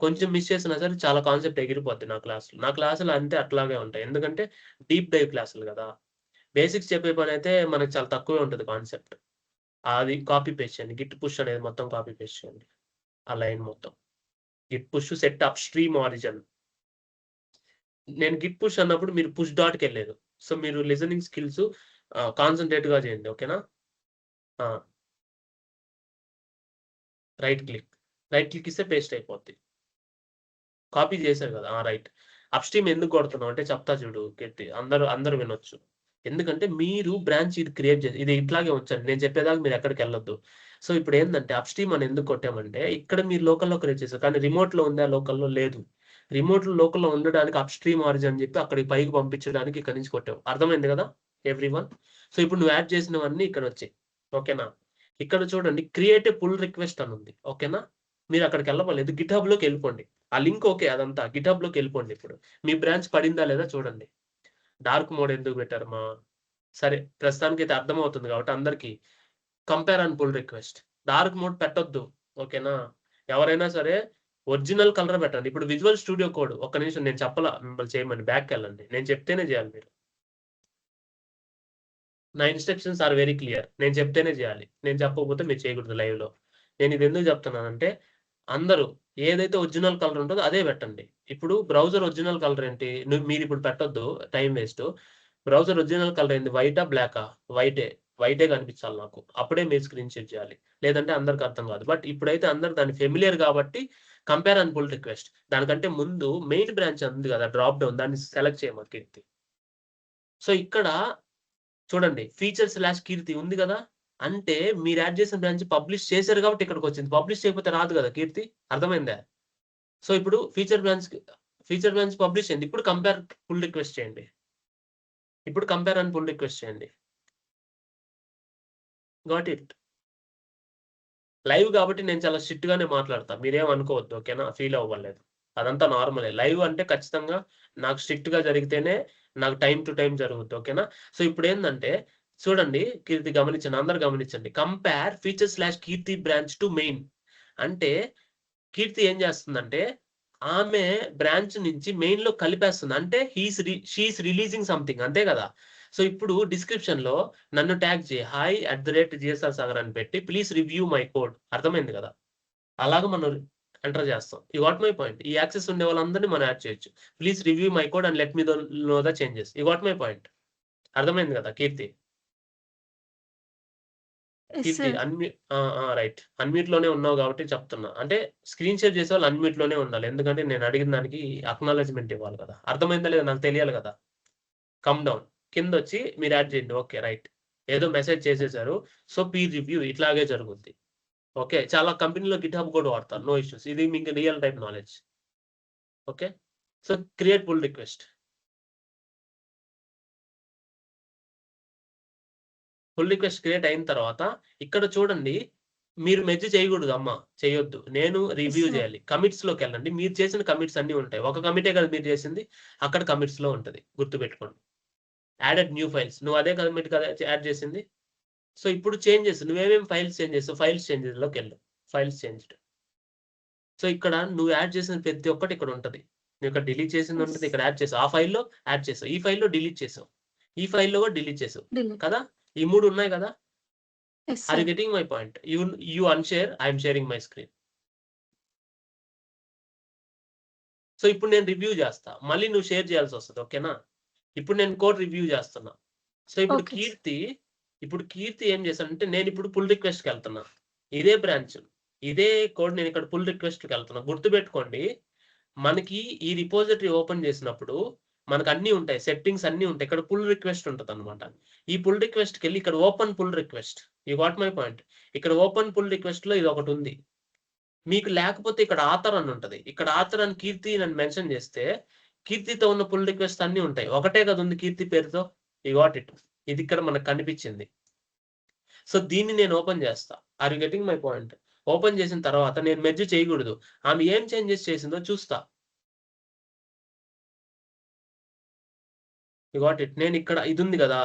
కొంచెం మిస్ చేసినా సరే చాలా కాన్సెప్ట్ ఎగిరిపోద్ది నా క్లాసులు అంతే అట్లాగే ఉంటాయి. ఎందుకంటే డీప్ డైవ్ క్లాసులు కదా. బేసిక్స్ చెప్పే పని అయితే మనకు చాలా తక్కువే ఉంటుంది కాన్సెప్ట్. అది కాపీ పేస్ట్ చేయండి. గిట్ పుష్ అనేది మొత్తం కాపీ పేస్ట్ చేయండి. ఆ లైన్ మొత్తం Git push set up stream origin. నేను గిట్ పుష్ అన్నప్పుడు మీరు పుష్ డాట్కి వెళ్ళలేదు. సో మీరు లిజనింగ్ స్కిల్స్ కాన్సన్ట్రేట్ గా చేయండి. ఓకేనా? రైట్ క్లిక్ ఇస్తే పేస్ట్ అయిపోద్ది. కాపీ చేశారు కదా, రైట్. అప్ స్ట్రీమ్ ఎందుకు కొడుతున్నావు అంటే చెప్తా చూడు కీర్తి, అందరూ వినొచ్చు. ఎందుకంటే మీరు బ్రాంచ్ ఇది క్రియేట్ చేసి ఇది ఇట్లాగే ఉంచండి, నేను చెప్పేదాకా మీరు ఎక్కడికి వెళ్ళొద్దు. సో ఇప్పుడు ఏంటంటే అప్ స్ట్రీమ్ అని ఎందుకు కొట్టామంటే ఇక్కడ మీరు లోకల్లో క్రియేట్ చేశారు, కానీ రిమోట్ లో ఉందా, లోకల్లో లేదు. రిమోట్ లోకల్లో ఉండడానికి అప్ స్ట్రీమ్ ఆరిజిన్ అని చెప్పి అక్కడికి పైకి పంపించడానికి ఇక్కడ నుంచి కొట్టావు. అర్థమైంది కదా ఎవ్రీవన్? సో ఇప్పుడు నువ్వు యాడ్ చేసినవన్నీ ఇక్కడ వచ్చాయి. ఓకేనా? ఇక్కడ చూడండి క్రియేట్ ఏ పుల్ రిక్వెస్ట్ అని ఉంది. ఓకేనా? మీరు అక్కడికి వెళ్ళలేదు, గిట్హబ్ లోకి వెళ్ళిపోండి. ఆ లింక్ ఓకే, అదంతా గిట్హబ్ లోకి వెళ్ళిపోండి. ఇప్పుడు మీ బ్రాంచ్ పడిందా లేదా చూడండి. డార్క్ మోడ్ ఎందుకు పెట్టారు మా? సరే ప్రస్తుతానికి అయితే అర్థమవుతుంది కాబట్టి అందరికి compare and pull request. Dark mode పెట్టొద్దు. ఓకేనా? ఎవరైనా సరే ఒరిజినల్ కలర్ పెట్టండి. ఇప్పుడు విజువల్ స్టూడియో కోడ్ ఒక్క నిమిషం, నేను చెప్పలా మిమ్మల్ని చేయమని, బ్యాక్ వెళ్ళండి, నేను చెప్తేనే చేయాలి మీరు. నా ఇన్స్ట్రక్షన్స్ ఆర్ వెరీ క్లియర్, నేను చెప్తేనే చేయాలి, నేను చెప్పకపోతే మీరు చేయకూడదు లైవ్ లో. నేను ఇది ఎందుకు చెప్తున్నానంటే అందరూ ఏదైతే ఒరిజినల్ కలర్ ఉంటుందో అదే పెట్టండి. ఇప్పుడు బ్రౌజర్ ఒరిజినల్ కలర్ ఏంటి, మీరు ఇప్పుడు పెట్టొద్దు, time waste. Browser original colour ఏంటి, వైటా బ్లాకా? వైటే కనిపించాలి నాకు, అప్పుడే మీరు స్క్రీన్ షేర్ చేయాలి, లేదంటే అందరికి అర్థం కాదు. బట్ ఇప్పుడైతే అందరు దాన్ని ఫెమిలియర్ కాబట్టి కంపేర్ అండ్ పుల్ రిక్వెస్ట్. దానికంటే ముందు మెయిన్ బ్రాంచ్ ఉంది కదా డ్రాప్ డౌన్, దాన్ని సెలెక్ట్ చేయమని కీర్తి. సో ఇక్కడ చూడండి feature/కీర్తి ఉంది కదా, అంటే మీరు యాడ్ చేసిన బ్రాంచ్ పబ్లిష్ చేశారు కాబట్టి ఇక్కడికి వచ్చింది. పబ్లిష్ చేయకపోతే రాదు కదా కీర్తి, అర్థమైందా? సో ఇప్పుడు ఫీచర్ బ్రాంచ్ పబ్లిష్ అయింది. ఇప్పుడు కంపేర్ పుల్ రిక్వెస్ట్ చేయండి. Got it? లైవ్ కాబట్టి నేను చాలా స్ట్రిక్ట్ గానే మాట్లాడతా, మీరేం అనుకోవద్దు. ఓకేనా? ఫీల్ అవ్వలేదు, అదంతా నార్మలే. లైవ్ అంటే ఖచ్చితంగా నాకు స్ట్రిక్ట్ గా జరిగితేనే నాకు టైం టు టైం జరుగుద్ది. ఓకేనా? సో ఇప్పుడు ఏంటంటే చూడండి కీర్తి, గమనించండి, అందరు గమనించండి. కంపేర్ feature/కీర్తి బ్రాంచ్ టు మెయిన్ అంటే కీర్తి ఏం చేస్తుందంటే ఆమె బ్రాంచ్ నుంచి మెయిన్ లో కలిపేస్తుంది. అంటే షీఈస్ రిలీజింగ్ సంథింగ్, అంతే కదా? సో ఇప్పుడు డిస్క్రిప్షన్ లో నన్ను ట్యాగ్ చేయి, hi@gsr sagar అని పెట్టి ప్లీజ్ రివ్యూ మై కోడ్. అర్థమైంది కదా? అలాగ మనం ఎంటర్ చేస్తాం. You got my point? ఈ యాక్సెస్ ఉండే వాళ్ళందరినీ మనం యాడ్ చేయొచ్చు. Please review my code and let me know the changes. You got my point? అర్థమైంది కదా కీర్తి? కీర్తి రైట్, అన్మ్యూట్ లోనే ఉన్నావు కాబట్టి చెప్తున్నా. అంటే స్క్రీన్ షేర్ చేసే వాళ్ళు అన్మ్యూట్ లోనే ఉండాలి, ఎందుకంటే నేను అడిగిన దానికి అక్నాలెడ్జ్మెంట్ ఇవ్వాలి కదా. అర్థమైందా లేదా నాకు తెలియాలి కదా. కమ్ డౌన్, కింద వచ్చి మీరు యాడ్ చేయండి. ఓకే రైట్, ఏదో మెసేజ్ చేసేసారు. సో పీర్ రివ్యూ ఇట్లాగే జరుగుద్ది. ఓకే, చాలా కంపెనీలో గిట్హబ్ కూడా వాడతారు, నో ఇష్యూస్. ఇది మీకు real type knowledge. Okay, so create pull request. Pull request create అయిన తర్వాత ఇక్కడ చూడండి, మీరు మెర్జ్ చేయకూడదు అమ్మా, చేయొద్దు. నేను రివ్యూ చేయాలి. కమిట్స్ లోకి వెళ్ళండి. మీరు చేసిన కమిట్స్ అన్ని ఉంటాయి. ఒక కమిటే కదా మీరు చేసింది, అక్కడ కమిట్స్ లో ఉంటది, గుర్తుపెట్టుకోండి. యాడెడ్ న్యూ ఫైల్స్, నువ్వు అదే కమిట్ కదా యాడ్ చేసింది. సో ఇప్పుడు చేంజెస్, నువ్వేమేమి ఫైల్స్ చేంజ్ చేస్తావు, ఫైల్స్ చేంజెస్ లోకి వెళ్ళు. Files changed. సో ఇక్కడ నువ్వు యాడ్ చేసిన ప్రతి ఒక్కటి ఇక్కడ ఉంటది. నువ్వు ఇక్కడ డిలీట్ చేసింది ఉంటుంది, ఇక్కడ యాడ్ చేసావు. ఆ ఫైల్లో యాడ్ చేసావు, ఈ ఫైల్లో డిలీట్ చేసావు, ఈ ఫైల్లో కూడా డిలీట్ చేసావు కదా. ఈ మూడు ఉన్నాయి కదా. Are you getting my point? You unshare, I'm sharing my screen. So ఇప్పుడు నేను రివ్యూ చేస్తా, మళ్ళీ నువ్వు షేర్ చేయాల్సి వస్తుంది. ఓకేనా? ఇప్పుడు నేను కోడ్ రివ్యూ చేస్తున్నా. సో ఇప్పుడు కీర్తి ఏం చేశానంటే, నేను ఇప్పుడు పుల్ రిక్వెస్ట్కి వెళ్తున్నా. ఇదే బ్రాంచ్, ఇదే కోడ్, నేను ఇక్కడ పుల్ రిక్వెస్ట్కి వెళ్తున్నా. గుర్తుపెట్టుకోండి, మనకి ఈ రిపోజిటరీ ఓపెన్ చేసినప్పుడు మనకు అన్ని ఉంటాయి, సెట్టింగ్స్ అన్ని ఉంటాయి. ఇక్కడ పుల్ రిక్వెస్ట్ ఉంటుంది అనమాట. ఈ పుల్ రిక్వెస్ట్కి వెళ్ళి ఇక్కడ open pull request. You got my point? ఇక్కడ ఓపెన్ పుల్ రిక్వెస్ట్ లో ఇది ఒకటి ఉంది. మీకు లేకపోతే ఇక్కడ ఆథర్ అని ఉంటది. ఇక్కడ ఆథర్ అని కీర్తి నన్ను మెన్షన్ చేస్తే కీర్తితో ఉన్న పుల్ రిక్వెస్ట్ అన్ని ఉంటాయి. ఒకటే కదా ఉంది కీర్తి పేరుతో. You got it? ఇది ఇక్కడ మనకు కనిపించింది. సో దీన్ని నేను ఓపెన్ చేస్తా. Are you getting my point? Open చేసిన తర్వాత నేను మెర్జ్ చేయకూడదు, ఆమె ఏం చేంజెస్ చేసిందో చూస్తా. You got it? నేను ఇక్కడ ఇది ఉంది కదా,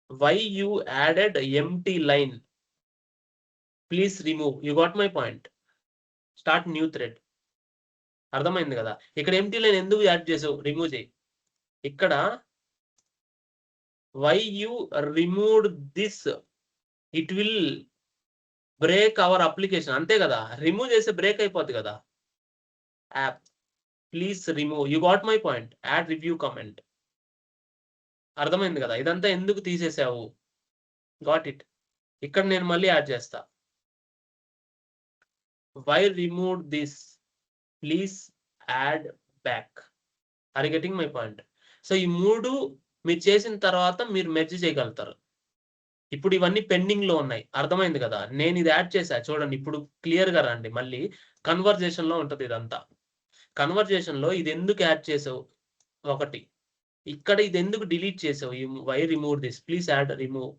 why you added empty line, please remove. You got my point? Start new thread. అర్థమైంది కదా? ఇక్కడ ఎంటీ లైన్ ఎందుకు యాడ్ చేసావు, రిమూవ్ చేయి. ఇక్కడ why you removed this, it will break our application, అంతే కదా. రిమూవ్ చేస్తే బ్రేక్ అయిపోద్ది కదా app. Please remove. You got my point? Add review comment. అర్థమైంది కదా? ఇదంతా ఎందుకు తీసేసావు? Got it. ఇక్కడ నేను మళ్ళీ యాడ్ చేస్తా. Why remove this, please add back. Are getting my point? So ఈ 3 మీరు చేసిన తర్వాత మీరు మెర్జ్ చేయగలుగుతారు. ఇప్పుడు ఇవన్నీ పెండింగ్ లో ఉన్నాయి. అర్థమైంది కదా? నేను ఇది యాడ్ చేశా చూడండి. ఇప్పుడు క్లియర్ గా రండి. మళ్ళీ కన్వర్జేషన్ లో ఉంటది ఇదంతా. కన్వర్జేషన్ లో ఇది ఎందుకు యాడ్ చేసావు ఒకటి, ఇక్కడ ఇది ఎందుకు డిలీట్ చేసావు, why remove this, please add remove,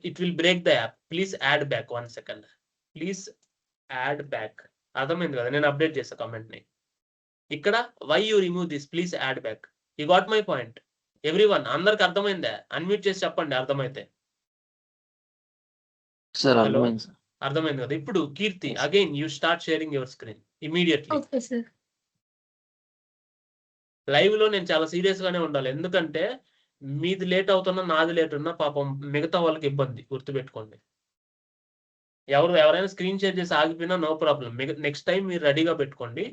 it will break the app, please add back, 1 second, please add back. అర్థమైంది కదా? నేను అప్డేట్ చేసా కమెంట్ ని. ఇక్కడ why you remove this, please add back. You got my point everyone? అందరికి అర్థమైందా? Unmute చేసి చెప్పండి అర్థమైతే. సార్ హలో, అర్థమైంది సార్. అర్థమైంది కదా? ఇప్పుడు Keerthi, again you start sharing your screen immediately. Okay sir. Live లో నేను చాలా సీరియస్ గానే ఉండాలి, ఎందుకంటే మీది లేట్ అవుతున్నా నాది లేట్ ఉన్నా పాపం మిగతా వాళ్ళకి ఇబ్బంది, గుర్తుపెట్టుకోండి. ఎవరైనా స్క్రీన్ షేర్ చేసి ఆగిపోయినా నో ప్రాబ్లం, నెక్స్ట్ టైం మీరు రెడీగా పెట్టుకోండి.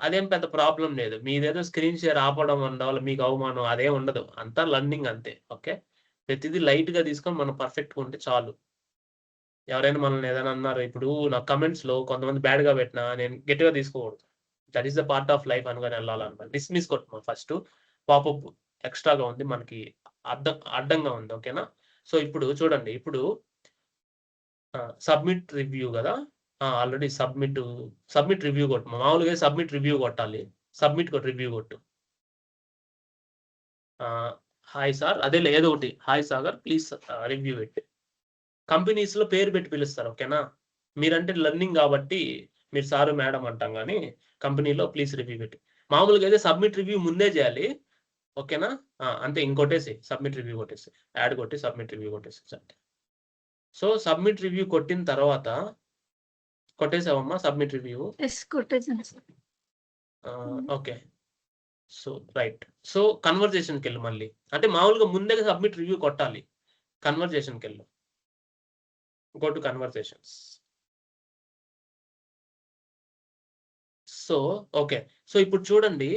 అదేం పెద్ద ప్రాబ్లం లేదు. మీదేదో స్క్రీన్ షేర్ ఆపడం ఉండవాలి, మీకు అవమానం అదేం ఉండదు, అంతా లర్నింగ్ అంతే. ఓకే, ప్రతిదీ లైట్ గా తీసుకొని మనం పర్ఫెక్ట్గా ఉంటే చాలు. ఎవరైనా మనల్ని ఏదైనా అన్నారు, ఇప్పుడు నా కమెంట్స్ లో కొంతమంది బ్యాడ్ గా పెట్టినా నేను గట్టిగా తీసుకోకూడదు. That is the part of life అనుకొని వెళ్ళాలన్నమాట. Dismiss కొట్టుమా first. పాపప్ ఎక్స్ట్రాగా ఉంది మనకి, అడ్డంగా ఉంది. ఓకేనా? సో ఇప్పుడు చూడండి, ఇప్పుడు సబ్మిట్ రివ్యూ కదా, ఆల్రెడీ సబ్మిట్ రివ్యూ కొట్టు. మామూలుగా సబ్మిట్ రివ్యూ కొట్టాలి, సబ్మిట్ రివ్యూ కొట్టు. హాయ్ సార్, అదే ఏదో ఒకటి, hi Sagar please review it. Companies లో పేరు పెట్టి పిలుస్తారు. ఓకేనా? మీరంటే లర్నింగ్ కాబట్టి మీరు సారు మేడం అంటాం, కానీ కంపెనీలో ప్లీజ్ రివ్యూ పెట్టి. మామూలుగా అయితే సబ్మిట్ రివ్యూ ముందే చేయాలి. ఓకేనా? అంతే, ఇంకొట్టేసి సబ్మిట్ రివ్యూ కొట్టేసి, యాడ్ కొట్టి సబ్మిట్ రివ్యూ కొట్టేసి అంతే. సో సబ్మిట్ రివ్యూ కొట్టిన తర్వాత, కొట్టేసావమ్మా సబ్మిట్ రివ్యూ? కొట్టేసాను sir. Okay, so right. So కన్వర్జేషన్కి వెళ్ళు మళ్ళీ. అంటే మామూలుగా ముందే సబ్మిట్ రివ్యూ కొట్టాలి, కన్వర్జేషన్కి వెళ్ళు. Go to conversations. So okay, so ఇప్పుడు చూడండి,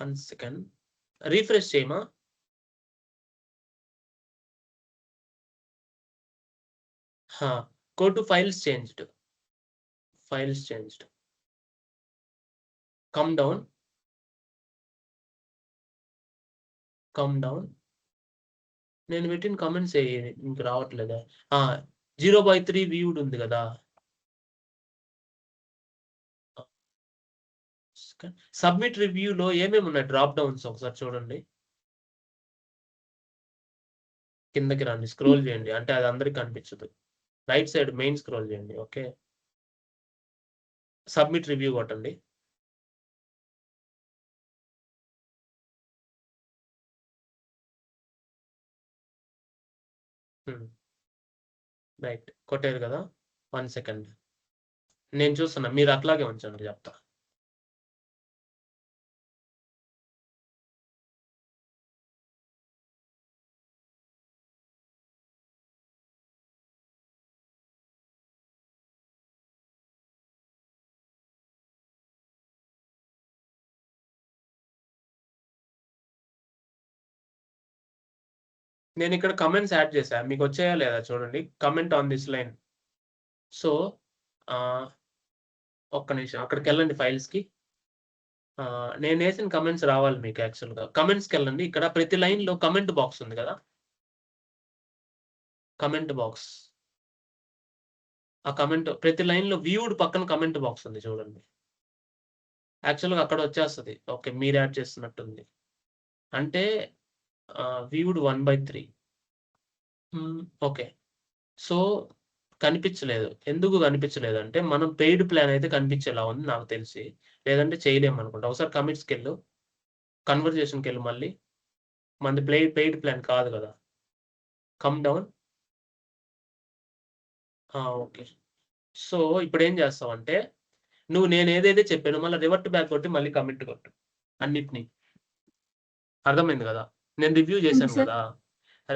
1 సెకండ్ రీఫ్రెష్ చేయమా. Go to files changed, files changed, come down, నేను పెట్టిన కమెంట్స్ ఇంక రావట్లేదా? 0/3 వ్యూడ్ ఉంది కదా. సబ్మిట్ రివ్యూలో ఏమేమి ఉన్నాయి డ్రాప్ డౌన్స్ ఒకసారి చూడండి. కిందకి రండి, స్క్రోల్ చేయండి, అంటే అది అందరికి కనిపించదు. రైట్ సైడ్ మెయిన్ స్క్రోల్ చేయండి. ఓకే, సబ్మిట్ రివ్యూ కొట్టండి. రైట్, కొట్టారు కదా. 1 సెకండ్ నేను చూస్తున్నా, మీరు అట్లాగే ఉంచండి, చెప్తా. నేను ఇక్కడ కమెంట్స్ యాడ్ చేశా, మీకు వచ్చాయా లేదా చూడండి. Comment on this line. So ఒక్క నిమిషం, అక్కడికి వెళ్ళండి ఫైల్స్కి. నేను వేసిన కమెంట్స్ రావాలి మీకు. యాక్చువల్గా కమెంట్స్కి వెళ్ళండి, ఇక్కడ ప్రతి లైన్లో కమెంట్ బాక్స్ ఉంది కదా, కమెంట్ బాక్స్. ఆ కమెంట్ ప్రతి లైన్లో వ్యూడ్ పక్కన కమెంట్ బాక్స్ ఉంది చూడండి. యాక్చువల్గా అక్కడ వచ్చేస్తుంది. ఓకే, మీరు యాడ్ చేస్తున్నట్టుంది. అంటే వ్యూడ్ 1/3. ఓకే, సో కనిపించలేదు. ఎందుకు కనిపించలేదు అంటే మనం పెయిడ్ ప్లాన్ అయితే కనిపించేలా ఉంది నాకు తెలిసి, లేదంటే చేయలేము అనుకుంటా. ఒకసారి కమిట్స్కి వెళ్ళు, కన్వర్జేషన్కి వెళ్ళు, మళ్ళీ మనది పెయిడ్ ప్లాన్ కాదు కదా. Come down. ఓకే, సో ఇప్పుడు ఏం చేస్తావు అంటే, నేను ఏదైతే చెప్పాను మళ్ళీ రివర్ట్ బ్యాక్ కొట్టి మళ్ళీ కమిట్ కొట్టు అన్నిటినీ. అర్థమైంది కదా? నేను రివ్యూ చేశాను కదా,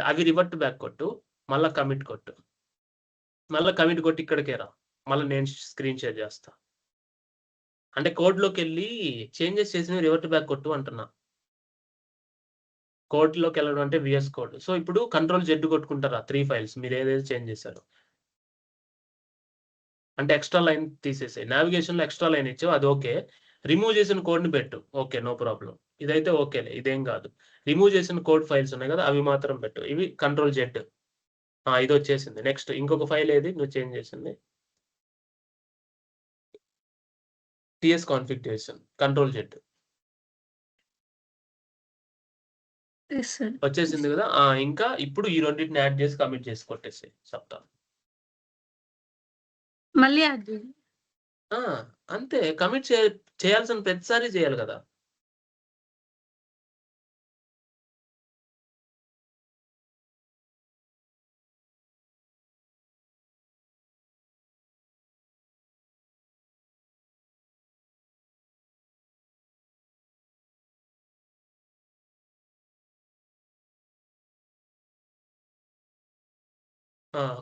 అవి రివర్ట్ బ్యాక్ కొట్టు, మళ్ళీ కమిట్ కొట్టు, మళ్ళీ కమిట్ కొట్టి ఇక్కడికే రా, మళ్ళీ నేను స్క్రీన్ షేర్ చేస్తా. అంటే కోడ్లోకి వెళ్ళి చేంజెస్ చేసినవి రివర్ట్ బ్యాక్ కొట్టు అంటున్నా. కోడ్లోకి వెళ్ళడం అంటే విఎస్ కోడ్. సో ఇప్పుడు కంట్రోల్ జెడ్ కొట్టుకుంటారా 3 ఫైల్స్ మీరు ఏదైతే చేంజ్ చేశారో. అంటే ఎక్స్ట్రా లైన్ తీసేసాయి. నావిగేషన్లో ఎక్స్ట్రా లైన్ ఇచ్చావు అది ఓకే. రిమూవ్ చేసిన కోడ్ని పెట్టు, ఓకే నో ప్రాబ్లం. ఇదైతే ఓకేలే, ఇదేం కాదు. రిమూవ్ చేసిన కోడ్ ఫైల్స్ ఉన్నాయి కదా అవి మాత్రం పెట్టు. ఇవి కంట్రోల్ జెడ్. ఇది వచ్చేసింది. నెక్స్ట్ ఇంకొక ఫైల్ ఏది నువ్వు చేంజ్ చేసింది? టిఎస్ కాన్ఫిగరేషన్ కంట్రోల్ జెడ్ వచ్చేసింది కదా. ఇంకా ఇప్పుడు ఈ రెండింటిని యాడ్ చేసి కమిట్ చేసి కొట్టేసి చెప్తా. మళ్ళీ యాడ్ చేయాలి. అంతే, కమిట్ చేయాల్సిన ప్రతిసారి చేయాలి కదా.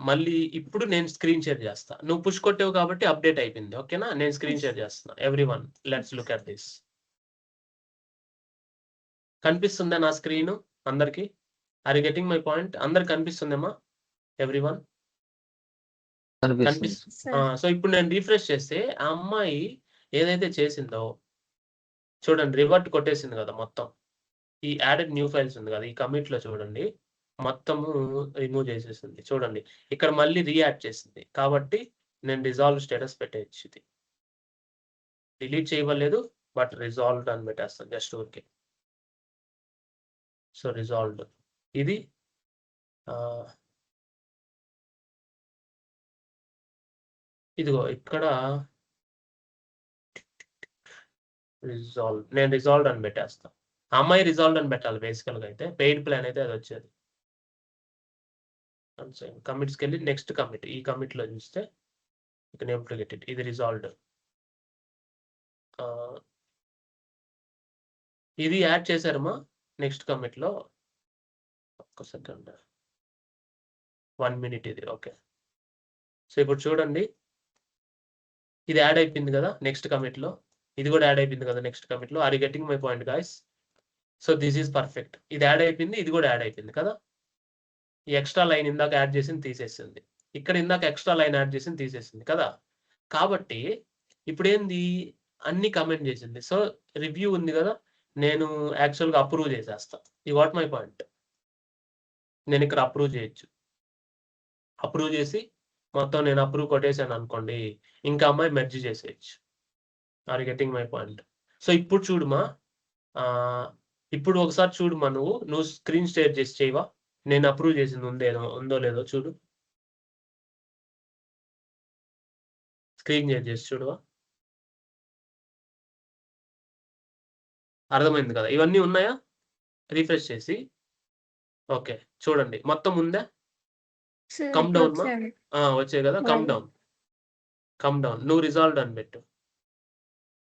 మళ్ళీ ఇప్పుడు నేను స్క్రీన్ షేర్ చేస్తా. నువ్వు పుష్ కొట్టావు కాబట్టి అప్డేట్ అయిపోయింది. ఓకేనా? నేను స్క్రీన్ షేర్ చేస్తున్నా. Everyone let's look at this. కనిపిస్తుందా నా స్క్రీన్ అందరికి? Are you getting my point? అందరికి కనిపిస్తుందేమా ఎవ్రీవన్? కనిపిస్తుంది. సో ఇప్పుడు నేను రిఫ్రెష్ చేస్తే ఆ అమ్మాయి ఏదైతే చేసిందో చూడండి, రివర్ట్ కొట్టేసింది కదా మొత్తం. ఈ యాడెడ్ న్యూ ఫైల్స్ ఉంది కదా ఈ కమిట్ లో చూడండి, మొత్తము రిమూవ్ చేసేసింది. చూడండి ఇక్కడ మళ్ళీ రీయాడ్ చేసింది. కాబట్టి నేను రిజాల్వ్ స్టేటస్ పెట్టేయచ్చు. ఇది డిలీట్ చేయలేదు బట్ రిజాల్వ్డ్ అని పెట్టేస్తాను జస్ట్ ఊరికే. So resolved. ఇది ఇదిగో ఇక్కడ రిజాల్వ్, నేను రిజాల్వ్డ్ అని పెట్టేస్తాను. అమ్మాయి రిజాల్వ్డ్ అని పెట్టాలి బేసికల్గా. అయితే పెయిడ్ ప్లాన్ అయితే అది వచ్చేది. కమిట్స్కి వెళ్ళి నెక్స్ట్ కమిట్, ఈ కమిట్ లో చూస్తే ఇక నేమ్ టు గెట్ ఇట్, ఇది రిజాల్వ్డ్. ఇది యాడ్ చేశారమ్మా నెక్స్ట్ కమిట్ లో. ఒక్క సెకండ్, 1 minute ఇది. ఓకే, సో ఇప్పుడు చూడండి ఇది యాడ్ అయిపోయింది కదా నెక్స్ట్ కమిట్ లో. ఇది కూడా యాడ్ అయిపోయింది కదా నెక్స్ట్ కమిట్ లో. Are you getting my point guys? So this is perfect. ఇది యాడ్ అయిపోయింది, ఇది కూడా యాడ్ అయిపోయింది కదా. ఈ ఎక్స్ట్రా లైన్ ఇందాక యాడ్ చేసింది తీసేసింది, ఇక్కడ ఇందాక ఎక్స్ట్రా లైన్ యాడ్ చేసింది తీసేసింది కదా. కాబట్టి ఇప్పుడు ఏంది, అన్ని కమెంట్ చేసింది. సో రివ్యూ ఉంది కదా, నేను యాక్చువల్గా అప్రూవ్ చేసేస్తా. ఈ వాట్ మై పాయింట్, నేను ఇక్కడ అప్రూవ్ చేయొచ్చు. అప్రూవ్ చేసి మొత్తం నేను అప్రూవ్ కొట్టేసాను అనుకోండి, ఇంకా అమ్మాయి మెర్జ్ చేసేయచ్చు. Are getting my point? So ఇప్పుడు చూడుమా, ఇప్పుడు ఒకసారి చూడుమా, నువ్వు స్క్రీన్ షేర్ చేసి చేయవా? నేను అప్రూవ్ చేసింది ఉందో లేదో చూడు. స్క్రీన్ షేర్ చేసి చూడవా? అర్థమైంది కదా? ఇవన్నీ ఉన్నాయా? రిఫ్రెష్ చేసి ఓకే చూడండి మొత్తం ఉందా? కమ్ డౌన్ మా వచ్చాయి కదా. కమ్ డౌన్ నువ్వు రిజాల్వ్డ్ అని పెట్టు.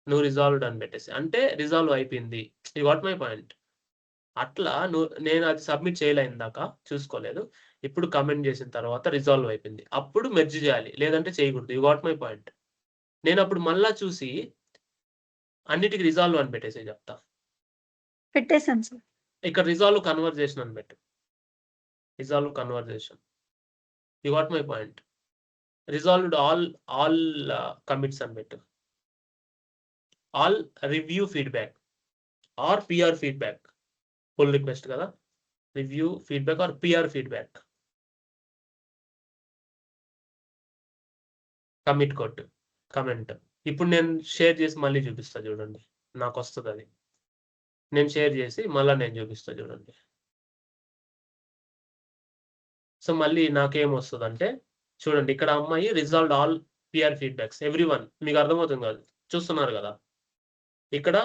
నువ్వు రిజాల్వ్డ్ అని పెట్టేసి అంటే రిజాల్వ్ అయిపోయింది. ఈ వాట్ మై పాయింట్? అట్లా నేను అది సబ్మిట్ చేయలే ఇందాక, చూసుకోలేదు. ఇప్పుడు కమెంట్ చేసిన తర్వాత రిజాల్వ్ అయిపోయింది, అప్పుడు మెర్జ్ చేయాలి, లేదంటే చేయకూడదు. ఈ వాట్ మై పాయింట్? నేను అప్పుడు మళ్ళా చూసి అన్నిటికి రిజాల్వ్ అని పెట్టేసి చెప్తా. పెట్టేసాను సార్. ఇక్కడ రిజాల్వ్ కన్వర్జేషన్ అని పెట్టు. Resolve conversation. You got my point? Resolved all commits అని పెట్టు. All review feedback or PR feedback. Pull request కదా, review feedback or PR feedback. Commit కొట్టు, కమెంట్. ఇప్పుడు నేను షేర్ చేసి మళ్ళీ చూపిస్తా చూడండి, నాకు వస్తుంది అది. నేను షేర్ చేసి మళ్ళీ నేను చూపిస్తా చూడండి. సో మళ్ళీ నాకేం వస్తుంది అంటే చూడండి, ఇక్కడ అమ్మాయి resolved all PR feedbacks. Everyone మీకు అర్థమవుతుంది కదా, చూస్తున్నారు కదా. ఇక్కడ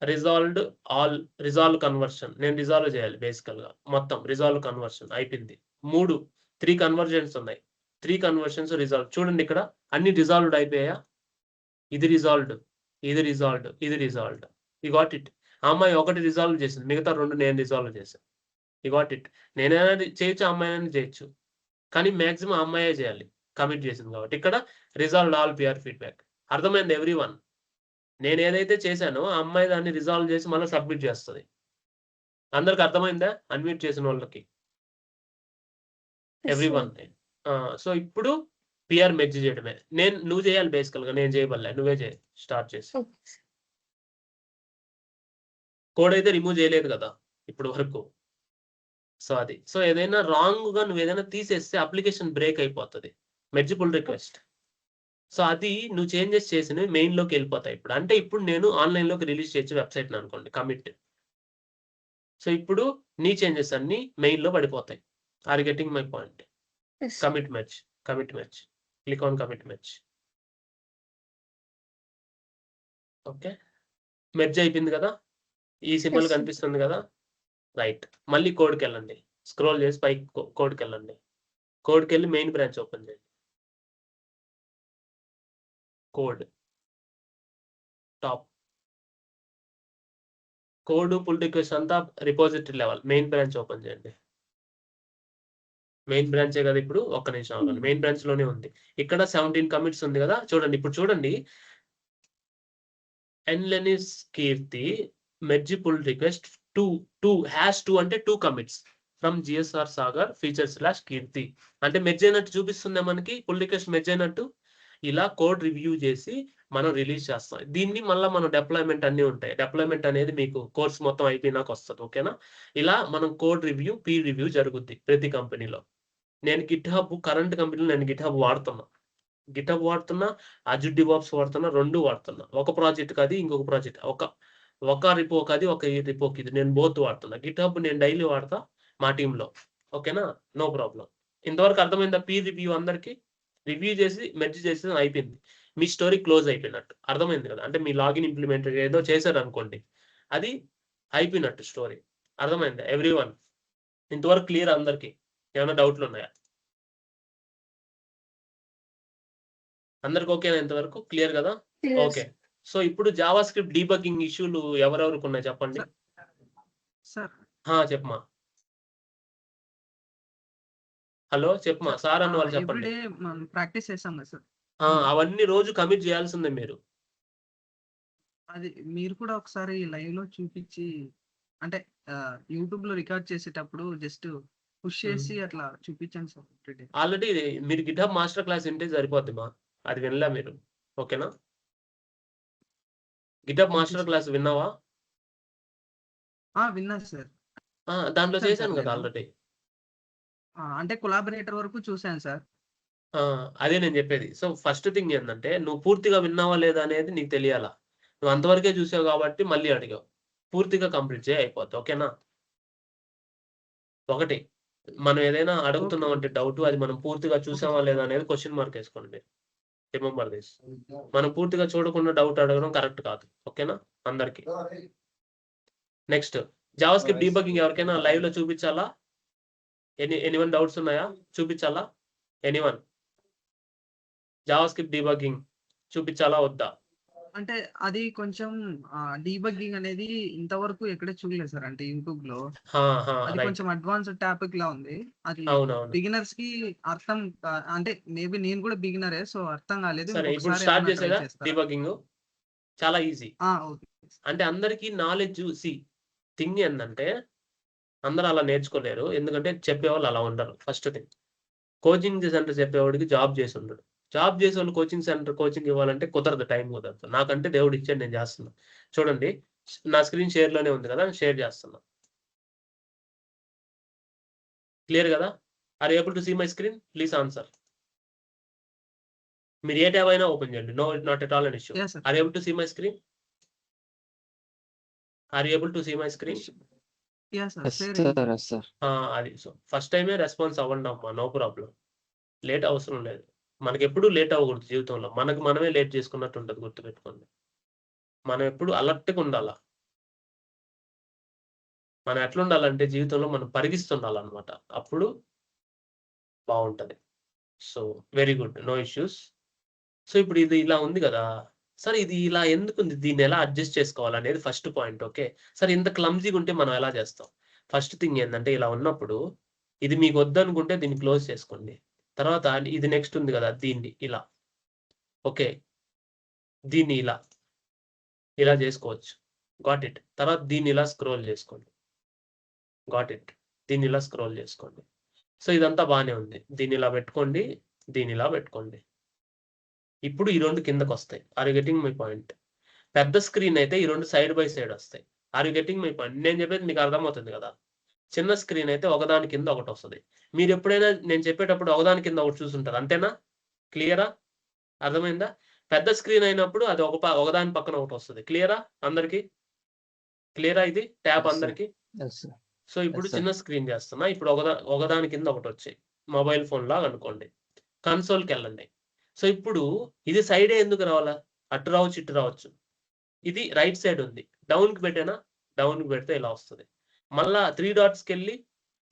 రిజాల్వ్ కన్వర్షన్ నేను రిజాల్వ్ చేయాలి బేసికల్గా. మొత్తం రిజాల్వ్ కన్వర్షన్ అయిపోయింది. 3 కన్వర్జన్స్ ఉన్నాయి. 3 కన్వర్షన్స్ రిజాల్వ్. చూడండి ఇక్కడ అన్ని రిజాల్వ్డ్ అయిపోయా. ఇది రిజాల్వ్డ్, ఇది రిజాల్వ్డ్, ఇది రిజాల్వ్డ్. You got it? ఆ అమ్మాయి ఒకటి రిజాల్వ్ చేసింది, మిగతా 2 నేను రిజాల్వ్ చేశాను. You got it? నేనైనా చేయొచ్చు, అమ్మాయినైనా చేయొచ్చు, కానీ మ్యాక్సిమం అమ్మాయే చేయాలి కమిట్ చేసింది కాబట్టి. ఇక్కడ రిజాల్వ్డ్ ఆల్ పిఆర్ ఫీడ్బ్యాక్. అర్థమైంది ఎవ్రీవన్? నేను ఏదైతే చేశానో ఆ అమ్మాయి దాన్ని రిజాల్వ్ చేసి మళ్ళీ సబ్మిట్ చేస్తుంది. అందరికి అర్థమైందా? అన్మ్యూట్ చేసిన వాళ్ళకి ఎవ్రీవన్. సో ఇప్పుడు పిఆర్ మెర్జ్ చేయడమే. నువ్వు చేయాలి బేసికల్ గా, నేను చేయబడలే, నువ్వే చేయి స్టార్ట్ చేసి. కోడ్ అయితే రిమూవ్ చేయలేదు కదా ఇప్పుడు వరకు. సో అది. సో ఏదైనా రాంగ్ గా నువ్వు ఏదైనా తీసేస్తే అప్లికేషన్ బ్రేక్ అయిపోతుంది. Merge pull request. సో అది నువ్వు చేంజెస్ చేసినవి మెయిన్ లోకి వెళ్ళిపోతాయి ఇప్పుడు. అంటే ఇప్పుడు నేను ఆన్లైన్ లోకి రిలీజ్ చేయొచ్చు వెబ్సైట్ అనుకోండి, కమిట్. సో ఇప్పుడు నీ చేంజెస్ అన్ని మెయిన్ లో పడిపోతాయి. Are getting my point? Commit merge, commit merge, click on commit merge. Okay, merge అయిపోయింది కదా, ఈ సింబల్ కనిపిస్తుంది కదా, రైట్. మళ్ళీ కోడ్కి వెళ్ళండి, స్క్రోల్ చేసి పైకి కోడ్కి వెళ్ళండి. కోడ్కి వెళ్ళి మెయిన్ బ్రాంచ్ ఓపెన్ చేయండి. Code top, code pull request అంతా repository level. Main branch open చేయండి. మెయిన్ బ్రాంచే కదా ఇప్పుడు, ఒక్క నిమిషం అవ్వాలి. మెయిన్ బ్రాంచ్ లోనే ఉంది. ఇక్కడ 17 కమిట్స్ ఉంది కదా, చూడండి. ఇప్పుడు చూడండి, ఎన్లెనిస్ కీర్తి మెర్జ్ పుల్ రిక్వెస్ట్ 2 అంటే 2 commits from GSR Sagar feature / కీర్తి. అంటే మెర్జ్ అయినట్టు చూపిస్తుంది మనకి, పుల్ రిక్వెస్ట్ మెర్జ్ అయినట్టు. ఇలా కోడ్ రివ్యూ చేసి మనం రిలీజ్ చేస్తాం. దీన్ని మళ్ళీ మనం డెప్లాయ్మెంట్ అన్ని ఉంటాయి. డెప్లాయ్మెంట్ అనేది మీకు కోర్స్ మొత్తం అయిపోయినాక వస్తుంది. ఓకేనా? ఇలా మనం కోడ్ రివ్యూ, పీర్ రివ్యూ జరుగుద్ది ప్రతి కంపెనీలో. నేను గిట్హబ్, కరెంట్ కంపెనీలో నేను గిట్హబ్ వాడుతున్నా, అజూర్ డివాప్స్ వాడుతున్నా, 2 వాడుతున్నా. ఒక ప్రాజెక్ట్ కాదు, ఇంకొక ప్రాజెక్ట్, ఒక రిపోకి అది, ఒక రిపోకి ఇది, నేను బోత్ వాడుతున్నా. గిట్హబ్ నేను డైలీ వాడతా మా టీంలో. ఓకేనా? No problem. ఇంతవరకు అర్థమైందా? పీర్ రివ్యూ అందరికి రివ్యూ చేసి మెర్జ్ చేసి అయిపోయింది. మీ స్టోరీ క్లోజ్ అయిపోయినట్టు. అర్థమైంది కదా? అంటే మీ లాగిన్ ఇంప్లిమెంట్ ఏదో చేశారు అనుకోండి, అది అయిపోయినట్టు స్టోరీ. అర్థమైందా ఎవ్రీవన్? ఇంతవరకు క్లియర్ అందరికి? ఏమైనా డౌట్లు ఉన్నాయా? అందరికి ఓకేనా? ఇంతవరకు క్లియర్ కదా? ఓకే. సో ఇప్పుడు జావా స్క్రిప్ట్ డీబగ్గింగ్ ఇష్యూలు ఎవరెవరికి ఉన్నాయి చెప్పండి. చెప్పమా. హలో చెప్పమా. సార్ అన్న వాళ్ళు చెప్పండి. ప్రాక్టీస్ చేస్తాం కదా సార్, అవన్నీ రోజు కమిట్ చేయాల్సిందే మీరు. అది మీరు కూడా ఒకసారి లైవ్ లో చూపించి, అంటే యూట్యూబ్ లో రికార్డ్ చేసేటప్పుడు జస్ట్ పుష్ చేసి అట్లా చూపించండి సార్. ఆల్రెడీ మీరు గిట్హబ్ మాస్టర్ క్లాస్ వింటే సరిపోద్ది మా, అది వినలే మీరు. ఓకేనా? గిట్హబ్ మాస్టర్ క్లాస్ విన్నావా? విన్నా సార్. దాంట్లో చేశాను కదా ఆల్రెడీ. అంటే కొలాబరేటర్ వరకు చూసాను సార్. అదే నేను చెప్పేది. సో ఫస్ట్ థింగ్ ఏంటంటే, నువ్వు పూర్తిగా విన్నావా లేదా అనేది నీకు తెలియాలా. నువ్వు అంతవరకే చూసావు కాబట్టి మళ్ళీ అడిగావు. పూర్తిగా కంప్లీట్ చేయి, అయిపోద్ది. ఓకేనా? ఒకటి, మనం ఏదైనా అడుగుతున్నాం అంటే డౌట్, అది మనం పూర్తిగా చూసామా లేదా అనేది క్వశ్చన్ మార్క్ వేసుకోండి మీరు. Remember this. మనం పూర్తిగా చూడకుండా డౌట్ అడగడం కరెక్ట్ కాదు. ఓకేనా? అందరికి. నెక్స్ట్, జావా స్క్రిప్ట్ డీబగ్గింగ్ ఎవరికైనా లైవ్ లో చూపించాలా? ఎనీవన్ డౌట్స్ ఉన్నాయా? చూపించాలా? ఎనీవన్? జావా స్క్రిప్ట్ డీబగ్గింగ్ చూపించాలా వద్దా? అంటే అది కొంచెం డీబగ్గింగ్ అనేది ఇంతవరకు ఎక్కడ చూడలేదు సార్. అంటే యూట్యూబ్ లో అది కొంచెం అడ్వాన్స్డ్ టాపిక్ లా ఉంది. అది బిగినర్స్ కి అర్థం అంటే మేబీ నేను కూడా బిగినరే, సో అర్థం కాలేదు. సరే, ఇప్పుడు స్టార్ట్ చేసేదా డీబగ్గింగ్? చాలా ఈజీ. అంటే అందరికి నాలెడ్జ్ థింగ్ ఏంటంటే, అందరూ అలా నేర్చుకోలేరు, ఎందుకంటే చెప్పేవాళ్ళు అలా ఉండరు. ఫస్ట్ థింగ్, కోచింగ్ సెంటర్ చెప్పేవాడికి జాబ్ చేసి ఉండడు. జాబ్ చేసే వాళ్ళు కోచింగ్ సెంటర్ కోచింగ్ ఇవ్వాలంటే కుదరదు, టైం కుదరదు. నాకంటే దేవుడు ఇచ్చాడు, నేను చేస్తున్నా. చూడండి, నా స్క్రీన్ షేర్ లోనే ఉంది కదా, షేర్ చేస్తున్నా. క్లియర్ కదా? Are able to see my screen? Please answer. మీరు ఏ ట్యాబ్ అయినా ఓపెన్ చేయండి, no not at all an issue. Are able to see my screen? Are able to see my screen? అది. సో ఫస్ట్ టైమే response అవ్వండి అమ్మా, no problem. Late అవసరం లేదు. మనకి ఎప్పుడు లేట్ అవ్వకూడదు జీవితంలో. మనకు మనమే లేట్ చేసుకున్నట్టు ఉంటుంది, గుర్తుపెట్టుకోండి. మనం ఎప్పుడు అలర్ట్గా ఉండాలా. మనం ఎట్లా ఉండాలంటే జీవితంలో మనం పరిగిస్తుండాలన్నమాట, అప్పుడు బాగుంటది. So very good, no issues. So ఇప్పుడు ఇది ఇలా ఉంది కదా సార్, ఇది ఇలా ఎందుకుంది, దీన్ని ఎలా అడ్జస్ట్ చేసుకోవాలనేది ఫస్ట్ పాయింట్. ఓకే సార్, ఇంత క్లమ్జీగా ఉంటే మనం ఎలా చేస్తాం? ఫస్ట్ థింగ్ ఏంటంటే, ఇలా ఉన్నప్పుడు ఇది మీకు వద్దనుకుంటే దీన్ని క్లోజ్ చేసుకోండి. తర్వాత ఇది నెక్స్ట్ ఉంది కదా, దీన్ని ఇలా, ఓకే, దీన్ని ఇలా చేసుకోవచ్చు. Got it. తర్వాత దీన్ని ఇలా స్క్రోల్ చేసుకోండి. Got it. దీన్ని ఇలా స్క్రోల్ చేసుకోండి. సో ఇదంతా బాగానే ఉంది. దీన్ని ఇలా పెట్టుకోండి, దీన్ని ఇలా పెట్టుకోండి. ఇప్పుడు ఈ 2 కిందకు వస్తాయి. Are you getting my point? పెద్ద స్క్రీన్ అయితే ఈ 2 సైడ్ బై సైడ్ వస్తాయి. Are you getting my point? నేను చెప్పేది మీకు అర్థమవుతుంది కదా. చిన్న స్క్రీన్ అయితే ఒకదాని కింద ఒకటి వస్తుంది. మీరు ఎప్పుడైనా నేను చెప్పేటప్పుడు ఒకదాని కింద ఒకటి చూసుంటారు, అంతేనా? క్లియరా? అర్థమైందా? పెద్ద స్క్రీన్ అయినప్పుడు అది ఒకదాని పక్కన ఒకటి వస్తుంది. క్లియరా అందరికి? క్లియరా ఇది ట్యాబ్ అందరికి? సో ఇప్పుడు చిన్న స్క్రీన్ చేస్తున్నా. ఇప్పుడు ఒకదాని కింద ఒకటి వచ్చాయి. మొబైల్ ఫోన్ లాగా అనుకోండి. కన్సోల్కి వెళ్ళండి. సో ఇప్పుడు ఇది సైడే ఎందుకు రావాలా? అటు రావచ్చు, ఇటు రావచ్చు. ఇది రైట్ సైడ్ ఉంది. డౌన్కి పెట్టేనా? డౌన్కి పెడితే ఇలా వస్తుంది. మళ్ళా 3 డాట్స్కి వెళ్ళి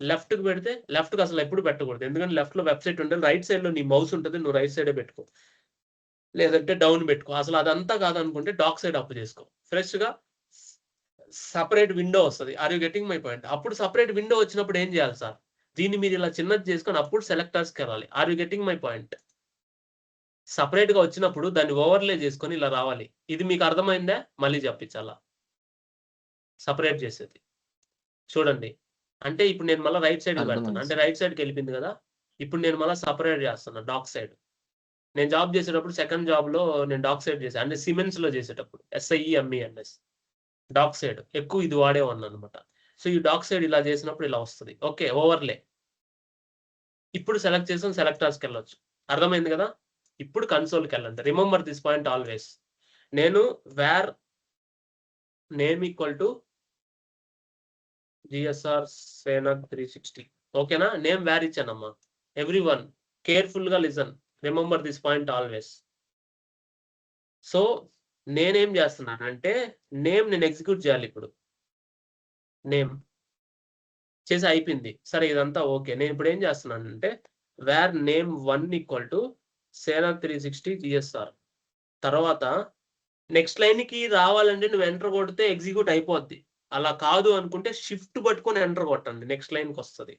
లెఫ్ట్కి పెడితే, లెఫ్ట్కి అసలు ఎప్పుడు పెట్టకూడదు. ఎందుకంటే లెఫ్ట్లో వెబ్సైట్ ఉంటుంది, రైట్ సైడ్లో నీ మౌస్ ఉంటుంది, నువ్వు రైట్ సైడే పెట్టుకో. లేదంటే డౌన్ పెట్టుకో. అసలు అదంతా కాదనుకుంటే డాక్ సైడ్ అప్ చేసుకో. ఫ్రెష్గా సపరేట్ విండో వస్తుంది. Are you getting my point? అప్పుడు సపరేట్ విండో వచ్చినప్పుడు ఏం చేయాలి సార్? దీన్ని మీరు ఇలా చిన్నది చేసుకొని అప్పుడు సెలెక్టర్స్కి వెళ్ళాలి. Are you getting my point? Separate గా వచ్చినప్పుడు దాన్ని ఓవర్లే చేసుకొని ఇలా రావాలి. ఇది మీకు అర్థమైందా? మళ్ళీ చెప్పించాలా సపరేట్ చేసేది? చూడండి. అంటే ఇప్పుడు నేను మళ్ళీ రైట్ సైడ్ పెడతాను. అంటే రైట్ సైడ్కి వెళ్ళిపోయింది కదా. ఇప్పుడు నేను మళ్ళీ సపరేట్ చేస్తున్నా డాక్ సైడ్. నేను జాబ్ చేసేటప్పుడు సెకండ్ జాబ్ లో నేను డాక్ సైడ్ చేశాను. అంటే సిమెంట్స్ లో చేసేటప్పుడు SIEMENS డాక్ సైడ్ ఎక్కువ ఇది వాడేవాడిని అనమాట. సో ఈ డాక్ సైడ్ ఇలా చేసినప్పుడు ఇలా వస్తుంది. ఓకే, ఓవర్లే. ఇప్పుడు సెలెక్ట్ చేసాం, సెలెక్టర్స్కి వెళ్ళొచ్చు. అర్థమైంది కదా? ఇప్పుడు కన్సోల్కి వెళ్ళండి. Remember this point always. నేను where name equal to GSR Srinath 360. ఓకేనా? నేమ్ వేర్ ఇచ్చానమ్మా. ఎవ్రీ వన్ కేర్ఫుల్ గా listen. Remember this point always. So నేనేం చేస్తున్నాను అంటే నేమ్ నేను ఎగ్జిక్యూట్ చేయాలి. ఇప్పుడు నేమ్ చేసి అయిపోయింది. సరే ఇదంతా ఓకే. నేను ఇప్పుడు ఏం చేస్తున్నాను అంటే where name 1 equal to Srinath 360 GSR. తర్వాత నెక్స్ట్ లైన్ కి రావాలంటే నువ్వు ఎంటర్ కొడితే ఎగ్జిక్యూట్ అయిపోద్ది. అలా కాదు అనుకుంటే షిఫ్ట్ పట్టుకొని ఎంటర్ కొట్టండి, నెక్స్ట్ లైన్ కి వస్తుంది.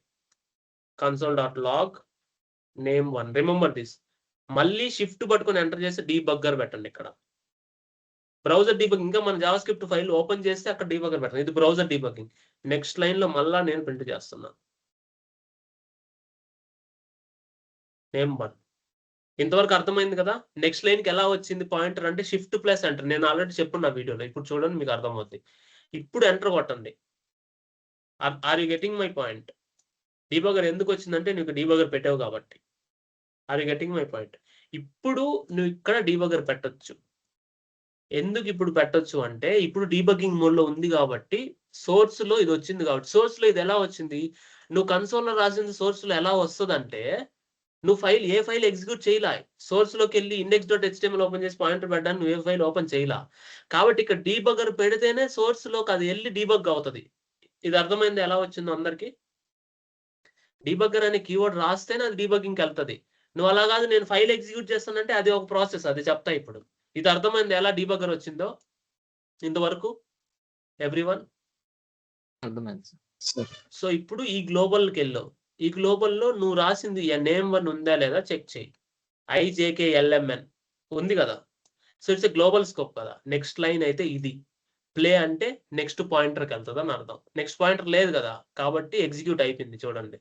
console.log name 1. Remember this. మళ్ళీ షిఫ్ట్ పట్టుకొని ఎంటర్ చేసి డీబగ్గర్ పెట్టండి. ఇక్కడ బ్రౌజర్ డీబగ్గింగ్. ఇంకా మన జావాస్క్రిప్ట్ ఫైల్ ఓపెన్ చేస్తే అక్కడ డీబగ్గర్ పెట్టండి. ఇది బ్రౌజర్ డీబగ్గింగ్. నెక్స్ట్ లైన్ లో మళ్ళా నేను ప్రింట్ చేస్తున్నా నేమ్ 1. ఇంతవరకు అర్థమైంది కదా? నెక్స్ట్ లైన్ కి ఎలా వచ్చింది పాయింటర్ అంటే షిఫ్ట్ ప్లస్ ఎంటర్. నేను ఆల్రెడీ చెప్పున్నా వీడియోలో. ఇప్పుడు చూడండి, మీకు అర్థమవుతుంది. ఇప్పుడు ఎంటర్ కొట్టండి. Are you getting my point? Debugger ఎందుకు వచ్చిందంటే నీకు డీబగర్ పెట్టావు కాబట్టి. Are you getting my point? ఇప్పుడు నువ్వు ఇక్కడ డీబగర్ పెట్టొచ్చు. ఎందుకు ఇప్పుడు పెట్టొచ్చు అంటే ఇప్పుడు డీబగ్గింగ్ మోడ్ లో ఉంది కాబట్టి, సోర్స్ లో ఇది వచ్చింది కాబట్టి. సోర్స్ లో ఇది ఎలా వచ్చింది? నువ్వు కన్సోల్ లో రాసింది సోర్స్ లో ఎలా వస్తుంది అంటే, నువ్వు ఏ ఫైల్ ఎగ్జిక్యూట్ చేయలే. సోర్స్ లోకి వెళ్ళి index.html ఓపెన్ చేసి పాయింటర్ పెట్టడానికి నువ్వు ఏ ఫైల్ ఓపెన్ చేయలా. కాబట్టి ఇక్కడ డీబగ్గర్ పెడితేనే సోర్స్ లోకి అది వెళ్ళి డీబగ్ అవుతుంది. ఇది అర్థమైంది ఎలా వచ్చిందో అందరికి? డీబగ్గర్ అనే కీవర్డ్ రాస్తేనే అది డీబగ్గింగ్కి వెళ్తుంది. నువ్వు అలా కాదు నేను ఫైల్ ఎగ్జిక్యూట్ చేస్తానంటే అది ఒక ప్రాసెస్. అది చెప్తా ఇప్పుడు. ఇది అర్థమైంది ఎలా డీబగ్గర్ వచ్చిందో ఇంతవరకు ఎవ్రీవన్? అర్థమైంది. సో ఇప్పుడు ఈ గ్లోబల్కి వెళ్ళావు. ఈ గ్లోబల్లో నువ్వు రాసింది నేమ్ 1 ఉందా లేదా చెక్ చేయి. IJKLMN ఉంది కదా. So it's a global scope కదా. నెక్స్ట్ లైన్ అయితే ఇది. ప్లే అంటే నెక్స్ట్ పాయింటర్కి వెళ్తుంది అని అర్థం. నెక్స్ట్ పాయింటర్ లేదు కదా, కాబట్టి ఎగ్జిక్యూట్ అయిపోయింది. చూడండి,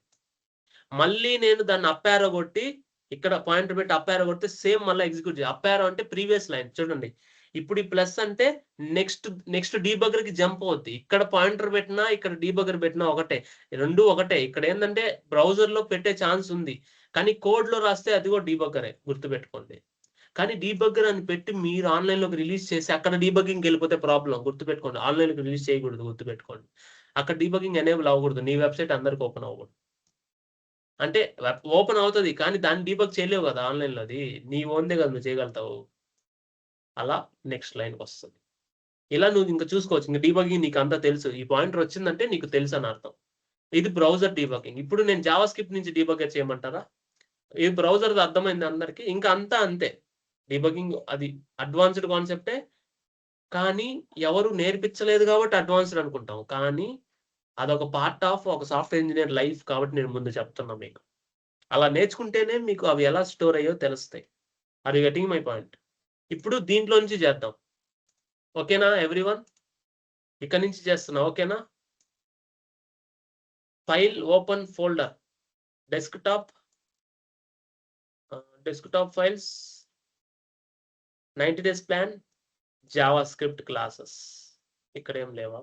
మళ్ళీ నేను దాన్ని అప్ యారో కొట్టి ఇక్కడ పాయింటర్ పెట్టి అప్ యారో కొడితే సేమ్ మళ్ళీ ఎగ్జిక్యూట్ చేయాలి. అప్ యారో అంటే ప్రీవియస్ లైన్. చూడండి, ఇప్పుడు ఈ ప్లస్ అంటే నెక్స్ట్ డీబగ్గర్ కి జంప్ అవుద్ది. ఇక్కడ పాయింటర్ పెట్టినా ఇక్కడ డీబగ్గర్ పెట్టినా ఒకటే, రెండు ఒకటే. ఇక్కడ ఏంటంటే బ్రౌజర్ లో పెట్టే ఛాన్స్ ఉంది, కానీ కోడ్ లో రాస్తే అది కూడా డీబగ్గరే, గుర్తుపెట్టుకోండి. కానీ డీబగ్గర్ అని పెట్టి మీరు ఆన్లైన్ లోకి రిలీజ్ చేసి అక్కడ డీబగ్గింగ్ వెళ్ళిపోతే ప్రాబ్లం. గుర్తుపెట్టుకోండి, ఆన్లైన్ లోకి రిలీజ్ చేయకూడదు. గుర్తుపెట్టుకోండి, అక్కడ డీబగ్గింగ్ ఎనేబుల్ అవ్వకూడదు. నీ వెబ్సైట్ అందరికి ఓపెన్ అవ్వకూడదు. అంటే ఓపెన్ అవుతుంది కానీ దాన్ని డీబగ్ చేయలేవు కదా ఆన్లైన్ లో. అది నీ ఓన్దే కదా, నువ్వు చేయగలుగుతావు. అలా నెక్స్ట్ లైన్కి వస్తుంది. ఇలా నువ్వు ఇంకా చూసుకోవచ్చు. ఇంకా డీబగ్గింగ్ నీకు అంతా తెలుసు. ఈ పాయింటర్ వచ్చిందంటే నీకు తెలుసు అని అర్థం. ఇది బ్రౌజర్ డీబగ్గింగ్. ఇప్పుడు నేను జావా స్క్రిప్ట్ నుంచి డీబగ్గర్ చేయమంటారా? ఇది బ్రౌజర్ అర్థమైంది అందరికి. ఇంకా అంతా అంతే. డీబగ్గింగ్ అది అడ్వాన్స్డ్ కాన్సెప్టే, కానీ ఎవరు నేర్పించలేదు కాబట్టి అడ్వాన్స్డ్ అనుకుంటాం. కానీ అదొక పార్ట్ ఆఫ్ ఒక సాఫ్ట్వేర్ ఇంజనీర్ లైఫ్ కాబట్టి నేను ముందు చెప్తున్నా మీకు. అలా నేర్చుకుంటేనే మీకు అవి ఎలా స్టోర్ అయ్యో తెలుస్తాయి. Are you getting my point? ఇప్పుడు దీంట్లో నుంచి చేద్దాం. ఓకేనా ఎవ్రీవన్? ఇక్కడ నుంచి చేస్తున్నా. ఓకేనా? File open folder, desktop files, 90 days plan, JavaScript classes. ఇక్కడ ఏం లేవా?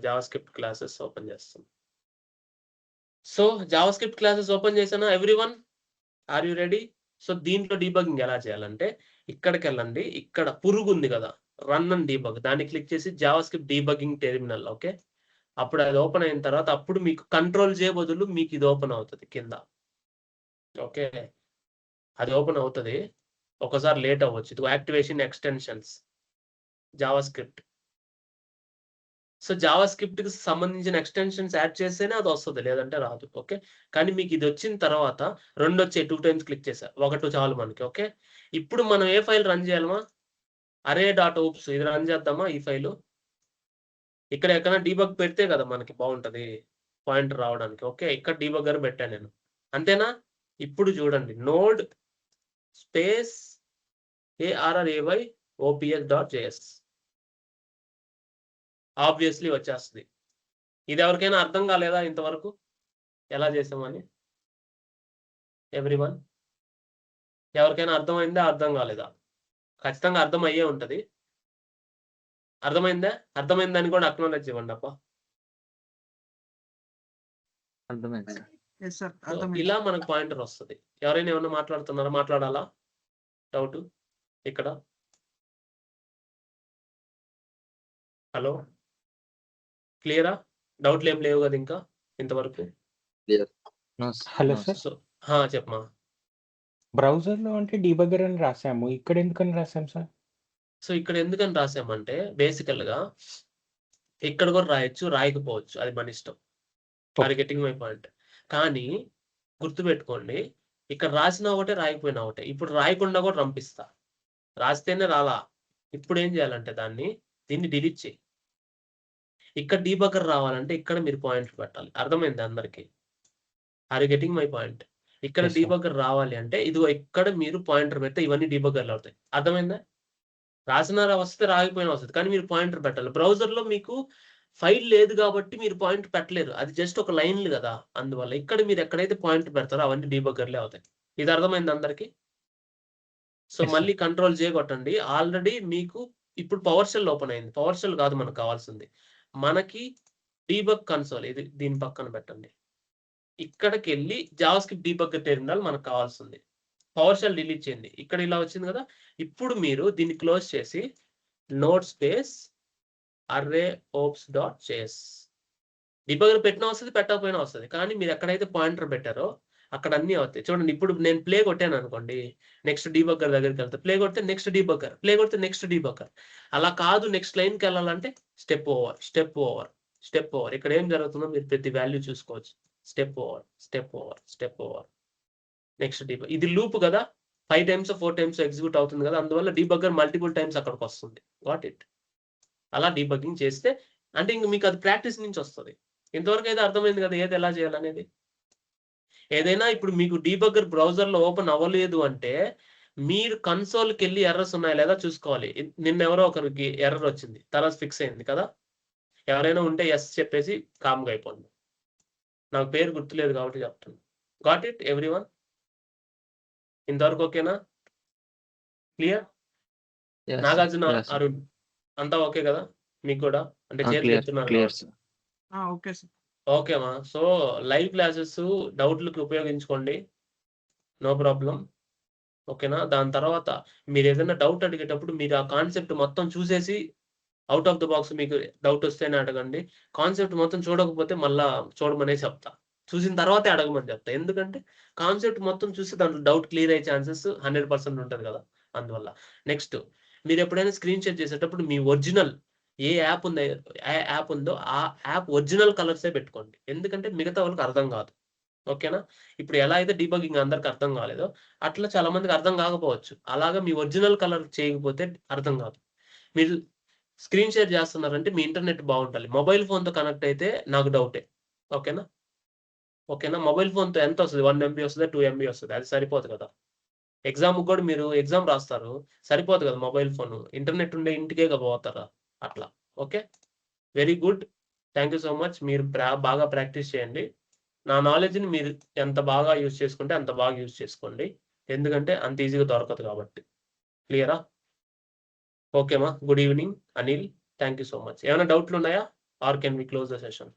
జావా స్క్రిప్ట్ క్లాసెస్ ఓపెన్ చేస్తాం. So JavaScript classes open చేసానా everyone? Are you ready? So దీంట్లో డీబగింగ్ ఎలా చేయాలంటే ఇక్కడికి వెళ్ళండి, ఇక్కడ పురుగు ఉంది కదా రన్ అండ్ డీబగ్, దాన్ని క్లిక్ చేసి JavaScript debugging terminal. Okay, అప్పుడు అది ఓపెన్ అయిన తర్వాత అప్పుడు మీకు కంట్రోల్ J బదులు మీకు ఇది ఓపెన్ అవుతుంది కింద. ఓకే, అది ఓపెన్ అవుతుంది, ఒకసారి లేట్ అవ్వచ్చు. ఇది activation extensions Java script. So Java script కి సంబంధించిన ఎక్స్టెన్షన్స్ యాడ్ చేస్తేనే అది వస్తుంది, లేదంటే రాదు. ఓకే, కానీ మీకు ఇది వచ్చిన తర్వాత 2 వచ్చాయి, 2 times క్లిక్ చేసా, 1 చాలు మనకి. ఓకే, ఇప్పుడు మనం ఏ ఫైల్ రన్ చేయాలమా? array.oops, ఇది రన్ చేద్దామా ఈ ఫైలు? ఇక్కడ ఎక్కడైనా డీబగ్ పెడితే కదా మనకి బాగుంటది పాయింటర్ రావడానికి. ఓకే, ఇక్కడ డీబగ్గర్ పెట్టాను నేను, అంతేనా? ఇప్పుడు చూడండి, నోడ్ స్పేస్ array.ops.js ఆబ్వియస్లీ వచ్చేస్తుంది. ఇది ఎవరికైనా అర్థం కాలేదా ఇంతవరకు ఎలా చేసామని? ఎవ్రీవన్, ఎవరికైనా అర్థమైందా అర్థం కాలేదా? ఖచ్చితంగా అర్థం అయ్యే ఉంటది. అర్థమైందా? అర్థమైందని కూడా అక్నాలెడ్జ్ ఇవ్వండి అప్ప. ఇలా మనకు పాయింటర్ వస్తుంది. ఎవరైనా ఏమన్నా మాట్లాడుతున్నారా? మాట్లాడాలా? డౌట్ ఇక్కడ? హలో, క్లియరా? డౌట్లు ఏం లేవు కదా ఇంకా ఇంతవరకు? Hello sir, చెప్పమా. బ్రౌజర్ లో అంటే డీబగ్గర్ అని రాసాము, ఇక్కడ ఎందుకని రాసాం సార్? సో ఇక్కడ ఎందుకని రాసామంటే బేసికల్ గా ఇక్కడ కూడా రాయొచ్చు, రాయకపోవచ్చు, అది మన ఇష్టం. Getting my point. కానీ గుర్తుపెట్టుకోండి, ఇక్కడ రాసిన ఒకటే రాయకపోయినా ఒకటే. ఇప్పుడు రాయకుండా కూడా రంపిస్తా, రాస్తేనే రాలా. ఇప్పుడు ఏం చేయాలంటే దీన్ని డిలీట్ చేయి. ఇక్కడ డీబగ్గర్ రావాలంటే ఇక్కడ మీరు పాయింట్లు పెట్టాలి. అర్థమైంది అందరికి? Are you getting my point? ఇక్కడ డీబగ్గర్ రావాలి అంటే ఇదిగో ఇక్కడ మీరు పాయింటర్ పెడితే ఇవన్నీ డీబగ్గర్లు అవుతాయి. అర్థమైందా? రాసినారా వస్తే రాగిపోయినా వస్తుంది, కానీ మీరు పాయింటర్ పెట్టాలి. బ్రౌజర్ లో మీకు ఫైల్ లేదు కాబట్టి మీరు పాయింట్ పెట్టలేరు, అది జస్ట్ ఒక లైన్లు కదా. అందువల్ల ఇక్కడ మీరు ఎక్కడైతే పాయింట్ పెడతారో అవన్నీ డీబగ్గర్లే అవుతాయి. ఇది అర్థమైంది అందరికి? సో మళ్ళీ కంట్రోల్ J కొట్టండి. ఆల్రెడీ మీకు ఇప్పుడు పవర్ షెల్ ఓపెన్ అయింది. పవర్ షెల్ కాదు మనకు కావాల్సింది, మనకి డీబగ్ కన్సోల్. ఇది దీని పక్కన పెట్టండి. ఇక్కడికి వెళ్ళి జావా స్క్రిప్ట్ డీబగ్గర్ టెర్మినల్ మనకు కావాల్సింది. పవర్ షెల్ డిలీట్ చేయండి. ఇక్కడ ఇలా వచ్చింది కదా. ఇప్పుడు మీరు దీన్ని క్లోజ్ చేసి నోడ్ స్పేస్ array.ops.js డీబగ్గర్ పెట్టినా వస్తుంది, పెట్టకపోయినా వస్తుంది, కానీ మీరు ఎక్కడైతే పాయింటర్ పెట్టారో అక్కడ అన్ని అవుతాయి. చూడండి, ఇప్పుడు నేను ప్లే కొట్టాను అనుకోండి, నెక్స్ట్ డీబగ్గర్ దగ్గరికి వెళ్తే ప్లే కొడితే నెక్స్ట్ డీబగ్గర్, ప్లే కొడితే నెక్స్ట్ డీబగ్గర్. అలా కాదు, నెక్స్ట్ లైన్కి వెళ్ళాలంటే step over, step over, step over. ఇక్కడ ఏం జరుగుతుందో మీరు ప్రతి వాల్యూ చూసుకోవచ్చు. Step over, step over, step over, next debug. ఇది లూప్ కదా, 5 times 4 times ఎగ్జిక్యూట్ అవుతుంది కదా, అందువల్ల డీబగ్గర్ మల్టిపుల్ టైమ్స్ అక్కడికి వస్తుంది. వాట్ ఇట్ అలా డీబగ్గింగ్ చేస్తే అంటే ఇంక మీకు అది ప్రాక్టీస్ నుంచి వస్తుంది. ఇంతవరకు అయితే అర్థమైంది కదా ఏది ఎలా చేయాలనేది. ఏదైనా ఇప్పుడు మీకు డీబగ్గర్ బ్రౌజర్ లో ఓపెన్ అవ్వలేదు అంటే మీరు కన్సోల్కి వెళ్ళి ఎర్రర్స్ ఉన్నాయా లేదా చూసుకోవాలి. నిన్న ఎవరో ఒకరికి ఎర్రర్ వచ్చింది, తర్వాత ఫిక్స్ అయింది కదా. ఎవరైనా ఉంటే ఎస్ చెప్పేసి కామ్గా అయిపోండి. నాకు పేరు గుర్తులేదు కాబట్టి చెప్తాను. Got it everyone? ఇంతవరకు ఓకేనా? క్లియర్? నాగార్జున, అరుణ్ అంతా ఓకే కదా మీకు కూడా? అంటే చేతులు ఎత్తున్నారు. ఓకేమా. సో లైవ్ క్లాసెస్ డౌట్లకు ఉపయోగించుకోండి, నో ప్రాబ్లం. ఓకేనా? దాని తర్వాత మీరు ఏదైనా డౌట్ అడిగేటప్పుడు మీరు ఆ కాన్సెప్ట్ మొత్తం చూసేసి అవుట్ ఆఫ్ ద బాక్స్ మీకు డౌట్ వస్తేనే అడగండి. కాన్సెప్ట్ మొత్తం చూడకపోతే మళ్ళా చూడమనే చెప్తా, చూసిన తర్వాతే అడగమని చెప్తా. ఎందుకంటే కాన్సెప్ట్ మొత్తం చూసి దాంట్లో డౌట్ క్లియర్ అయ్యే ఛాన్సెస్ 100% ఉంటుంది కదా. అందువల్ల నెక్స్ట్ మీరు ఎప్పుడైనా స్క్రీన్ షేర్ చేసేటప్పుడు మీ ఒరిజినల్ ఏ యాప్ ఉందో ఆ యాప్ ఒరిజినల్ కలర్సే పెట్టుకోండి, ఎందుకంటే మిగతా వాళ్ళకి అర్థం కాదు. ఓకేనా? ఇప్పుడు ఎలా అయితే డీబగ్గింగ్ అందరికి అర్థం కాలేదో అట్లా చాలా మందికి అర్థం కాకపోవచ్చు. అలాగా మీ ఒరిజినల్ కలర్ చేయకపోతే అర్థం కాదు. మీరు స్క్రీన్ షేర్ చేస్తున్నారంటే మీ ఇంటర్నెట్ బాగుంటుంది. మొబైల్ ఫోన్తో కనెక్ట్ అయితే నాకు డౌటే. ఓకేనా? ఓకేనా? మొబైల్ ఫోన్తో ఎంత వస్తుంది? 1 MB వస్తుంది, 2 MB వస్తుంది, అది సరిపోదు కదా. ఎగ్జామ్ కూడా మీరు ఎగ్జామ్ రాస్తారు, సరిపోదు కదా మొబైల్ ఫోన్. ఇంటర్నెట్ ఉండే ఇంటికే పోతారా అట్లా. Okay, very good. Thank you so much. మీరు బాగా ప్రాక్టీస్ చేయండి. నా నాలెడ్జ్ని మీరు ఎంత బాగా యూజ్ చేసుకుంటే అంత బాగా యూజ్ చేసుకోండి, ఎందుకంటే అంత ఈజీగా దొరకదు కాబట్టి. క్లియరా? ఓకేమా. Good evening Anil. Thank you so much. ఏమైనా డౌట్లు ఉన్నాయా, or can we close the session?